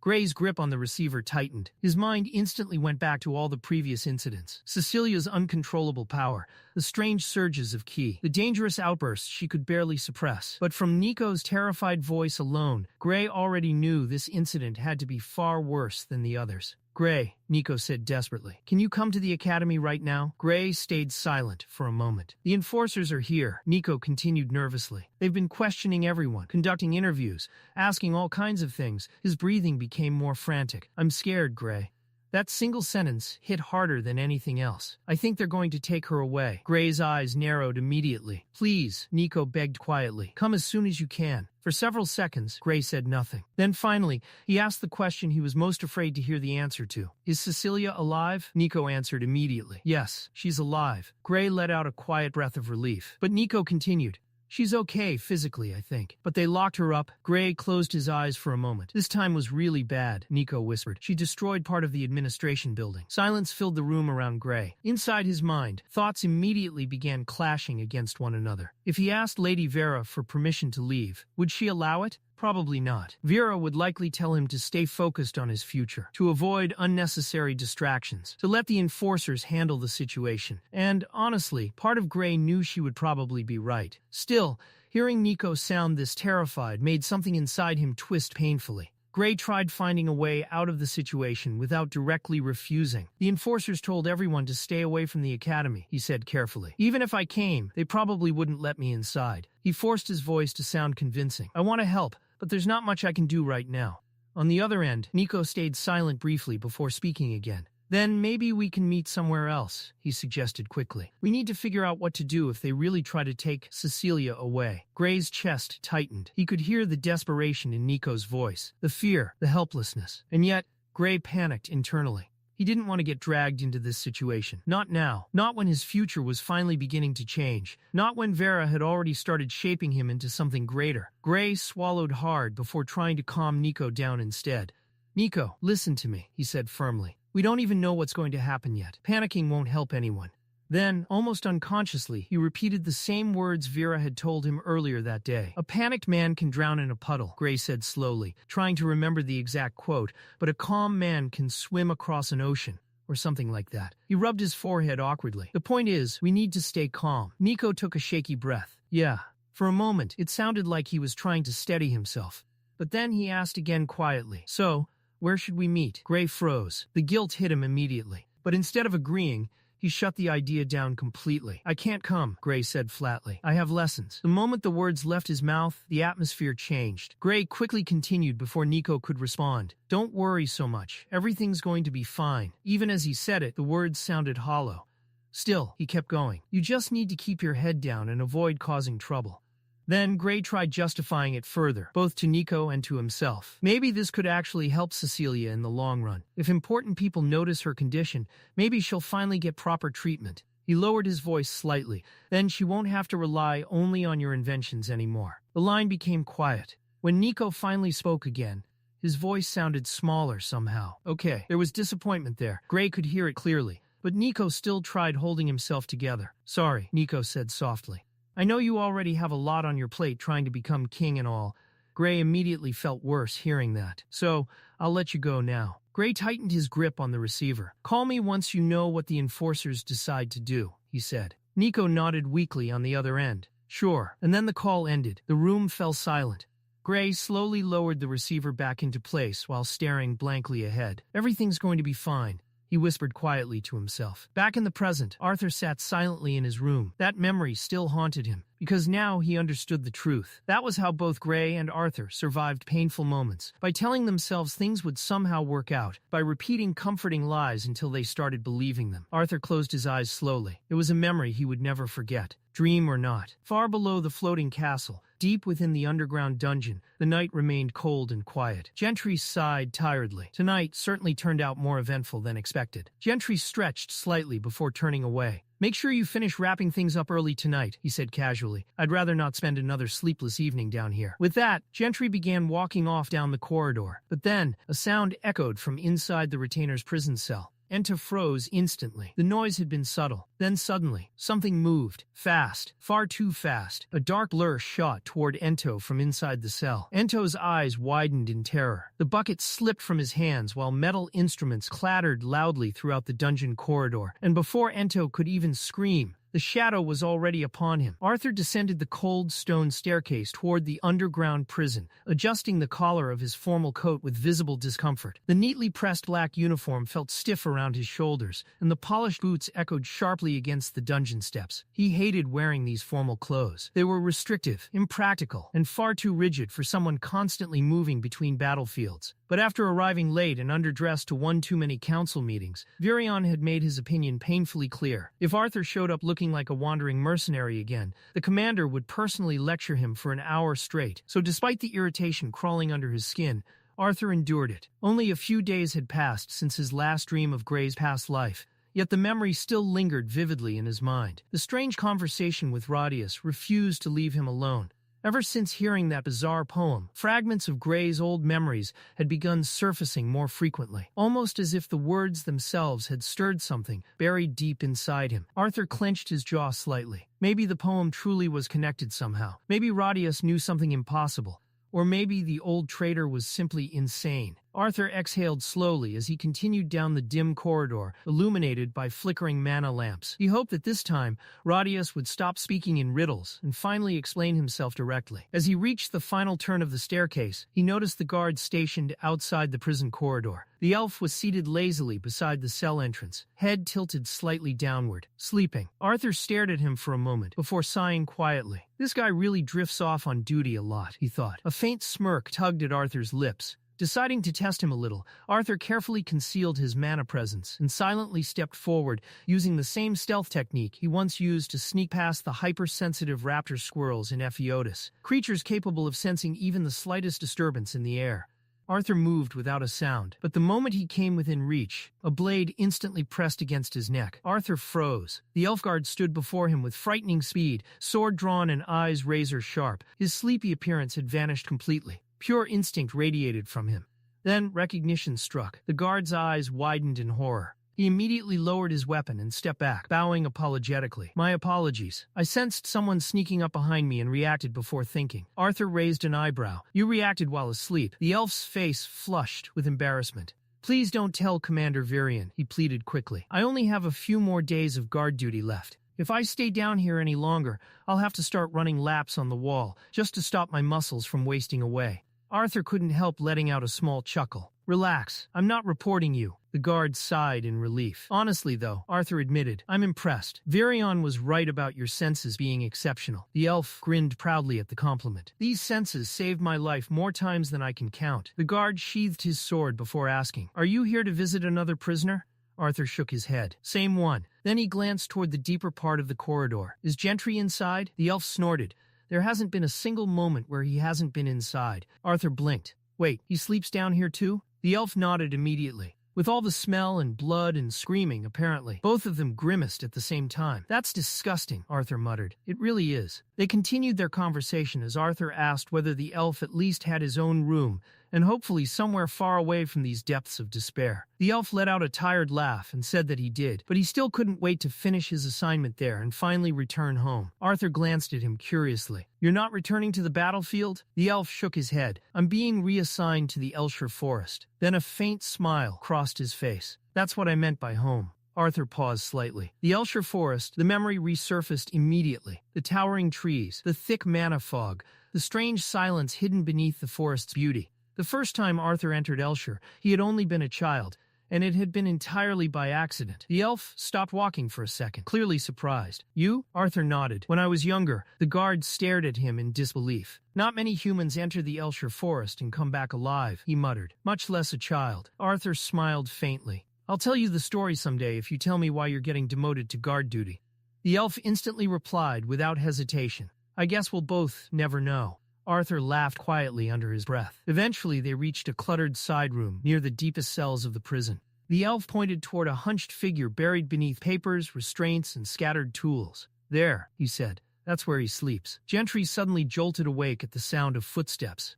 Gray's grip on the receiver tightened. His mind instantly went back to all the previous incidents. Cecilia's uncontrollable power, the strange surges of ki, the dangerous outbursts she could barely suppress. But from Nico's terrified voice alone, Gray already knew this incident had to be far worse than the others. Gray, Nico said desperately. Can you come to the academy right now? Gray stayed silent for a moment. The enforcers are here, Nico continued nervously. They've been questioning everyone, conducting interviews, asking all kinds of things. His breathing became more frantic. I'm scared, Gray. That single sentence hit harder than anything else. I think they're going to take her away. Gray's eyes narrowed immediately. Please, Nico begged quietly. Come as soon as you can. For several seconds, Gray said nothing. Then finally, he asked the question he was most afraid to hear the answer to. Is Cecilia alive? Nico answered immediately. Yes, she's alive. Gray let out a quiet breath of relief. But Nico continued. She's okay physically, I think. But they locked her up. Gray closed his eyes for a moment. This time was really bad, Nico whispered. She destroyed part of the administration building. Silence filled the room around Gray. Inside his mind, thoughts immediately began clashing against one another. If he asked Lady Vera for permission to leave, would she allow it? Probably not. Vera would likely tell him to stay focused on his future, to avoid unnecessary distractions, to let the enforcers handle the situation. And, honestly, part of Gray knew she would probably be right. Still, hearing Nico sound this terrified made something inside him twist painfully. Gray tried finding a way out of the situation without directly refusing. The enforcers told everyone to stay away from the academy, he said carefully. Even if I came, they probably wouldn't let me inside. He forced his voice to sound convincing. I want to help, but there's not much I can do right now. On the other end, Nico stayed silent briefly before speaking again. Then maybe we can meet somewhere else, he suggested quickly. We need to figure out what to do if they really try to take Cecilia away. Gray's chest tightened. He could hear the desperation in Nico's voice, the fear, the helplessness. And yet, Gray panicked internally. He didn't want to get dragged into this situation. Not now. Not when his future was finally beginning to change. Not when Vera had already started shaping him into something greater. Gray swallowed hard before trying to calm Nico down instead. Nico, listen to me, he said firmly. We don't even know what's going to happen yet. Panicking won't help anyone. Then, almost unconsciously, he repeated the same words Vera had told him earlier that day. A panicked man can drown in a puddle, Gray said slowly, trying to remember the exact quote, but a calm man can swim across an ocean, or something like that. He rubbed his forehead awkwardly. The point is, we need to stay calm. Nico took a shaky breath. Yeah. For a moment, it sounded like he was trying to steady himself. But then he asked again quietly, so, where should we meet? Gray froze. The guilt hit him immediately. But instead of agreeing, he shut the idea down completely. I can't come, Gray said flatly. I have lessons. The moment the words left his mouth, the atmosphere changed. Gray quickly continued before Nico could respond. Don't worry so much. Everything's going to be fine. Even as he said it, the words sounded hollow. Still, he kept going. You just need to keep your head down and avoid causing trouble. Then Gray tried justifying it further, both to Nico and to himself. Maybe this could actually help Cecilia in the long run. If important people notice her condition, maybe she'll finally get proper treatment. He lowered his voice slightly. Then she won't have to rely only on your inventions anymore. The line became quiet. When Nico finally spoke again, his voice sounded smaller somehow. Okay, there was disappointment there. Gray could hear it clearly, but Nico still tried holding himself together. Sorry, Nico said softly. I know you already have a lot on your plate trying to become king and all. Gray immediately felt worse hearing that. So, I'll let you go now. Gray tightened his grip on the receiver. Call me once you know what the enforcers decide to do, he said. Nico nodded weakly on the other end. Sure. And then the call ended. The room fell silent. Gray slowly lowered the receiver back into place while staring blankly ahead. Everything's going to be fine, he whispered quietly to himself. Back in the present, Arthur sat silently in his room. That memory still haunted him, because now he understood the truth. That was how both Gray and Arthur survived painful moments, by telling themselves things would somehow work out, by repeating comforting lies until they started believing them. Arthur closed his eyes slowly. It was a memory he would never forget. Dream or not, far below the floating castle, deep within the underground dungeon, the night remained cold and quiet. Gentry sighed tiredly. Tonight certainly turned out more eventful than expected. Gentry stretched slightly before turning away. Make sure you finish wrapping things up early tonight, he said casually. I'd rather not spend another sleepless evening down here. With that, Gentry began walking off down the corridor. But then, a sound echoed from inside the retainer's prison cell. Ento froze instantly. The noise had been subtle. Then suddenly, something moved. Fast. Far too fast. A dark blur shot toward Ento from inside the cell. Ento's eyes widened in terror. The bucket slipped from his hands while metal instruments clattered loudly throughout the dungeon corridor. And before Ento could even scream, the shadow was already upon him. Arthur descended the cold stone staircase toward the underground prison, adjusting the collar of his formal coat with visible discomfort. The neatly pressed black uniform felt stiff around his shoulders, and the polished boots echoed sharply against the dungeon steps. He hated wearing these formal clothes. They were restrictive, impractical, and far too rigid for someone constantly moving between battlefields. But after arriving late and underdressed to one too many council meetings, Virion had made his opinion painfully clear. If Arthur showed up looking like a wandering mercenary again, the commander would personally lecture him for an hour straight. So despite the irritation crawling under his skin, Arthur endured it. Only a few days had passed since his last dream of Gray's past life, yet the memory still lingered vividly in his mind. The strange conversation with Rodius refused to leave him alone. Ever since hearing that bizarre poem, fragments of Gray's old memories had begun surfacing more frequently, almost as if the words themselves had stirred something buried deep inside him. Arthur clenched his jaw slightly. Maybe the poem truly was connected somehow. Maybe Radius knew something impossible. Or maybe the old traitor was simply insane. Arthur exhaled slowly as he continued down the dim corridor, illuminated by flickering mana lamps. He hoped that this time, Radius would stop speaking in riddles and finally explain himself directly. As he reached the final turn of the staircase, he noticed the guard stationed outside the prison corridor. The elf was seated lazily beside the cell entrance, head tilted slightly downward, sleeping. Arthur stared at him for a moment before sighing quietly. This guy really drifts off on duty a lot, he thought. A faint smirk tugged at Arthur's lips. Deciding to test him a little, Arthur carefully concealed his mana presence and silently stepped forward, using the same stealth technique he once used to sneak past the hypersensitive raptor squirrels in Epheotis, creatures capable of sensing even the slightest disturbance in the air. Arthur moved without a sound, but the moment he came within reach, a blade instantly pressed against his neck. Arthur froze. The elf guard stood before him with frightening speed, sword drawn and eyes razor-sharp. His sleepy appearance had vanished completely. Pure instinct radiated from him. Then recognition struck. The guard's eyes widened in horror. He immediately lowered his weapon and stepped back, bowing apologetically. "My apologies. I sensed someone sneaking up behind me and reacted before thinking." Arthur raised an eyebrow. "You reacted while asleep." The elf's face flushed with embarrassment. "Please don't tell Commander Virion," he pleaded quickly. "I only have a few more days of guard duty left. If I stay down here any longer, I'll have to start running laps on the wall, just to stop my muscles from wasting away." Arthur couldn't help letting out a small chuckle. "Relax, I'm not reporting you." The guard sighed in relief. "Honestly, though," Arthur admitted, "I'm impressed. Virion was right about your senses being exceptional." The elf grinned proudly at the compliment. "These senses saved my life more times than I can count." The guard sheathed his sword before asking, "Are you here to visit another prisoner?" Arthur shook his head. "Same one." Then he glanced toward the deeper part of the corridor. "Is Gentry inside?" The elf snorted. "There hasn't been a single moment where he hasn't been inside." Arthur blinked. "Wait, he sleeps down here too?" The elf nodded immediately. With all the smell and blood and screaming, apparently. Both of them grimaced at the same time. "That's disgusting," Arthur muttered. "It really is." They continued their conversation as Arthur asked whether the elf at least had his own room, and hopefully somewhere far away from these depths of despair. The elf let out a tired laugh and said that he did, but he still couldn't wait to finish his assignment there and finally return home. Arthur glanced at him curiously. "You're not returning to the battlefield?" The elf shook his head. "I'm being reassigned to the Elshire Forest." Then a faint smile crossed his face. "That's what I meant by home." Arthur paused slightly. The Elshire Forest, the memory resurfaced immediately. The towering trees, the thick mana fog, the strange silence hidden beneath the forest's beauty. The first time Arthur entered Elshire, he had only been a child, and it had been entirely by accident. The elf stopped walking for a second, clearly surprised. "You?" Arthur nodded. "When I was younger." The guard stared at him in disbelief. "Not many humans enter the Elshire Forest and come back alive," he muttered, "much less a child." Arthur smiled faintly. "I'll tell you the story someday if you tell me why you're getting demoted to guard duty." The elf instantly replied without hesitation. "I guess we'll both never know." Arthur laughed quietly under his breath. Eventually, they reached a cluttered side room near the deepest cells of the prison. The elf pointed toward a hunched figure buried beneath papers, restraints, and scattered tools. "There," he said. "That's where he sleeps." Gentry suddenly jolted awake at the sound of footsteps.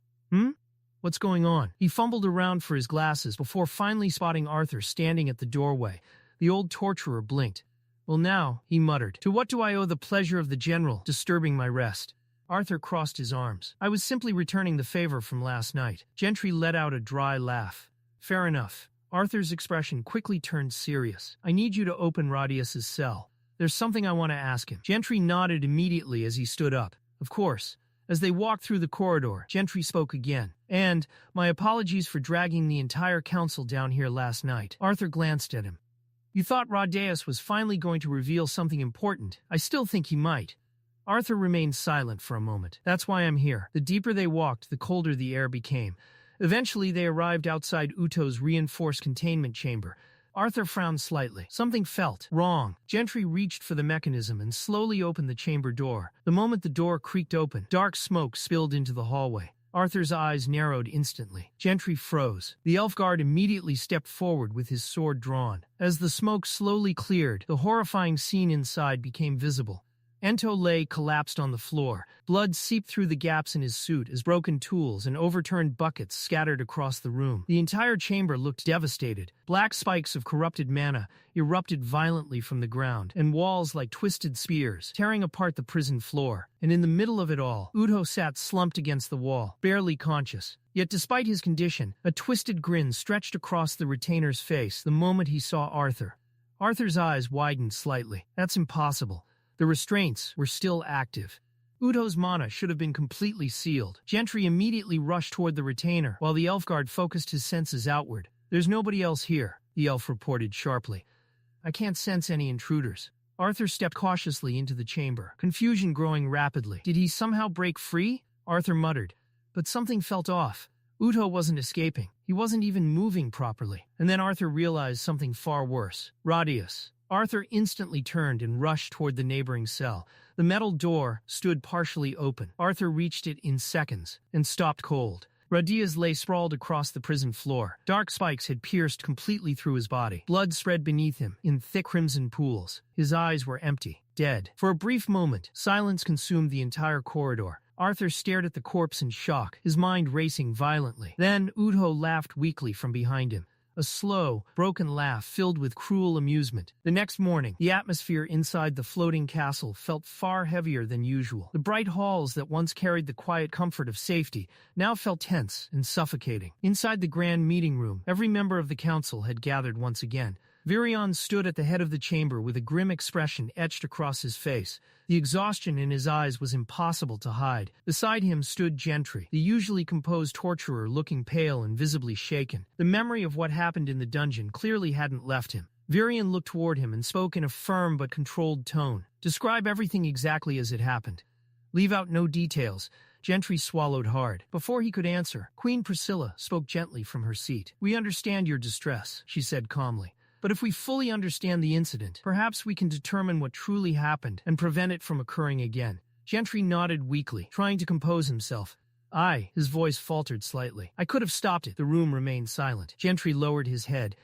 What's going on?" He fumbled around for his glasses before finally spotting Arthur standing at the doorway. The old torturer blinked. "Well now," he muttered, "to what do I owe the pleasure of the general disturbing my rest?" Arthur crossed his arms. "I was simply returning the favor from last night." Gentry let out a dry laugh. "Fair enough." Arthur's expression quickly turned serious. "I need you to open Radius's cell. There's something I want to ask him." Gentry nodded immediately as he stood up. "Of course." As they walked through the corridor, Gentry spoke again. "And, my apologies for dragging the entire council down here last night." Arthur glanced at him. "You thought Radius was finally going to reveal something important. I still think he might." Arthur remained silent for a moment. "That's why I'm here." The deeper they walked, the colder the air became. Eventually, they arrived outside Uto's reinforced containment chamber. Arthur frowned slightly. Something felt wrong. Gentry reached for the mechanism and slowly opened the chamber door. The moment the door creaked open, dark smoke spilled into the hallway. Arthur's eyes narrowed instantly. Gentry froze. The elf guard immediately stepped forward with his sword drawn. As the smoke slowly cleared, the horrifying scene inside became visible. Ento lay collapsed on the floor. Blood seeped through the gaps in his suit as broken tools and overturned buckets scattered across the room. The entire chamber looked devastated. Black spikes of corrupted mana erupted violently from the ground, and walls like twisted spears, tearing apart the prison floor. And in the middle of it all, Uto sat slumped against the wall, barely conscious. Yet despite his condition, a twisted grin stretched across the retainer's face the moment he saw Arthur. Arthur's eyes widened slightly. That's impossible. The restraints were still active. Uto's mana should have been completely sealed. Gentry immediately rushed toward the retainer, while the elf guard focused his senses outward. "There's nobody else here," the elf reported sharply. "I can't sense any intruders." Arthur stepped cautiously into the chamber, confusion growing rapidly. Did he somehow break free? Arthur muttered. But something felt off. Uto wasn't escaping. He wasn't even moving properly. And then Arthur realized something far worse. Radius. Arthur instantly turned and rushed toward the neighboring cell. The metal door stood partially open. Arthur reached it in seconds and stopped cold. Radius lay sprawled across the prison floor. Dark spikes had pierced completely through his body. Blood spread beneath him in thick crimson pools. His eyes were empty, dead. For a brief moment, silence consumed the entire corridor. Arthur stared at the corpse in shock, his mind racing violently. Then Uto laughed weakly from behind him. A slow, broken laugh filled with cruel amusement. The next morning, the atmosphere inside the floating castle felt far heavier than usual. The bright halls that once carried the quiet comfort of safety now felt tense and suffocating. Inside the grand meeting room, every member of the council had gathered once again. Virion stood at the head of the chamber with a grim expression etched across his face. The exhaustion in his eyes was impossible to hide. Beside him stood Gentry, the usually composed torturer looking pale and visibly shaken. The memory of what happened in the dungeon clearly hadn't left him. Virion looked toward him and spoke in a firm but controlled tone. "Describe everything exactly as it happened. Leave out no details." Gentry swallowed hard. Before he could answer, Queen Priscilla spoke gently from her seat. "We understand your distress," she said calmly. "But if we fully understand the incident, perhaps we can determine what truly happened and prevent it from occurring again." Gentry nodded weakly, trying to compose himself. His voice faltered slightly. "I could have stopped it." The room remained silent. Gentry lowered his head.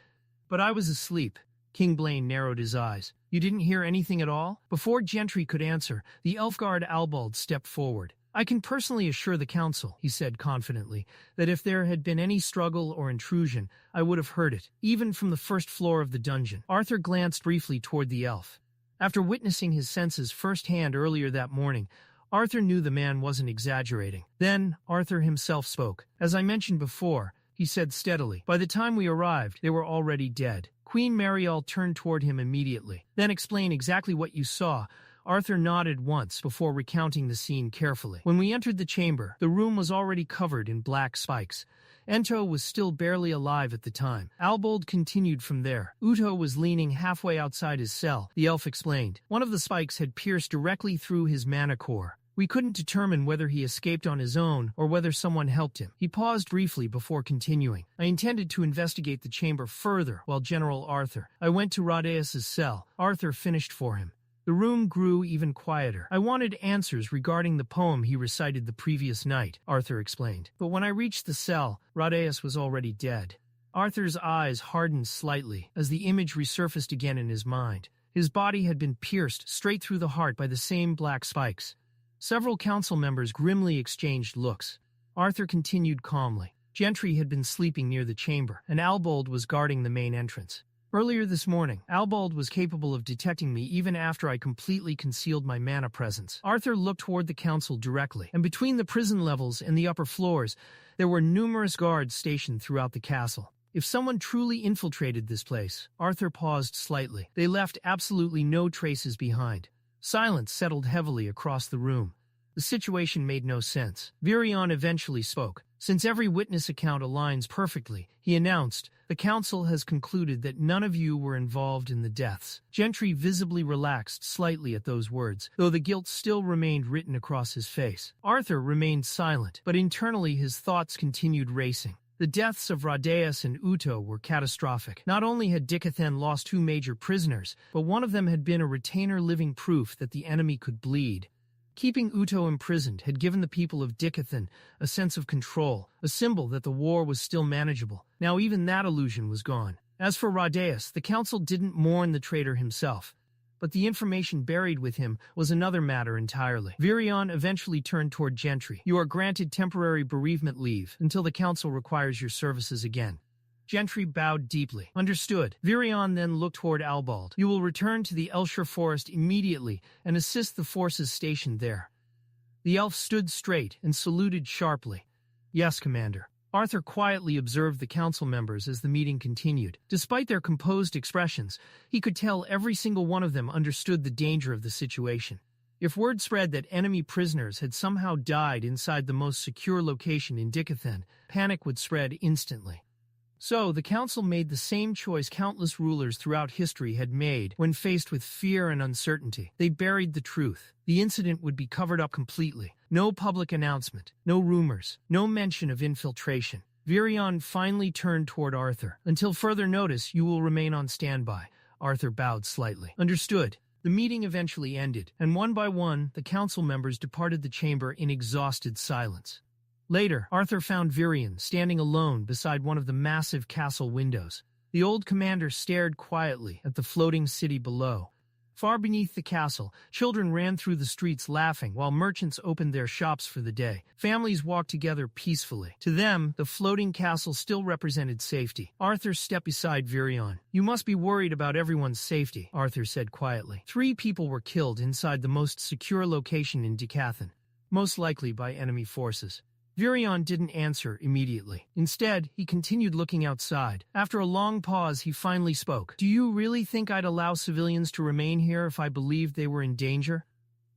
"But I was asleep." King Blaine narrowed his eyes. "You didn't hear anything at all?" Before Gentry could answer, the elf guard Albald stepped forward. "I can personally assure the council," he said confidently, "that if there had been any struggle or intrusion, I would have heard it, even from the first floor of the dungeon." Arthur glanced briefly toward the elf. After witnessing his senses firsthand earlier that morning, Arthur knew the man wasn't exaggerating. Then Arthur himself spoke. "As I mentioned before," he said steadily, "by the time we arrived, they were already dead." Queen Mariel turned toward him immediately. "Then explain exactly what you saw." Arthur nodded once before recounting the scene carefully. "When we entered the chamber, the room was already covered in black spikes. Ento was still barely alive at the time. Albald continued from there. Uto was leaning halfway outside his cell," the elf explained. "One of the spikes had pierced directly through his mana core. We couldn't determine whether he escaped on his own or whether someone helped him." He paused briefly before continuing. "I intended to investigate the chamber further while General Arthur. I went to Radaeus' cell." Arthur finished for him. The room grew even quieter. "I wanted answers regarding the poem he recited the previous night," Arthur explained. "But when I reached the cell, Radaeus was already dead." Arthur's eyes hardened slightly as the image resurfaced again in his mind. His body had been pierced straight through the heart by the same black spikes. Several council members grimly exchanged looks. Arthur continued calmly. Gentry had been sleeping near the chamber, and Albald was guarding the main entrance. "Earlier this morning, Albald was capable of detecting me even after I completely concealed my mana presence." Arthur looked toward the council directly, and between the prison levels and the upper floors, there were numerous guards stationed throughout the castle. If someone truly infiltrated this place, Arthur paused slightly. They left absolutely no traces behind. Silence settled heavily across the room. The situation made no sense. Virion eventually spoke. "Since every witness account aligns perfectly," he announced, "the council has concluded that none of you were involved in the deaths." Gentry visibly relaxed slightly at those words, though the guilt still remained written across his face. Arthur remained silent, but internally his thoughts continued racing. The deaths of Radaeus and Uto were catastrophic. Not only had Dicathen lost 2 major prisoners, but one of them had been a retainer living proof that the enemy could bleed. Keeping Uto imprisoned had given the people of Dicathen a sense of control, a symbol that the war was still manageable. Now even that illusion was gone. As for Radaeus, the council didn't mourn the traitor himself. But the information buried with him was another matter entirely. Virion eventually turned toward Gentry. You are granted temporary bereavement leave until the council requires your services again. Gentry bowed deeply. Understood. Virion then looked toward Albald. You will return to the Elshire Forest immediately and assist the forces stationed there. The elf stood straight and saluted sharply. Yes, Commander. Arthur quietly observed the council members as the meeting continued. Despite their composed expressions, he could tell every single one of them understood the danger of the situation. If word spread that enemy prisoners had somehow died inside the most secure location in Dicathen, panic would spread instantly. So, the council made the same choice countless rulers throughout history had made when faced with fear and uncertainty. They buried the truth. The incident would be covered up completely. No public announcement, no rumors, no mention of infiltration. Virion finally turned toward Arthur. Until further notice, you will remain on standby. Arthur bowed slightly. Understood. The meeting eventually ended, and one by one, the council members departed the chamber in exhausted silence. Later, Arthur found Virion standing alone beside one of the massive castle windows. The old commander stared quietly at the floating city below. Far beneath the castle, children ran through the streets laughing while merchants opened their shops for the day. Families walked together peacefully. To them, the floating castle still represented safety. Arthur stepped beside Virion. You must be worried about everyone's safety, Arthur said quietly. 3 people were killed inside the most secure location in Dicathen, most likely by enemy forces. Virion didn't answer immediately. Instead, he continued looking outside. After a long pause, he finally spoke. Do you really think I'd allow civilians to remain here if I believed they were in danger?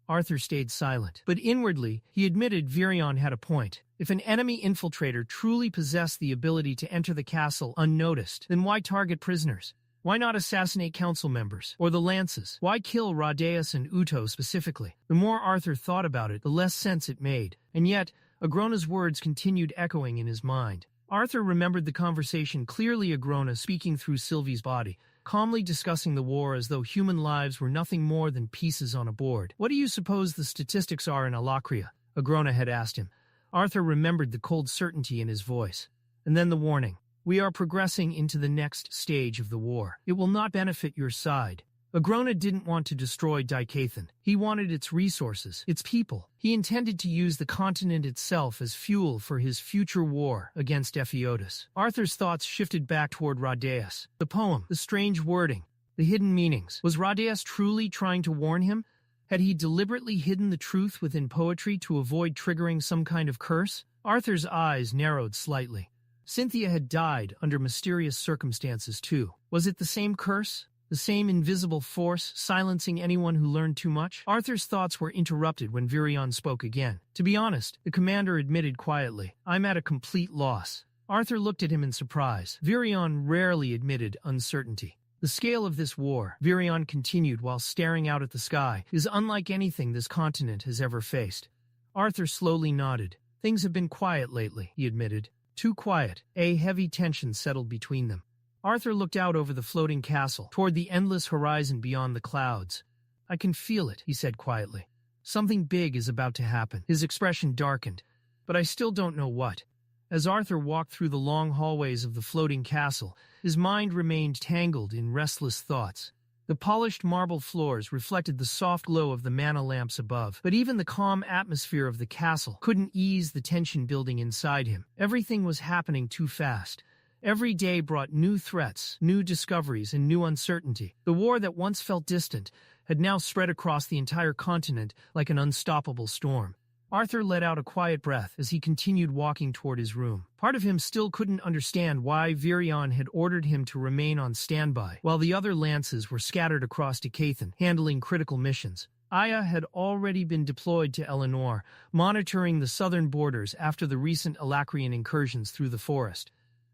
Arthur stayed silent. But inwardly, he admitted Virion had a point. If an enemy infiltrator truly possessed the ability to enter the castle unnoticed, then why target prisoners? Why not assassinate council members? Or the lances? Why kill Radaeus and Uto specifically? The more Arthur thought about it, the less sense it made. And yet, Agrona's words continued echoing in his mind. Arthur remembered the conversation clearly, Agrona speaking through Sylvie's body, calmly discussing the war as though human lives were nothing more than pieces on a board. What do you suppose the statistics are in Alakria? Agrona had asked him. Arthur remembered the cold certainty in his voice. And then the warning. We are progressing into the next stage of the war. It will not benefit your side. Agrona didn't want to destroy Dicathen. He wanted its resources, its people. He intended to use the continent itself as fuel for his future war against Ephiodus. Arthur's thoughts shifted back toward Radaeus. The poem, the strange wording, the hidden meanings. Was Radaeus truly trying to warn him? Had he deliberately hidden the truth within poetry to avoid triggering some kind of curse? Arthur's eyes narrowed slightly. Cynthia had died under mysterious circumstances too. Was it the same curse? The same invisible force, silencing anyone who learned too much? Arthur's thoughts were interrupted when Virion spoke again. To be honest, the commander admitted quietly, I'm at a complete loss. Arthur looked at him in surprise. Virion rarely admitted uncertainty. The scale of this war, Virion continued while staring out at the sky, is unlike anything this continent has ever faced. Arthur slowly nodded. Things have been quiet lately, he admitted. Too quiet. A heavy tension settled between them. Arthur looked out over the floating castle, toward the endless horizon beyond the clouds. I can feel it, he said quietly. Something big is about to happen. His expression darkened, but I still don't know what. As Arthur walked through the long hallways of the floating castle, his mind remained tangled in restless thoughts. The polished marble floors reflected the soft glow of the mana lamps above, but even the calm atmosphere of the castle couldn't ease the tension building inside him. Everything was happening too fast. Every day brought new threats, new discoveries, and new uncertainty. The war that once felt distant had now spread across the entire continent like an unstoppable storm. Arthur let out a quiet breath as he continued walking toward his room. Part of him still couldn't understand why Virion had ordered him to remain on standby, while the other lances were scattered across Dicathen, handling critical missions. Aya had already been deployed to Eleanor, monitoring the southern borders after the recent Alacrian incursions through the forest.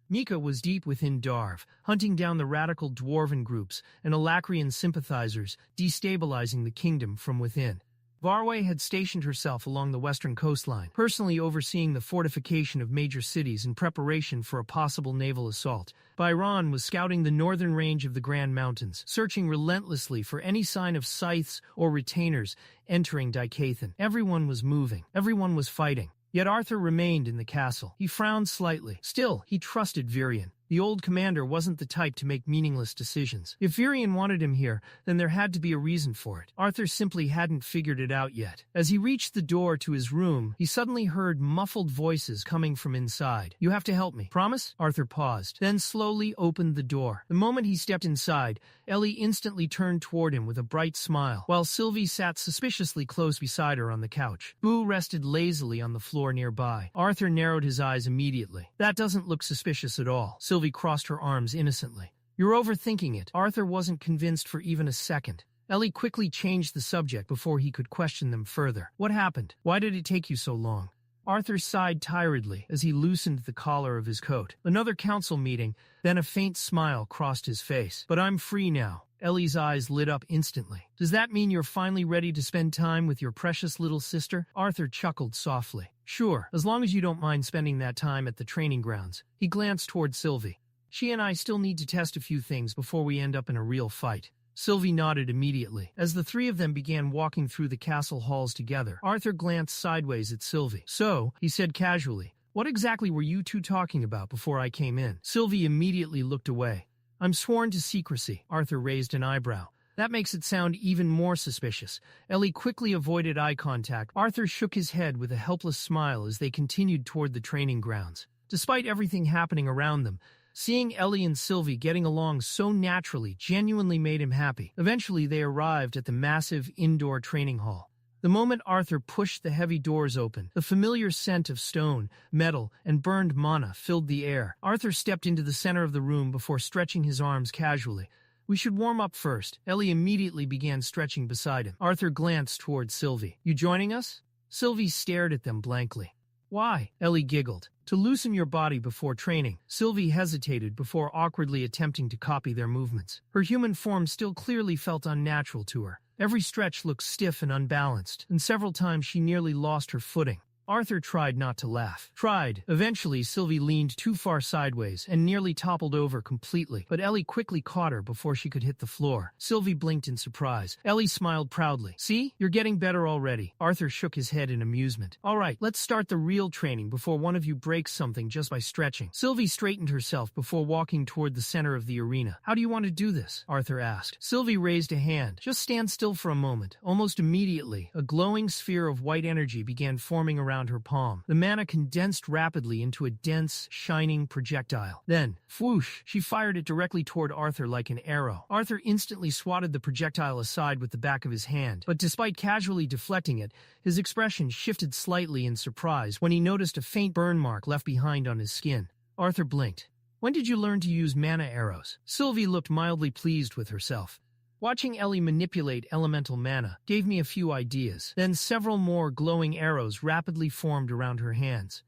Mika was deep within Darv, hunting down the radical dwarven groups and Alacrian sympathizers, destabilizing the kingdom from within. Varwe had stationed herself along the western coastline, personally overseeing the fortification of major cities in preparation for a possible naval assault. Byron was scouting the northern range of the Grand Mountains, searching relentlessly for any sign of scythes or retainers entering Dicathen. Everyone was moving. Everyone was fighting. Yet Arthur remained in the castle. He frowned slightly. Still, he trusted Virion. The old commander wasn't the type to make meaningless decisions. If Virion wanted him here, then there had to be a reason for it. Arthur simply hadn't figured it out yet. As he reached the door to his room, he suddenly heard muffled voices coming from inside. "You have to help me. Promise?" Arthur paused, then slowly opened the door. The moment he stepped inside, Ellie instantly turned toward him with a bright smile, while Sylvie sat suspiciously close beside her on the couch. Boo rested lazily on the floor nearby. Arthur narrowed his eyes immediately. "That doesn't look suspicious at all." Sylvie crossed her arms innocently. "You're overthinking it." Arthur wasn't convinced for even a second. Ellie quickly changed the subject before he could question them further. "What happened? Why did it take you so long?" Arthur sighed tiredly as he loosened the collar of his coat. Another council meeting, then a faint smile crossed his face. "But I'm free now." Ellie's eyes lit up instantly. "Does that mean you're finally ready to spend time with your precious little sister?" Arthur chuckled softly. "Sure, as long as you don't mind spending that time at the training grounds." He glanced toward Sylvie. "She and I still need to test a few things before we end up in a real fight." Sylvie nodded immediately. As the three of them began walking through the castle halls together, Arthur glanced sideways at Sylvie. "So," he said casually, "what exactly were you two talking about before I came in?" Sylvie immediately looked away. "I'm sworn to secrecy." Arthur raised an eyebrow. "That makes it sound even more suspicious." Ellie quickly avoided eye contact. Arthur shook his head with a helpless smile as they continued toward the training grounds. Despite everything happening around them, seeing Ellie and Sylvie getting along so naturally genuinely made him happy. Eventually, they arrived at the massive indoor training hall. The moment Arthur pushed the heavy doors open, the familiar scent of stone, metal, and burned mana filled the air. Arthur stepped into the center of the room before stretching his arms casually. "We should warm up first." Ellie immediately began stretching beside him. Arthur glanced toward Sylvie. "You joining us?" Sylvie stared at them blankly. "Why?" Ellie giggled. "To loosen your body before training." Sylvie hesitated before awkwardly attempting to copy their movements. Her human form still clearly felt unnatural to her. Every stretch looked stiff and unbalanced, and several times she nearly lost her footing. Arthur tried not to laugh. Eventually, Sylvie leaned too far sideways and nearly toppled over completely, but Ellie quickly caught her before she could hit the floor. Sylvie blinked in surprise. Ellie smiled proudly. "See? You're getting better already." Arthur shook his head in amusement. "All right, let's start the real training before one of you breaks something just by stretching." Sylvie straightened herself before walking toward the center of the arena. "How do you want to do this?" Arthur asked. Sylvie raised a hand. "Just stand still for a moment." Almost immediately, a glowing sphere of white energy began forming around her palm. The mana condensed rapidly into a dense, shining projectile. Then, whoosh, she fired it directly toward Arthur like an arrow. Arthur instantly swatted the projectile aside with the back of his hand, but despite casually deflecting it, his expression shifted slightly in surprise when he noticed a faint burn mark left behind on his skin. Arthur blinked. "When did you learn to use mana arrows?" Sylvie looked mildly pleased with herself. "Watching Ellie manipulate elemental mana gave me a few ideas." Then several more glowing arrows rapidly formed around her hands.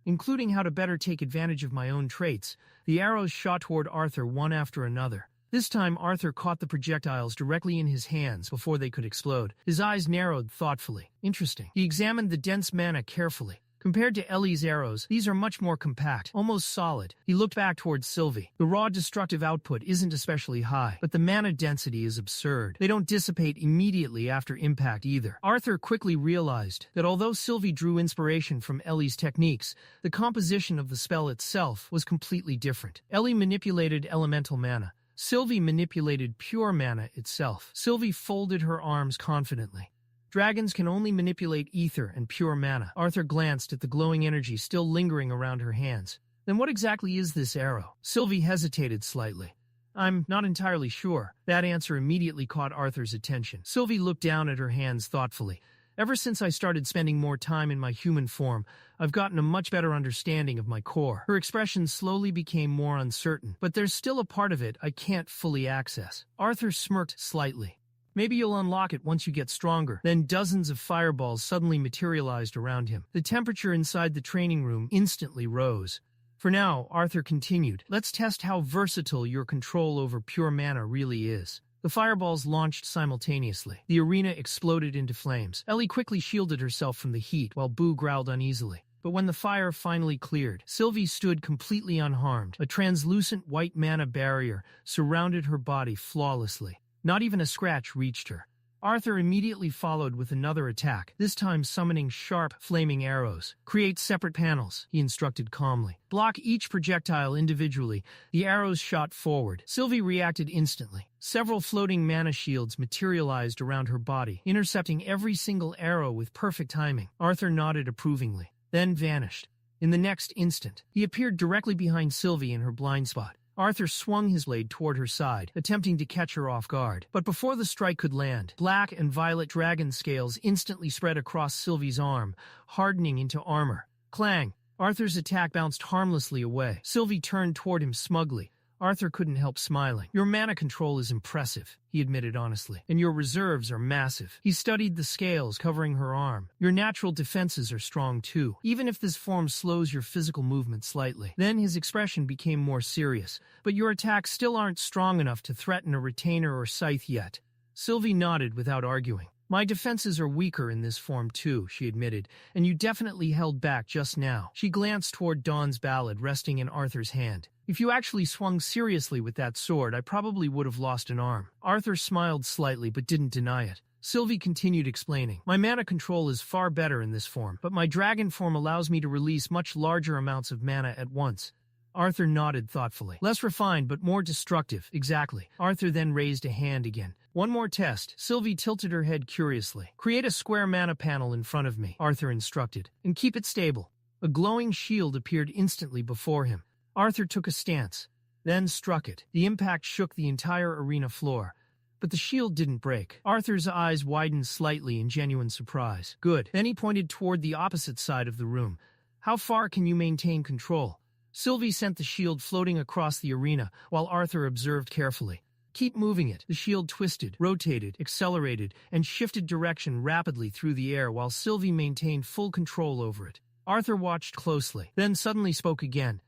Including how to better take advantage of my own traits, the arrows shot toward Arthur one after another. This time Arthur caught the projectiles directly in his hands before they could explode. His eyes narrowed thoughtfully. Interesting. He examined the dense mana carefully. Compared to Ellie's arrows, these are much more compact, almost solid. He looked back towards Sylvie. The raw destructive output isn't especially high, but the mana density is absurd. They don't dissipate immediately after impact either. Arthur quickly realized that although Sylvie drew inspiration from Ellie's techniques, the composition of the spell itself was completely different. Ellie manipulated elemental mana. Sylvie manipulated pure mana itself. Sylvie folded her arms confidently. Dragons can only manipulate ether and pure mana. Arthur glanced at the glowing energy still lingering around her hands. Then what exactly is this arrow? Sylvie hesitated slightly. "I'm not entirely sure." That answer immediately caught Arthur's attention. Sylvie looked down at her hands thoughtfully. "Ever since I started spending more time in my human form, I've gotten a much better understanding of my core." Her expression slowly became more uncertain, but there's still a part of it I can't fully access. Arthur smirked slightly. "Maybe you'll unlock it once you get stronger." Then dozens of fireballs suddenly materialized around him. The temperature inside the training room instantly rose. "For now," Arthur continued, "let's test how versatile your control over pure mana really is." The fireballs launched simultaneously. The arena exploded into flames. Ellie quickly shielded herself from the heat while Boo growled uneasily. But when the fire finally cleared, Sylvie stood completely unharmed. A translucent white mana barrier surrounded her body flawlessly. Not even a scratch reached her. Arthur immediately followed with another attack, this time summoning sharp, flaming arrows. Create separate panels, he instructed calmly. Block each projectile individually. The arrows shot forward. Sylvie reacted instantly. Several floating mana shields materialized around her body, intercepting every single arrow with perfect timing. Arthur nodded approvingly, then vanished. In the next instant, he appeared directly behind Sylvie in her blind spot. Arthur swung his blade toward her side, attempting to catch her off guard. But before the strike could land, black and violet dragon scales instantly spread across Sylvie's arm, hardening into armor. Clang! Arthur's attack bounced harmlessly away. Sylvie turned toward him smugly. Arthur couldn't help smiling. Your mana control is impressive, he admitted honestly, and your reserves are massive. He studied the scales covering her arm. Your natural defenses are strong too, even if this form slows your physical movement slightly. Then his expression became more serious. But your attacks still aren't strong enough to threaten a retainer or scythe yet. Sylvie nodded without arguing. My defenses are weaker in this form too, she admitted, and you definitely held back just now. She glanced toward Dawn's ballad resting in Arthur's hand. If you actually swung seriously with that sword, I probably would have lost an arm. Arthur smiled slightly but didn't deny it. Sylvie continued explaining. My mana control is far better in this form, but my dragon form allows me to release much larger amounts of mana at once. Arthur nodded thoughtfully. Less refined, but more destructive. Exactly. Arthur then raised a hand again. One more test. Sylvie tilted her head curiously. Create a square mana panel in front of me, Arthur instructed, and keep it stable. A glowing shield appeared instantly before him. Arthur took a stance, then struck it. The impact shook the entire arena floor. But the shield didn't break. Arthur's eyes widened slightly in genuine surprise. Good. Then he pointed toward the opposite side of the room. How far can you maintain control? Sylvie sent the shield floating across the arena, while Arthur observed carefully. Keep moving it. The shield twisted, rotated, accelerated, and shifted direction rapidly through the air while Sylvie maintained full control over it. Arthur watched closely, then suddenly spoke again.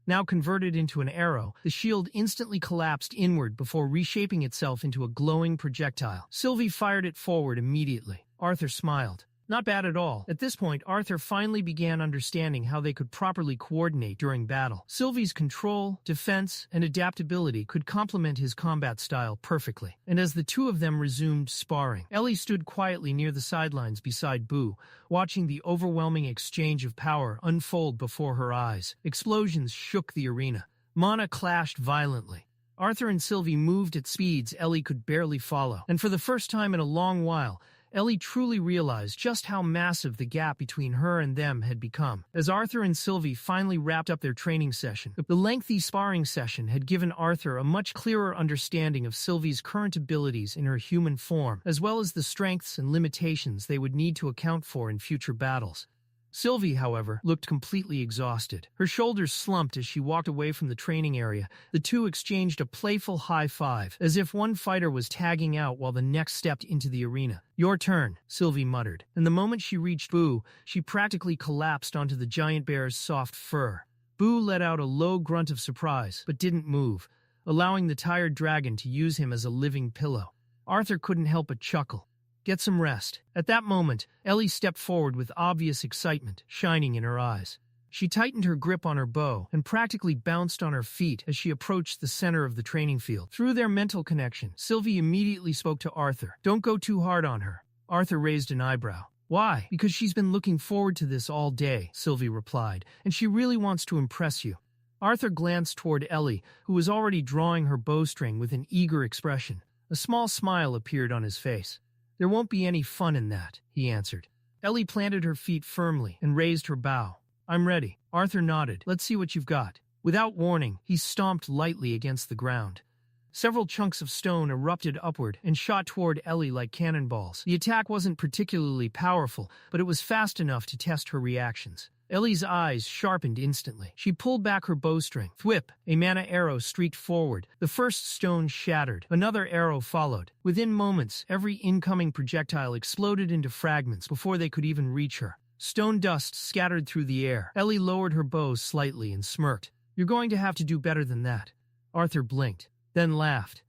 Now converted into an arrow, the shield instantly collapsed inward before reshaping itself into a glowing projectile. Sylvie fired it forward immediately. Arthur smiled. Not bad at all. At this point, Arthur finally began understanding how they could properly coordinate during battle. Sylvie's control, defense, and adaptability could complement his combat style perfectly. And as the two of them resumed sparring, Ellie stood quietly near the sidelines beside Boo, watching the overwhelming exchange of power unfold before her eyes. Explosions shook the arena. Mana clashed violently. Arthur and Sylvie moved at speeds Ellie could barely follow. And for the first time in a long while, Ellie truly realized just how massive the gap between her and them had become. As Arthur and Sylvie finally wrapped up their training session, the lengthy sparring session had given Arthur a much clearer understanding of Sylvie's current abilities in her human form, as well as the strengths and limitations they would need to account for in future battles. Sylvie, however, looked completely exhausted. Her shoulders slumped as she walked away from the training area. The two exchanged a playful high five, as if one fighter was tagging out while the next stepped into the arena. Your turn, Sylvie muttered, and the moment she reached Boo, she practically collapsed onto the giant bear's soft fur. Boo let out a low grunt of surprise, but didn't move, allowing the tired dragon to use him as a living pillow. Arthur couldn't help but chuckle. Get some rest. At that moment, Ellie stepped forward with obvious excitement shining in her eyes. She tightened her grip on her bow and practically bounced on her feet as she approached the center of the training field. Through their mental connection, Sylvie immediately spoke to Arthur. Don't go too hard on her. Arthur raised an eyebrow. Why? Because she's been looking forward to this all day, Sylvie replied, and she really wants to impress you. Arthur glanced toward Ellie, who was already drawing her bowstring with an eager expression. A small smile appeared on his face. There won't be any fun in that, he answered. Ellie planted her feet firmly and raised her bow. I'm ready. Arthur nodded. Let's see what you've got. Without warning, he stomped lightly against the ground. Several chunks of stone erupted upward and shot toward Ellie like cannonballs. The attack wasn't particularly powerful, but it was fast enough to test her reactions. Ellie's eyes sharpened instantly. She pulled back her bowstring. Thwip! A mana arrow streaked forward. The first stone shattered. Another arrow followed. Within moments, every incoming projectile exploded into fragments before they could even reach her. Stone dust scattered through the air. Ellie lowered her bow slightly and smirked. You're going to have to do better than that. Arthur blinked, then laughed.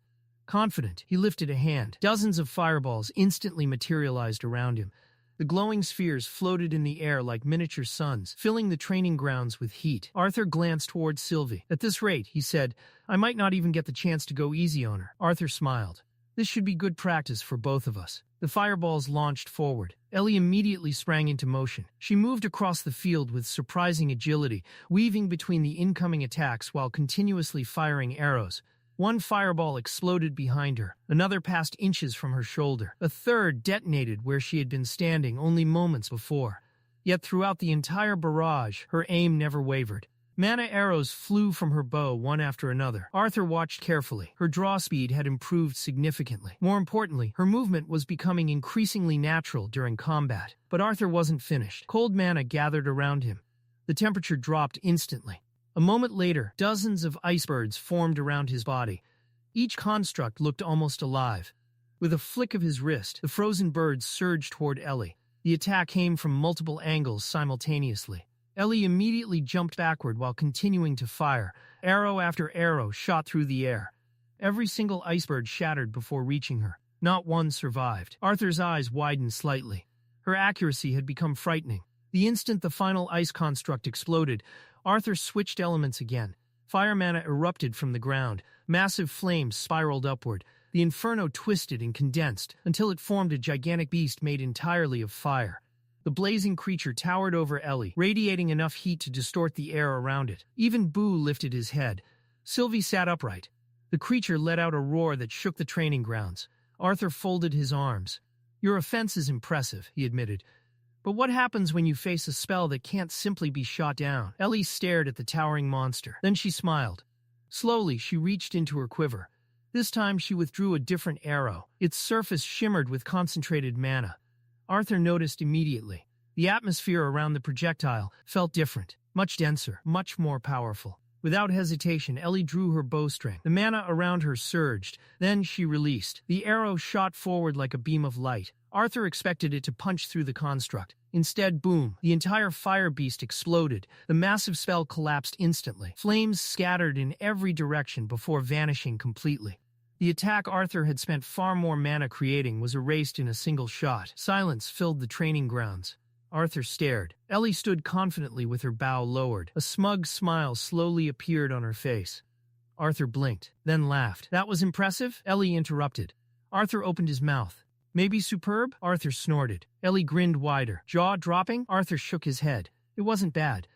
Confident, he lifted a hand. Dozens of fireballs instantly materialized around him. The glowing spheres floated in the air like miniature suns, filling the training grounds with heat. Arthur glanced toward Sylvie. At this rate, he said, I might not even get the chance to go easy on her. Arthur smiled. This should be good practice for both of us. The fireballs launched forward. Ellie immediately sprang into motion. She moved across the field with surprising agility, weaving between the incoming attacks while continuously firing arrows. One fireball exploded behind her, another passed inches from her shoulder, a third detonated where she had been standing only moments before. Yet throughout the entire barrage, her aim never wavered. Mana arrows flew from her bow one after another. Arthur watched carefully. Her draw speed had improved significantly. More importantly, her movement was becoming increasingly natural during combat. But Arthur wasn't finished. Cold mana gathered around him. The temperature dropped instantly. A moment later, dozens of icebergs formed around his body. Each construct looked almost alive. With a flick of his wrist, the frozen birds surged toward Ellie. The attack came from multiple angles simultaneously. Ellie immediately jumped backward while continuing to fire. Arrow after arrow shot through the air. Every single iceberg shattered before reaching her. Not one survived. Arthur's eyes widened slightly. Her accuracy had become frightening. The instant the final ice construct exploded, Arthur switched elements again. Fire mana erupted from the ground. Massive flames spiraled upward. The inferno twisted and condensed until it formed a gigantic beast made entirely of fire. The blazing creature towered over Ellie, radiating enough heat to distort the air around it. Even Boo lifted his head. Sylvie sat upright. The creature let out a roar that shook the training grounds. Arthur folded his arms. "Your offense is impressive," he admitted. "But what happens when you face a spell that can't simply be shot down?" Ellie stared at the towering monster. Then she smiled. Slowly, she reached into her quiver. This time she withdrew a different arrow. Its surface shimmered with concentrated mana. Arthur noticed immediately. The atmosphere around the projectile felt different, much denser, much more powerful. Without hesitation, Ellie drew her bowstring. The mana around her surged. Then she released. The arrow shot forward like a beam of light. Arthur expected it to punch through the construct. Instead, boom, the entire fire beast exploded. The massive spell collapsed instantly. Flames scattered in every direction before vanishing completely. The attack Arthur had spent far more mana creating was erased in a single shot. Silence filled the training grounds. Arthur stared. Ellie stood confidently with her bow lowered. A smug smile slowly appeared on her face. Arthur blinked, then laughed. "That was impressive?" Ellie interrupted. Arthur opened his mouth. "Maybe superb?" Arthur snorted. Ellie grinned wider. Jaw dropping? Arthur shook his head. "It wasn't bad."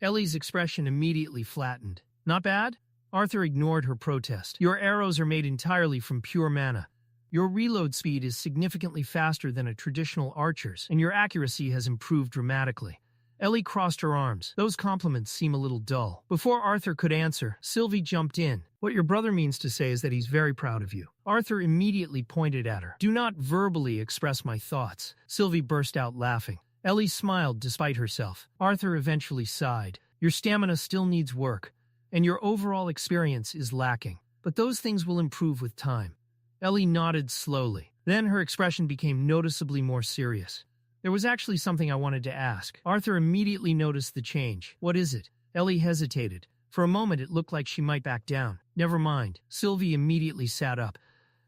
Ellie's expression immediately flattened. "Not bad?" Arthur ignored her protest. "Your arrows are made entirely from pure mana. Your reload speed is significantly faster than a traditional archer's, and your accuracy has improved dramatically." Ellie crossed her arms. "Those compliments seem a little dull." Before Arthur could answer, Sylvie jumped in. "What your brother means to say is that he's very proud of you." Arthur immediately pointed at her. "Do not verbally express my thoughts." Sylvie burst out laughing. Ellie smiled despite herself. Arthur eventually sighed. "Your stamina still needs work, and your overall experience is lacking. But those things will improve with time." Ellie nodded slowly. Then her expression became noticeably more serious. "There was actually something I wanted to ask." Arthur immediately noticed the change. "What is it?" Ellie hesitated. For a moment it looked like she might back down. "Never mind." Sylvie immediately sat up.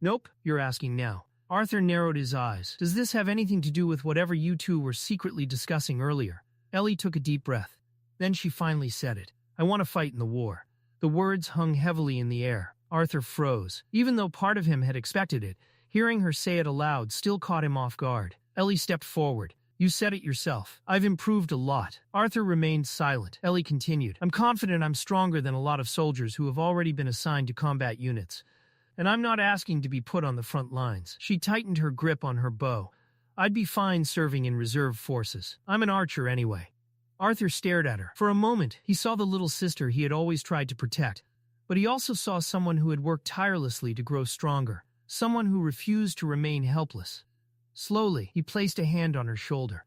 "Nope, you're asking now." Arthur narrowed his eyes. "Does this have anything to do with whatever you two were secretly discussing earlier?" Ellie took a deep breath. Then she finally said it. "I want to fight in the war." The words hung heavily in the air. Arthur froze. Even though part of him had expected it, hearing her say it aloud still caught him off guard. Ellie stepped forward. "You said it yourself. I've improved a lot." Arthur remained silent. Ellie continued. "I'm confident I'm stronger than a lot of soldiers who have already been assigned to combat units. And I'm not asking to be put on the front lines." She tightened her grip on her bow. "I'd be fine serving in reserve forces. I'm an archer anyway." Arthur stared at her. For a moment, he saw the little sister he had always tried to protect. But he also saw someone who had worked tirelessly to grow stronger. Someone who refused to remain helpless. Slowly, he placed a hand on her shoulder.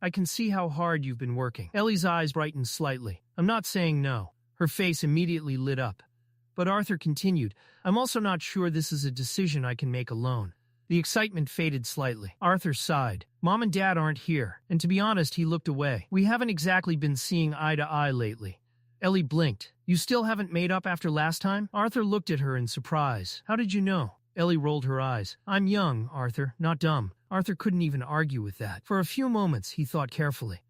"I can see how hard you've been working." Ellie's eyes brightened slightly. "I'm not saying no." Her face immediately lit up. But Arthur continued, "I'm also not sure this is a decision I can make alone." The excitement faded slightly. Arthur sighed. "Mom and Dad aren't here, and to be honest, he looked away. We haven't exactly been seeing eye to eye lately." Ellie blinked. "You still haven't made up after last time?" Arthur looked at her in surprise. "How did you know?" Ellie rolled her eyes. "I'm young, Arthur, not dumb." Arthur couldn't even argue with that. For a few moments, he thought carefully.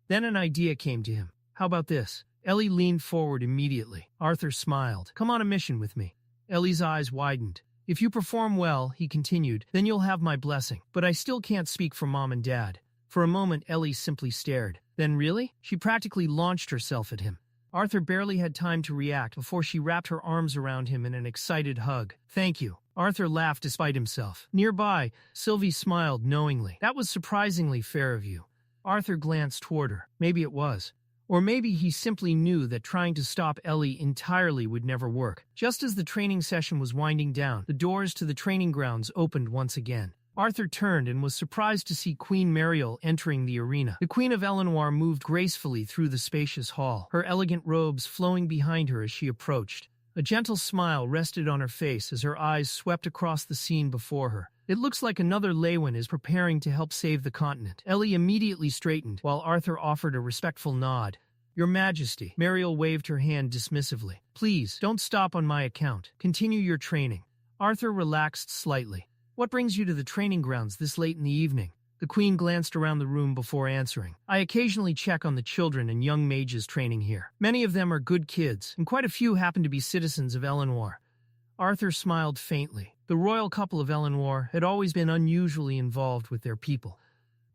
Then an idea came to him. "How about this?" Ellie leaned forward immediately. Arthur smiled. "Come on a mission with me." Ellie's eyes widened. If you perform well, he continued, then you'll have my blessing. But I still can't speak for Mom and Dad. For a moment, Ellie simply stared. Then really? She practically launched herself at him. Arthur barely had time to react before she wrapped her arms around him in an excited hug. Thank you. Arthur laughed despite himself. Nearby, Sylvie smiled knowingly. That was surprisingly fair of you. Arthur glanced toward her. Maybe it was. Or maybe he simply knew that trying to stop Ellie entirely would never work. Just as the training session was winding down, the doors to the training grounds opened once again. Arthur turned and was surprised to see Queen Mariel entering the arena. The Queen of Elenoir moved gracefully through the spacious hall, her elegant robes flowing behind her as she approached. A gentle smile rested on her face as her eyes swept across the scene before her. It looks like another Leywin is preparing to help save the continent. Ellie immediately straightened, while Arthur offered a respectful nod. Your Majesty. Mariel waved her hand dismissively. Please, don't stop on my account. Continue your training. Arthur relaxed slightly. What brings you to the training grounds this late in the evening? The Queen glanced around the room before answering. I occasionally check on the children and young mages training here. Many of them are good kids, and quite a few happen to be citizens of Elenoir. Arthur smiled faintly. The royal couple of Elenoir had always been unusually involved with their people.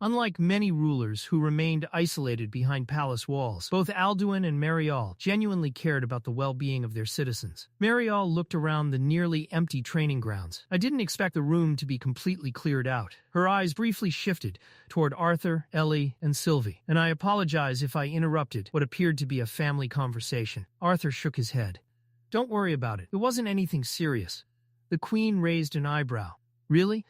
Unlike many rulers who remained isolated behind palace walls, both Alduin and Mariel genuinely cared about the well-being of their citizens. Mariel looked around the nearly empty training grounds. I didn't expect the room to be completely cleared out. Her eyes briefly shifted toward Arthur, Ellie, and Sylvie, and I apologize if I interrupted what appeared to be a family conversation. Arthur shook his head. Don't worry about it. It wasn't anything serious. The Queen raised an eyebrow. Really?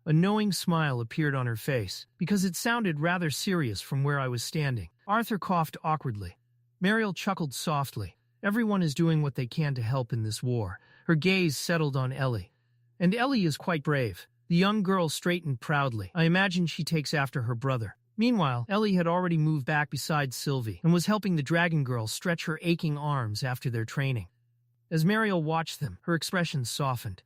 A knowing smile appeared on her face, because it sounded rather serious from where I was standing. Arthur coughed awkwardly. Mariel chuckled softly. Everyone is doing what they can to help in this war. Her gaze settled on Ellie. And Ellie is quite brave. The young girl straightened proudly. I imagine she takes after her brother. Meanwhile, Ellie had already moved back beside Sylvie and was helping the dragon girl stretch her aching arms after their training. As Mariel watched them, her expression softened.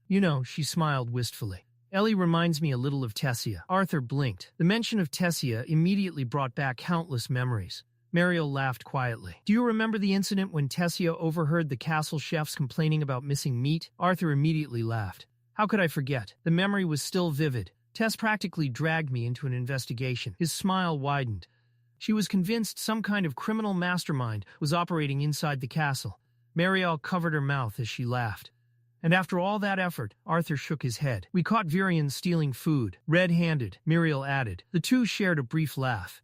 You know, she smiled wistfully. Ellie reminds me a little of Tessia. Arthur blinked. The mention of Tessia immediately brought back countless memories. Mariel laughed quietly. Do you remember the incident when Tessia overheard the castle chefs complaining about missing meat? Arthur immediately laughed. How could I forget? The memory was still vivid. Tess practically dragged me into an investigation. His smile widened. She was convinced some kind of criminal mastermind was operating inside the castle. Mariel covered her mouth as she laughed. And after all that effort, Arthur shook his head. We caught Virion stealing food, red-handed, Mariel added. The two shared a brief laugh.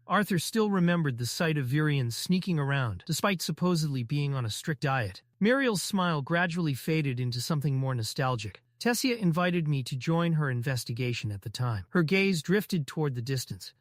Arthur still remembered the sight of Virion sneaking around, despite supposedly being on a strict diet. Mariel's smile gradually faded into something more nostalgic. Tessia invited me to join her investigation at the time. Her gaze drifted toward the distance.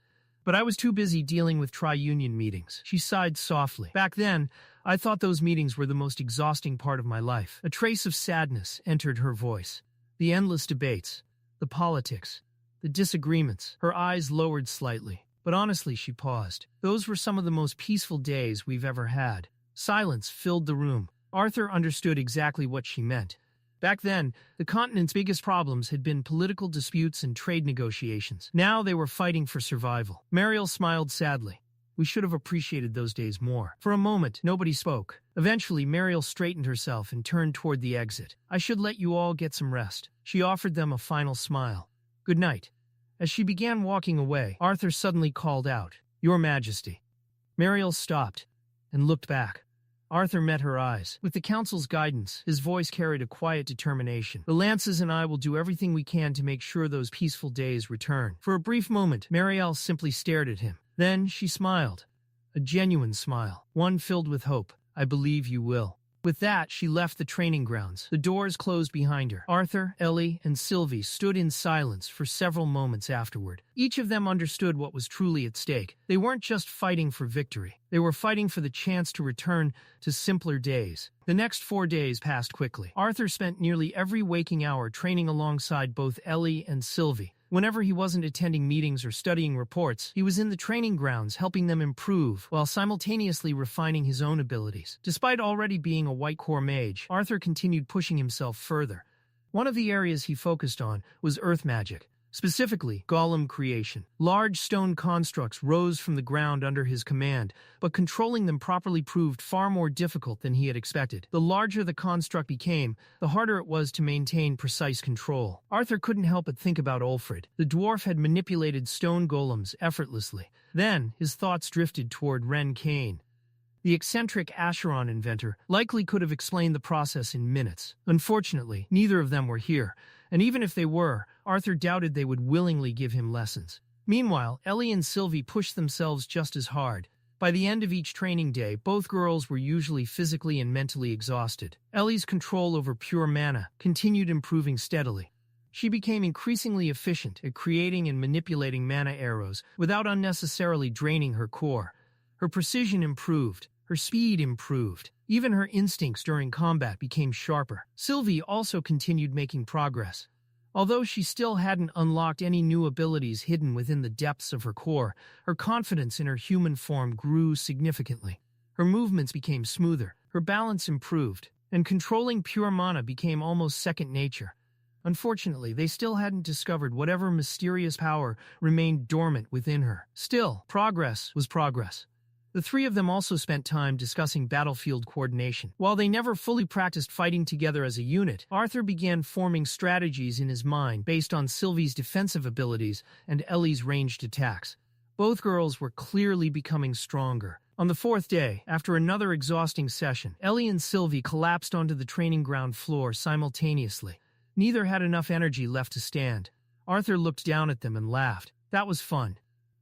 But I was too busy dealing with tri-union meetings. She sighed softly. Back then, I thought those meetings were the most exhausting part of my life. A trace of sadness entered her voice. The endless debates, the politics, the disagreements. Her eyes lowered slightly. But honestly, she paused. Those were some of the most peaceful days we've ever had. Silence filled the room. Arthur understood exactly what she meant. Back then, the continent's biggest problems had been political disputes and trade negotiations. Now they were fighting for survival. Mariel smiled sadly. We should have appreciated those days more. For a moment, nobody spoke. Eventually, Mariel straightened herself and turned toward the exit. I should let you all get some rest. She offered them a final smile. Good night. As she began walking away, Arthur suddenly called out, Your Majesty. Mariel stopped and looked back. Arthur met her eyes. With the council's guidance, his voice carried a quiet determination. The Lances and I will do everything we can to make sure those peaceful days return. For a brief moment, Mariel simply stared at him. Then she smiled. A genuine smile. One filled with hope. I believe you will. With that, she left the training grounds. The doors closed behind her. Arthur, Ellie, and Sylvie stood in silence for several moments afterward. Each of them understood what was truly at stake. They weren't just fighting for victory. They were fighting for the chance to return to simpler days. The next 4 days passed quickly. Arthur spent nearly every waking hour training alongside both Ellie and Sylvie. Whenever he wasn't attending meetings or studying reports, he was in the training grounds helping them improve while simultaneously refining his own abilities. Despite already being a white core mage, Arthur continued pushing himself further. One of the areas he focused on was earth magic. Specifically, golem creation. Large stone constructs rose from the ground under his command, but controlling them properly proved far more difficult than he had expected. The larger the construct became, the harder it was to maintain precise control. Arthur couldn't help but think about Ulfrid. The dwarf had manipulated stone golems effortlessly. Then, his thoughts drifted toward Ren Kane. The eccentric Acheron inventor likely could have explained the process in minutes. Unfortunately, neither of them were here, and even if they were, Arthur doubted they would willingly give him lessons. Meanwhile, Ellie and Sylvie pushed themselves just as hard. By the end of each training day, both girls were usually physically and mentally exhausted. Ellie's control over pure mana continued improving steadily. She became increasingly efficient at creating and manipulating mana arrows without unnecessarily draining her core. Her precision improved. Her speed improved. Even her instincts during combat became sharper. Sylvie also continued making progress. Although she still hadn't unlocked any new abilities hidden within the depths of her core, her confidence in her human form grew significantly. Her movements became smoother, her balance improved, and controlling pure mana became almost second nature. Unfortunately, they still hadn't discovered whatever mysterious power remained dormant within her. Still, progress was progress. The three of them also spent time discussing battlefield coordination. While they never fully practiced fighting together as a unit, Arthur began forming strategies in his mind based on Sylvie's defensive abilities and Ellie's ranged attacks. Both girls were clearly becoming stronger. On the fourth day, after another exhausting session, Ellie and Sylvie collapsed onto the training ground floor simultaneously. Neither had enough energy left to stand. Arthur looked down at them and laughed. That was fun.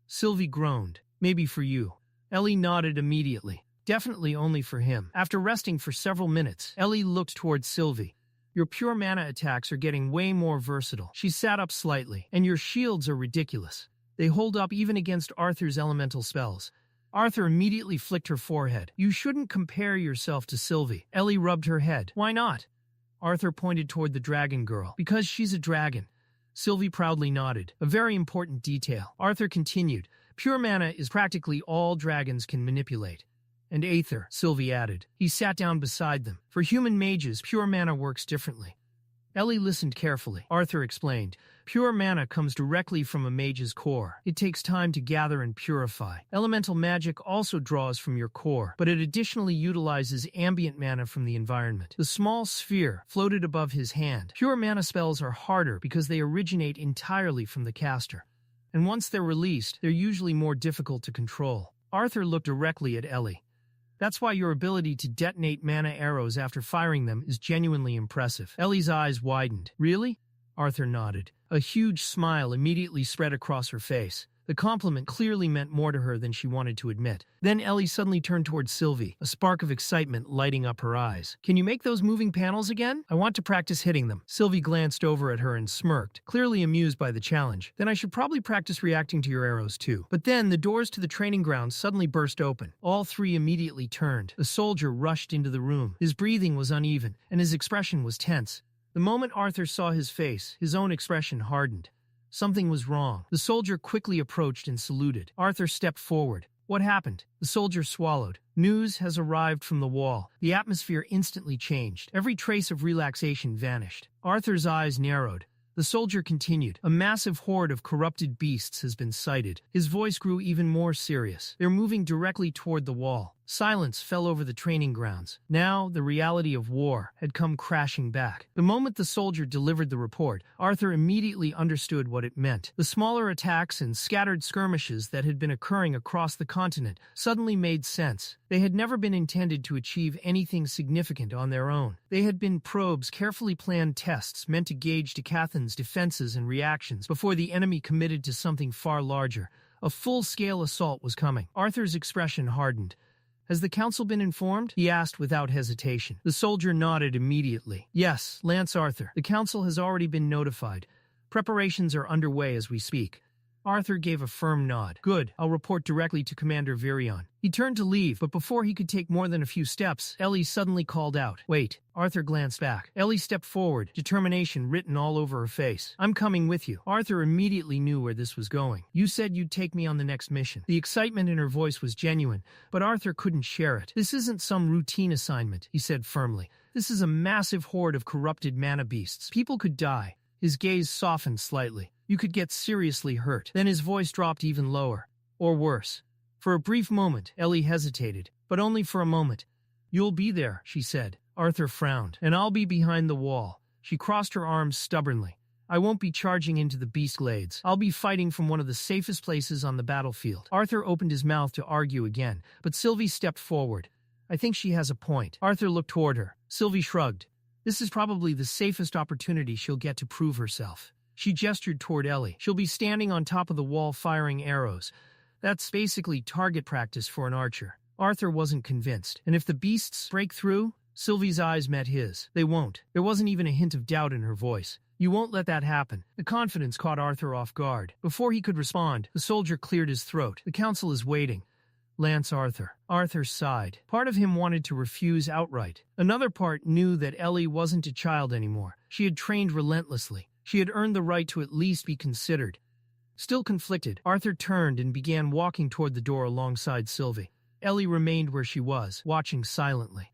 Sylvie groaned. Maybe for you. Ellie nodded immediately. Definitely only for him. After resting for several minutes, Ellie looked towards Sylvie. Your pure mana attacks are getting way more versatile. She sat up slightly. And your shields are ridiculous. They hold up even against Arthur's elemental spells. Arthur immediately flicked her forehead. You shouldn't compare yourself to Sylvie. Ellie rubbed her head. Why not? Arthur pointed toward the dragon girl. Because she's a dragon. Sylvie proudly nodded. A very important detail. Arthur continued. Pure mana is practically all dragons can manipulate. And Aether, Sylvie added. He sat down beside them. For human mages, pure mana works differently. Ellie listened carefully. Arthur explained. Pure mana comes directly from a mage's core. It takes time to gather and purify. Elemental magic also draws from your core, but it additionally utilizes ambient mana from the environment. The small sphere floated above his hand. Pure mana spells are harder because they originate entirely from the caster. And once they're released, they're usually more difficult to control. Arthur looked directly at Ellie. That's why your ability to detonate mana arrows after firing them is genuinely impressive. Ellie's eyes widened. Really? Arthur nodded. A huge smile immediately spread across her face. The compliment clearly meant more to her than she wanted to admit. Then Ellie suddenly turned towards Sylvie, a spark of excitement lighting up her eyes. Can you make those moving panels again? I want to practice hitting them. Sylvie glanced over at her and smirked, clearly amused by the challenge. Then I should probably practice reacting to your arrows too. But then the doors to the training ground suddenly burst open. All three immediately turned. A soldier rushed into the room. His breathing was uneven, and his expression was tense. The moment Arthur saw his face, his own expression hardened. Something was wrong. The soldier quickly approached and saluted. Arthur stepped forward. What happened? The soldier swallowed. News has arrived from the wall. The atmosphere instantly changed. Every trace of relaxation vanished. Arthur's eyes narrowed. The soldier continued. A massive horde of corrupted beasts has been sighted. His voice grew even more serious. They're moving directly toward the wall. Silence fell over the training grounds. Now, the reality of war had come crashing back. The moment the soldier delivered the report, Arthur immediately understood what it meant. The smaller attacks and scattered skirmishes that had been occurring across the continent suddenly made sense. They had never been intended to achieve anything significant on their own. They had been probes, carefully planned tests meant to gauge Decathlon's defenses and reactions before the enemy committed to something far larger. A full-scale assault was coming. Arthur's expression hardened. Has the council been informed? He asked without hesitation. The soldier nodded immediately. Yes, Lance Arthur. The council has already been notified. Preparations are underway as we speak. Arthur gave a firm nod. Good, I'll report directly to Commander Virion. He turned to leave, but before he could take more than a few steps, Ellie suddenly called out. Wait. Arthur glanced back. Ellie stepped forward, determination written all over her face. I'm coming with you. Arthur immediately knew where this was going. You said you'd take me on the next mission. The excitement in her voice was genuine, but Arthur couldn't share it. This isn't some routine assignment, he said firmly. This is a massive horde of corrupted mana beasts. People could die. His gaze softened slightly. You could get seriously hurt. Then his voice dropped even lower. Or worse. For a brief moment, Ellie hesitated, but only for a moment. "You'll be there," she said. Arthur frowned. "And I'll be behind the wall." She crossed her arms stubbornly. "I won't be charging into the beast glades. I'll be fighting from one of the safest places on the battlefield." Arthur opened his mouth to argue again, but Sylvie stepped forward. "I think she has a point." Arthur looked toward her. Sylvie shrugged. "This is probably the safest opportunity she'll get to prove herself." She gestured toward Ellie. "She'll be standing on top of the wall firing arrows. That's basically target practice for an archer." Arthur wasn't convinced. "And if the beasts break through?" Sylvie's eyes met his. "They won't." There wasn't even a hint of doubt in her voice. "You won't let that happen." The confidence caught Arthur off guard. Before he could respond, the soldier cleared his throat. "The council is waiting." Lance Arthur. Arthur sighed. Part of him wanted to refuse outright. Another part knew that Ellie wasn't a child anymore. She had trained relentlessly. She had earned the right to at least be considered. Still conflicted, Arthur turned and began walking toward the door alongside Sylvie. Ellie remained where she was, watching silently.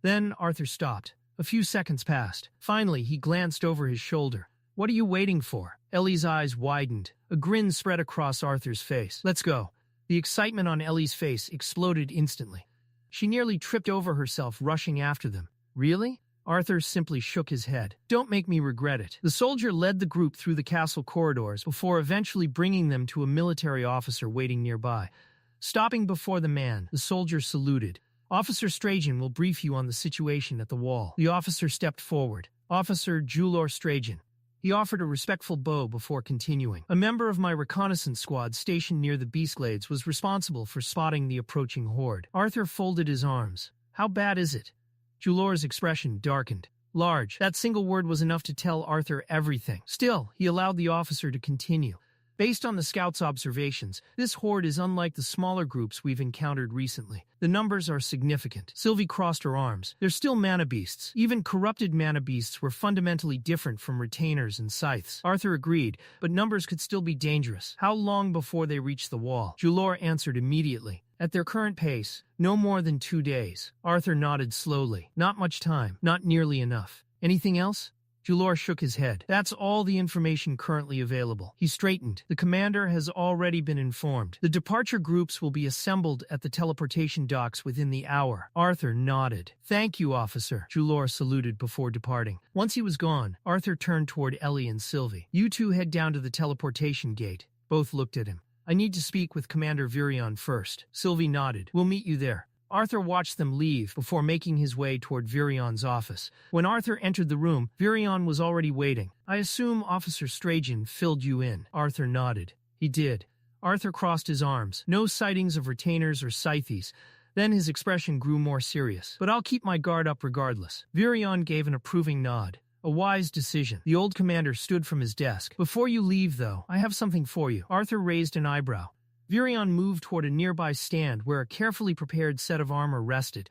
Then Arthur stopped. A few seconds passed. Finally, he glanced over his shoulder. "What are you waiting for?" Ellie's eyes widened. A grin spread across Arthur's face. "Let's go." The excitement on Ellie's face exploded instantly. She nearly tripped over herself rushing after them. "Really?" Arthur simply shook his head. "Don't make me regret it." The soldier led the group through the castle corridors before eventually bringing them to a military officer waiting nearby. Stopping before the man, the soldier saluted. "Officer Strajan will brief you on the situation at the wall." The officer stepped forward. "Officer Julor Strajan." He offered a respectful bow before continuing. "A member of my reconnaissance squad stationed near the Beastglades was responsible for spotting the approaching horde." Arthur folded his arms. "How bad is it?" Julor's expression darkened. Large. That single word was enough to tell Arthur everything. Still, he allowed the officer to continue. "Based on the scouts' observations, this horde is unlike the smaller groups we've encountered recently. The numbers are significant." Sylvie crossed her arms. "They're still mana beasts. Even corrupted mana beasts were fundamentally different from retainers and scythes." Arthur agreed, but numbers could still be dangerous. "How long before they reach the wall?" Julor answered immediately. "At their current pace, no more than 2 days." Arthur nodded slowly. "Not much time. Not nearly enough. Anything else?" Julor shook his head. "That's all the information currently available." He straightened. "The commander has already been informed. The departure groups will be assembled at the teleportation docks within the hour." Arthur nodded. "Thank you, officer." Julor saluted before departing. Once he was gone, Arthur turned toward Ellie and Sylvie. "You two head down to the teleportation gate." Both looked at him. "I need to speak with Commander Virion first." Sylvie nodded. "We'll meet you there." Arthur watched them leave before making his way toward Virion's office. When Arthur entered the room, Virion was already waiting. "I assume Officer Strajan filled you in." Arthur nodded. "He did." Arthur crossed his arms. No sightings of retainers or scythes. Then his expression grew more serious. "But I'll keep my guard up regardless." Virion gave an approving nod. "A wise decision." The old commander stood from his desk. "Before you leave, though, I have something for you." Arthur raised an eyebrow. Virion moved toward a nearby stand where a carefully prepared set of armor rested.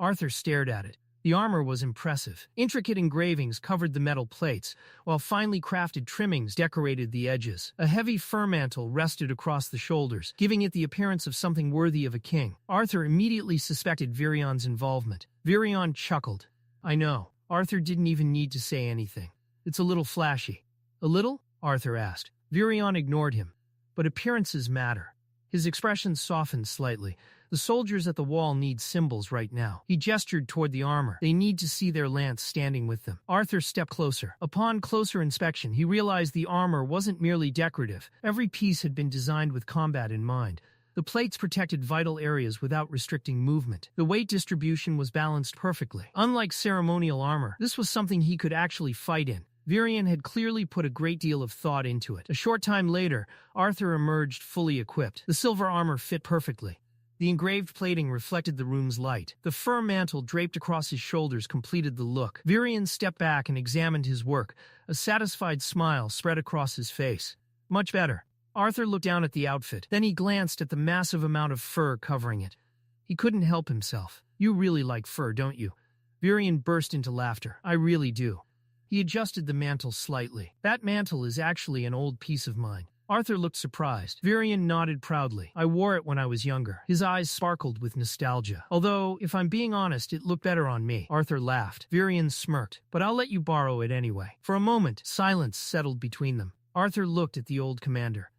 Arthur stared at it. The armor was impressive. Intricate engravings covered the metal plates, while finely crafted trimmings decorated the edges. A heavy fur mantle rested across the shoulders, giving it the appearance of something worthy of a king. Arthur immediately suspected Virion's involvement. Virion chuckled. "I know." Arthur didn't even need to say anything. "It's a little flashy." "A little?" Arthur asked. Virion ignored him. "But appearances matter." His expression softened slightly. "The soldiers at the wall need symbols right now." He gestured toward the armor. "They need to see their lance standing with them." Arthur stepped closer. Upon closer inspection, he realized the armor wasn't merely decorative. Every piece had been designed with combat in mind. The plates protected vital areas without restricting movement. The weight distribution was balanced perfectly. Unlike ceremonial armor, this was something he could actually fight in. Virion had clearly put a great deal of thought into it. A short time later, Arthur emerged fully equipped. The silver armor fit perfectly. The engraved plating reflected the room's light. The fur mantle draped across his shoulders completed the look. Virion stepped back and examined his work. A satisfied smile spread across his face. "Much better." Arthur looked down at the outfit. Then he glanced at the massive amount of fur covering it. He couldn't help himself. "You really like fur, don't you?" Virion burst into laughter. "I really do." He adjusted the mantle slightly. "That mantle is actually an old piece of mine." Arthur looked surprised. Virion nodded proudly. "I wore it when I was younger." His eyes sparkled with nostalgia. "Although, if I'm being honest, it looked better on me." Arthur laughed. Virion smirked. "But I'll let you borrow it anyway." For a moment, silence settled between them. Arthur looked at the old commander.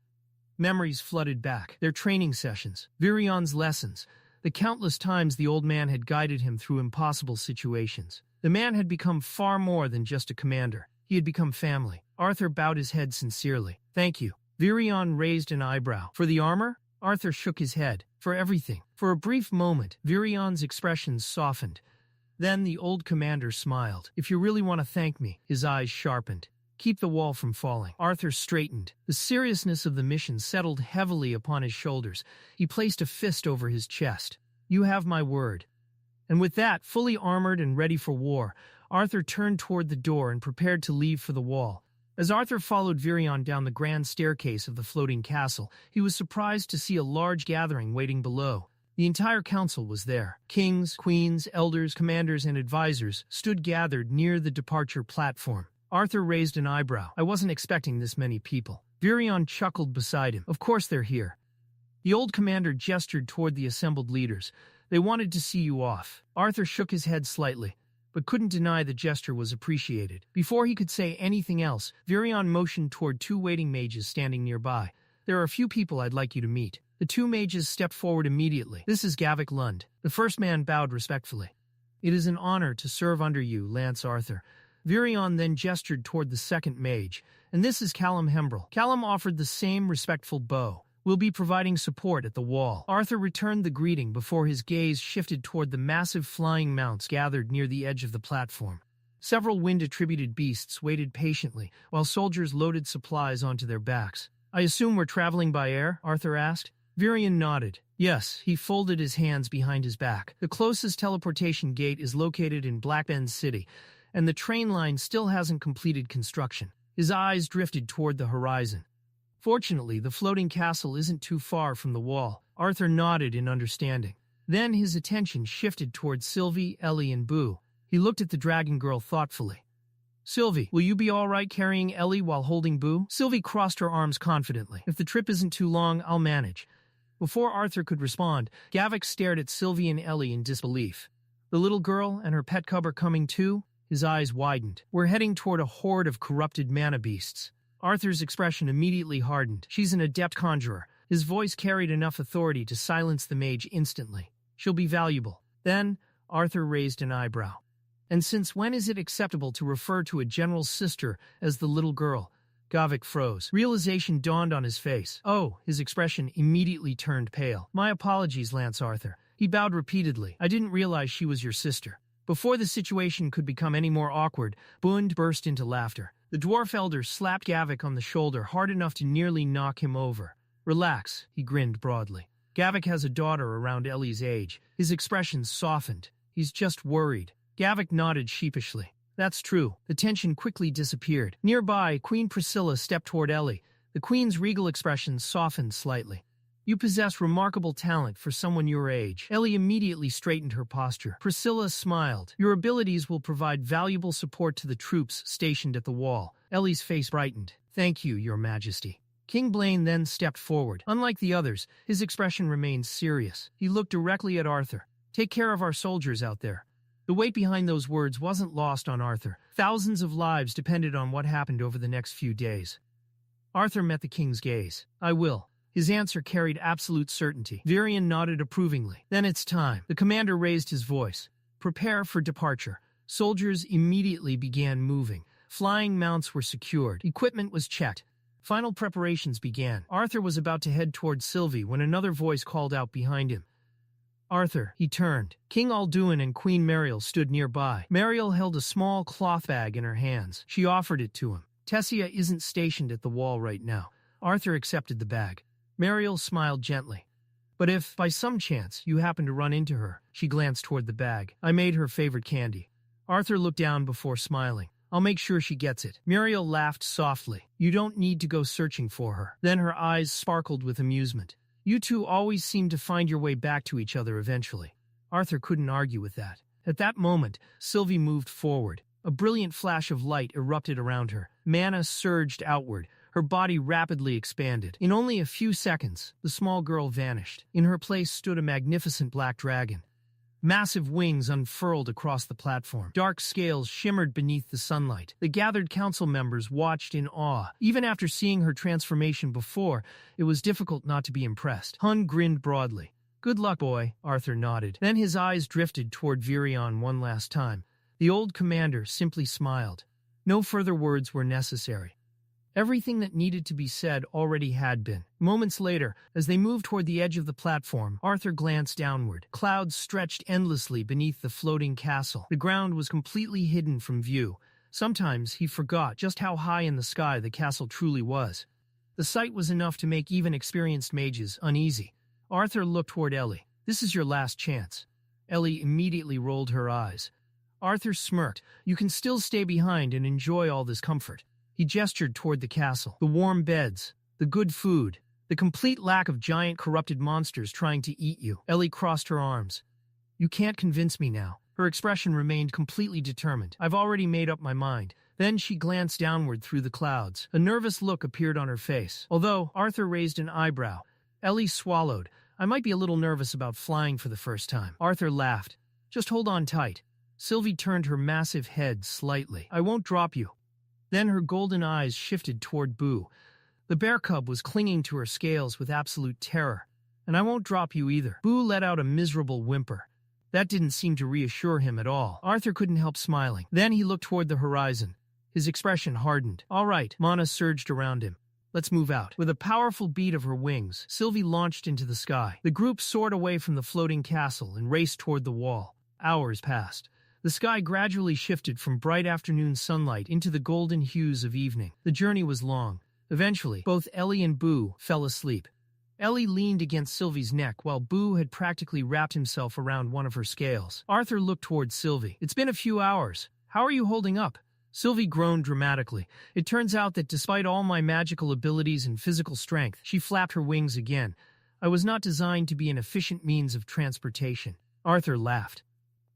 Memories flooded back, their training sessions, Virion's lessons, the countless times the old man had guided him through impossible situations. The man had become far more than just a commander. He had become family. Arthur bowed his head sincerely. Thank you. Virion raised an eyebrow. For the armor? Arthur shook his head. For everything. For a brief moment, Virion's expression softened. Then the old commander smiled. If you really want to thank me, his eyes sharpened. Keep the wall from falling. Arthur straightened. The seriousness of the mission settled heavily upon his shoulders. He placed a fist over his chest. You have my word. And with that, fully armored and ready for war, Arthur turned toward the door and prepared to leave for the wall. As Arthur followed Virion down the grand staircase of the floating castle, he was surprised to see a large gathering waiting below. The entire council was there. Kings, queens, elders, commanders, and advisors stood gathered near the departure platform. Arthur raised an eyebrow. I wasn't expecting this many people. Virion chuckled beside him. Of course they're here. The old commander gestured toward the assembled leaders. They wanted to see you off. Arthur shook his head slightly, but couldn't deny the gesture was appreciated. Before he could say anything else, Virion motioned toward two waiting mages standing nearby. There are a few people I'd like you to meet. The two mages stepped forward immediately. This is Gavik Lund. The first man bowed respectfully. It is an honor to serve under you, Lance Arthur. Virion then gestured toward the second mage. And this is Callum Hembrel. Callum offered the same respectful bow. We'll be providing support at the wall. Arthur returned the greeting before his gaze shifted toward the massive flying mounts gathered near the edge of the platform. Several wind-attributed beasts waited patiently, while soldiers loaded supplies onto their backs. I assume we're traveling by air? Arthur asked. Virion nodded. Yes, he folded his hands behind his back. The closest teleportation gate is located in Blackbend City, and the train line still hasn't completed construction. His eyes drifted toward the horizon. Fortunately, the floating castle isn't too far from the wall. Arthur nodded in understanding. Then his attention shifted toward Sylvie, Ellie, and Boo. He looked at the dragon girl thoughtfully. Sylvie, will you be all right carrying Ellie while holding Boo? Sylvie crossed her arms confidently. If the trip isn't too long, I'll manage. Before Arthur could respond, Gavik stared at Sylvie and Ellie in disbelief. The little girl and her pet cub are coming too? His eyes widened. We're heading toward a horde of corrupted mana beasts. Arthur's expression immediately hardened. She's an adept conjurer. His voice carried enough authority to silence the mage instantly. She'll be valuable. Then, Arthur raised an eyebrow. And since when is it acceptable to refer to a general's sister as the little girl? Gavik froze. Realization dawned on his face. Oh, his expression immediately turned pale. My apologies, Lance Arthur. He bowed repeatedly. I didn't realize she was your sister. Before the situation could become any more awkward, Bund burst into laughter. The dwarf elder slapped Gavik on the shoulder hard enough to nearly knock him over. Relax, he grinned broadly. Gavik has a daughter around Ellie's age. His expression softened. He's just worried. Gavik nodded sheepishly. That's true. The tension quickly disappeared. Nearby, Queen Priscilla stepped toward Ellie. The queen's regal expression softened slightly. You possess remarkable talent for someone your age. Ellie immediately straightened her posture. Priscilla smiled. Your abilities will provide valuable support to the troops stationed at the wall. Ellie's face brightened. Thank you, Your Majesty. King Blaine then stepped forward. Unlike the others, his expression remained serious. He looked directly at Arthur. Take care of our soldiers out there. The weight behind those words wasn't lost on Arthur. Thousands of lives depended on what happened over the next few days. Arthur met the king's gaze. I will. His answer carried absolute certainty. Virion nodded approvingly. Then it's time. The commander raised his voice. Prepare for departure. Soldiers immediately began moving. Flying mounts were secured. Equipment was checked. Final preparations began. Arthur was about to head toward Sylvie when another voice called out behind him. Arthur, he turned. King Alduin and Queen Mariel stood nearby. Mariel held a small cloth bag in her hands. She offered it to him. Tessia isn't stationed at the wall right now. Arthur accepted the bag. Mariel smiled gently. But if, by some chance, you happen to run into her, she glanced toward the bag. I made her favorite candy. Arthur looked down before smiling. I'll make sure she gets it. Mariel laughed softly. You don't need to go searching for her. Then her eyes sparkled with amusement. You two always seem to find your way back to each other eventually. Arthur couldn't argue with that. At that moment, Sylvie moved forward. A brilliant flash of light erupted around her. Mana surged outward. Her body rapidly expanded. In only a few seconds, the small girl vanished. In her place stood a magnificent black dragon. Massive wings unfurled across the platform. Dark scales shimmered beneath the sunlight. The gathered council members watched in awe. Even after seeing her transformation before, it was difficult not to be impressed. Hun grinned broadly. "Good luck, boy," Arthur nodded. Then his eyes drifted toward Virion one last time. The old commander simply smiled. No further words were necessary. Everything that needed to be said already had been. Moments later, as they moved toward the edge of the platform, Arthur glanced downward. Clouds stretched endlessly beneath the floating castle. The ground was completely hidden from view. Sometimes he forgot just how high in the sky the castle truly was. The sight was enough to make even experienced mages uneasy. Arthur looked toward Ellie. "This is your last chance." Ellie immediately rolled her eyes. Arthur smirked. "You can still stay behind and enjoy all this comfort." He gestured toward the castle. The warm beds, the good food, the complete lack of giant corrupted monsters trying to eat you. Ellie crossed her arms. "You can't convince me now." Her expression remained completely determined. "I've already made up my mind." Then she glanced downward through the clouds. A nervous look appeared on her face. Although Arthur raised an eyebrow, Ellie swallowed. "I might be a little nervous about flying for the first time." Arthur laughed. "Just hold on tight." Sylvie turned her massive head slightly. "I won't drop you." Then her golden eyes shifted toward Boo. The bear cub was clinging to her scales with absolute terror. "And I won't drop you either." Boo let out a miserable whimper. That didn't seem to reassure him at all. Arthur couldn't help smiling. Then he looked toward the horizon. His expression hardened. "All right," Mana surged around him. "Let's move out." With a powerful beat of her wings, Sylvie launched into the sky. The group soared away from the floating castle and raced toward the wall. Hours passed. The sky gradually shifted from bright afternoon sunlight into the golden hues of evening. The journey was long. Eventually, both Ellie and Boo fell asleep. Ellie leaned against Sylvie's neck while Boo had practically wrapped himself around one of her scales. Arthur looked toward Sylvie. "It's been a few hours. How are you holding up?" Sylvie groaned dramatically. "It turns out that despite all my magical abilities and physical strength," she flapped her wings again, "I was not designed to be an efficient means of transportation." Arthur laughed.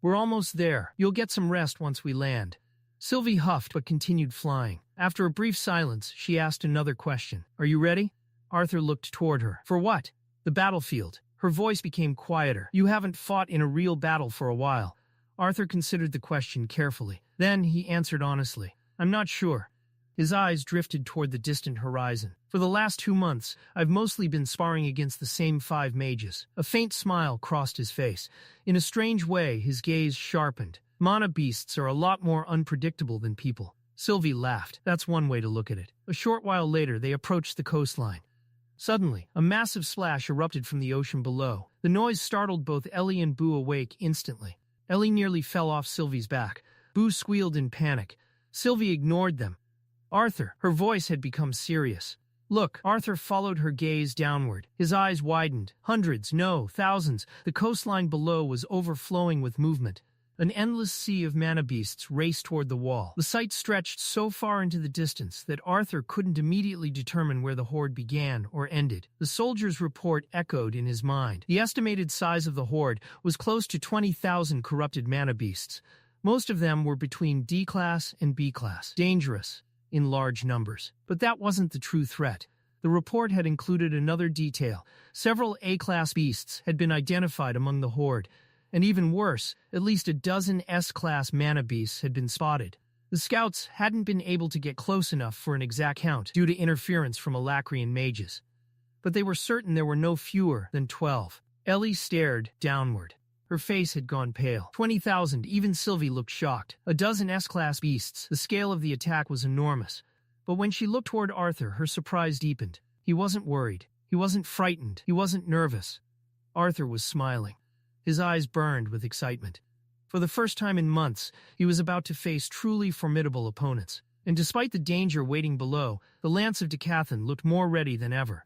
"We're almost there. You'll get some rest once we land." Sylvie huffed but continued flying. After a brief silence, she asked another question. "Are you ready?" Arthur looked toward her. "For what?" "The battlefield." Her voice became quieter. "You haven't fought in a real battle for a while." Arthur considered the question carefully. Then he answered honestly. "I'm not sure." His eyes drifted toward the distant horizon. "For the last 2 months, I've mostly been sparring against the same 5 mages." A faint smile crossed his face. In a strange way, his gaze sharpened. "Mana beasts are a lot more unpredictable than people." Sylvie laughed. "That's one way to look at it." A short while later, they approached the coastline. Suddenly, a massive splash erupted from the ocean below. The noise startled both Ellie and Boo awake instantly. Ellie nearly fell off Sylvie's back. Boo squealed in panic. Sylvie ignored them. "Arthur," her voice had become serious. "Look." Arthur followed her gaze downward. His eyes widened. Hundreds, no, thousands. The coastline below was overflowing with movement. An endless sea of mana beasts raced toward the wall. The sight stretched so far into the distance that Arthur couldn't immediately determine where the horde began or ended. The soldier's report echoed in his mind. The estimated size of the horde was close to 20,000 corrupted mana beasts. Most of them were between D-class and B-class. Dangerous in large numbers. But that wasn't the true threat. The report had included another detail. Several A-class beasts had been identified among the horde. And even worse, at least a dozen S-class mana beasts had been spotted. The scouts hadn't been able to get close enough for an exact count due to interference from Alacrian mages. But they were certain there were no fewer than 12. Ellie stared downward. Her face had gone pale. 20,000, even Sylvie looked shocked. A dozen S-class beasts. The scale of the attack was enormous. But when she looked toward Arthur, her surprise deepened. He wasn't worried. He wasn't frightened. He wasn't nervous. Arthur was smiling. His eyes burned with excitement. For the first time in months, he was about to face truly formidable opponents. And despite the danger waiting below, the Lance of Decathlon looked more ready than ever.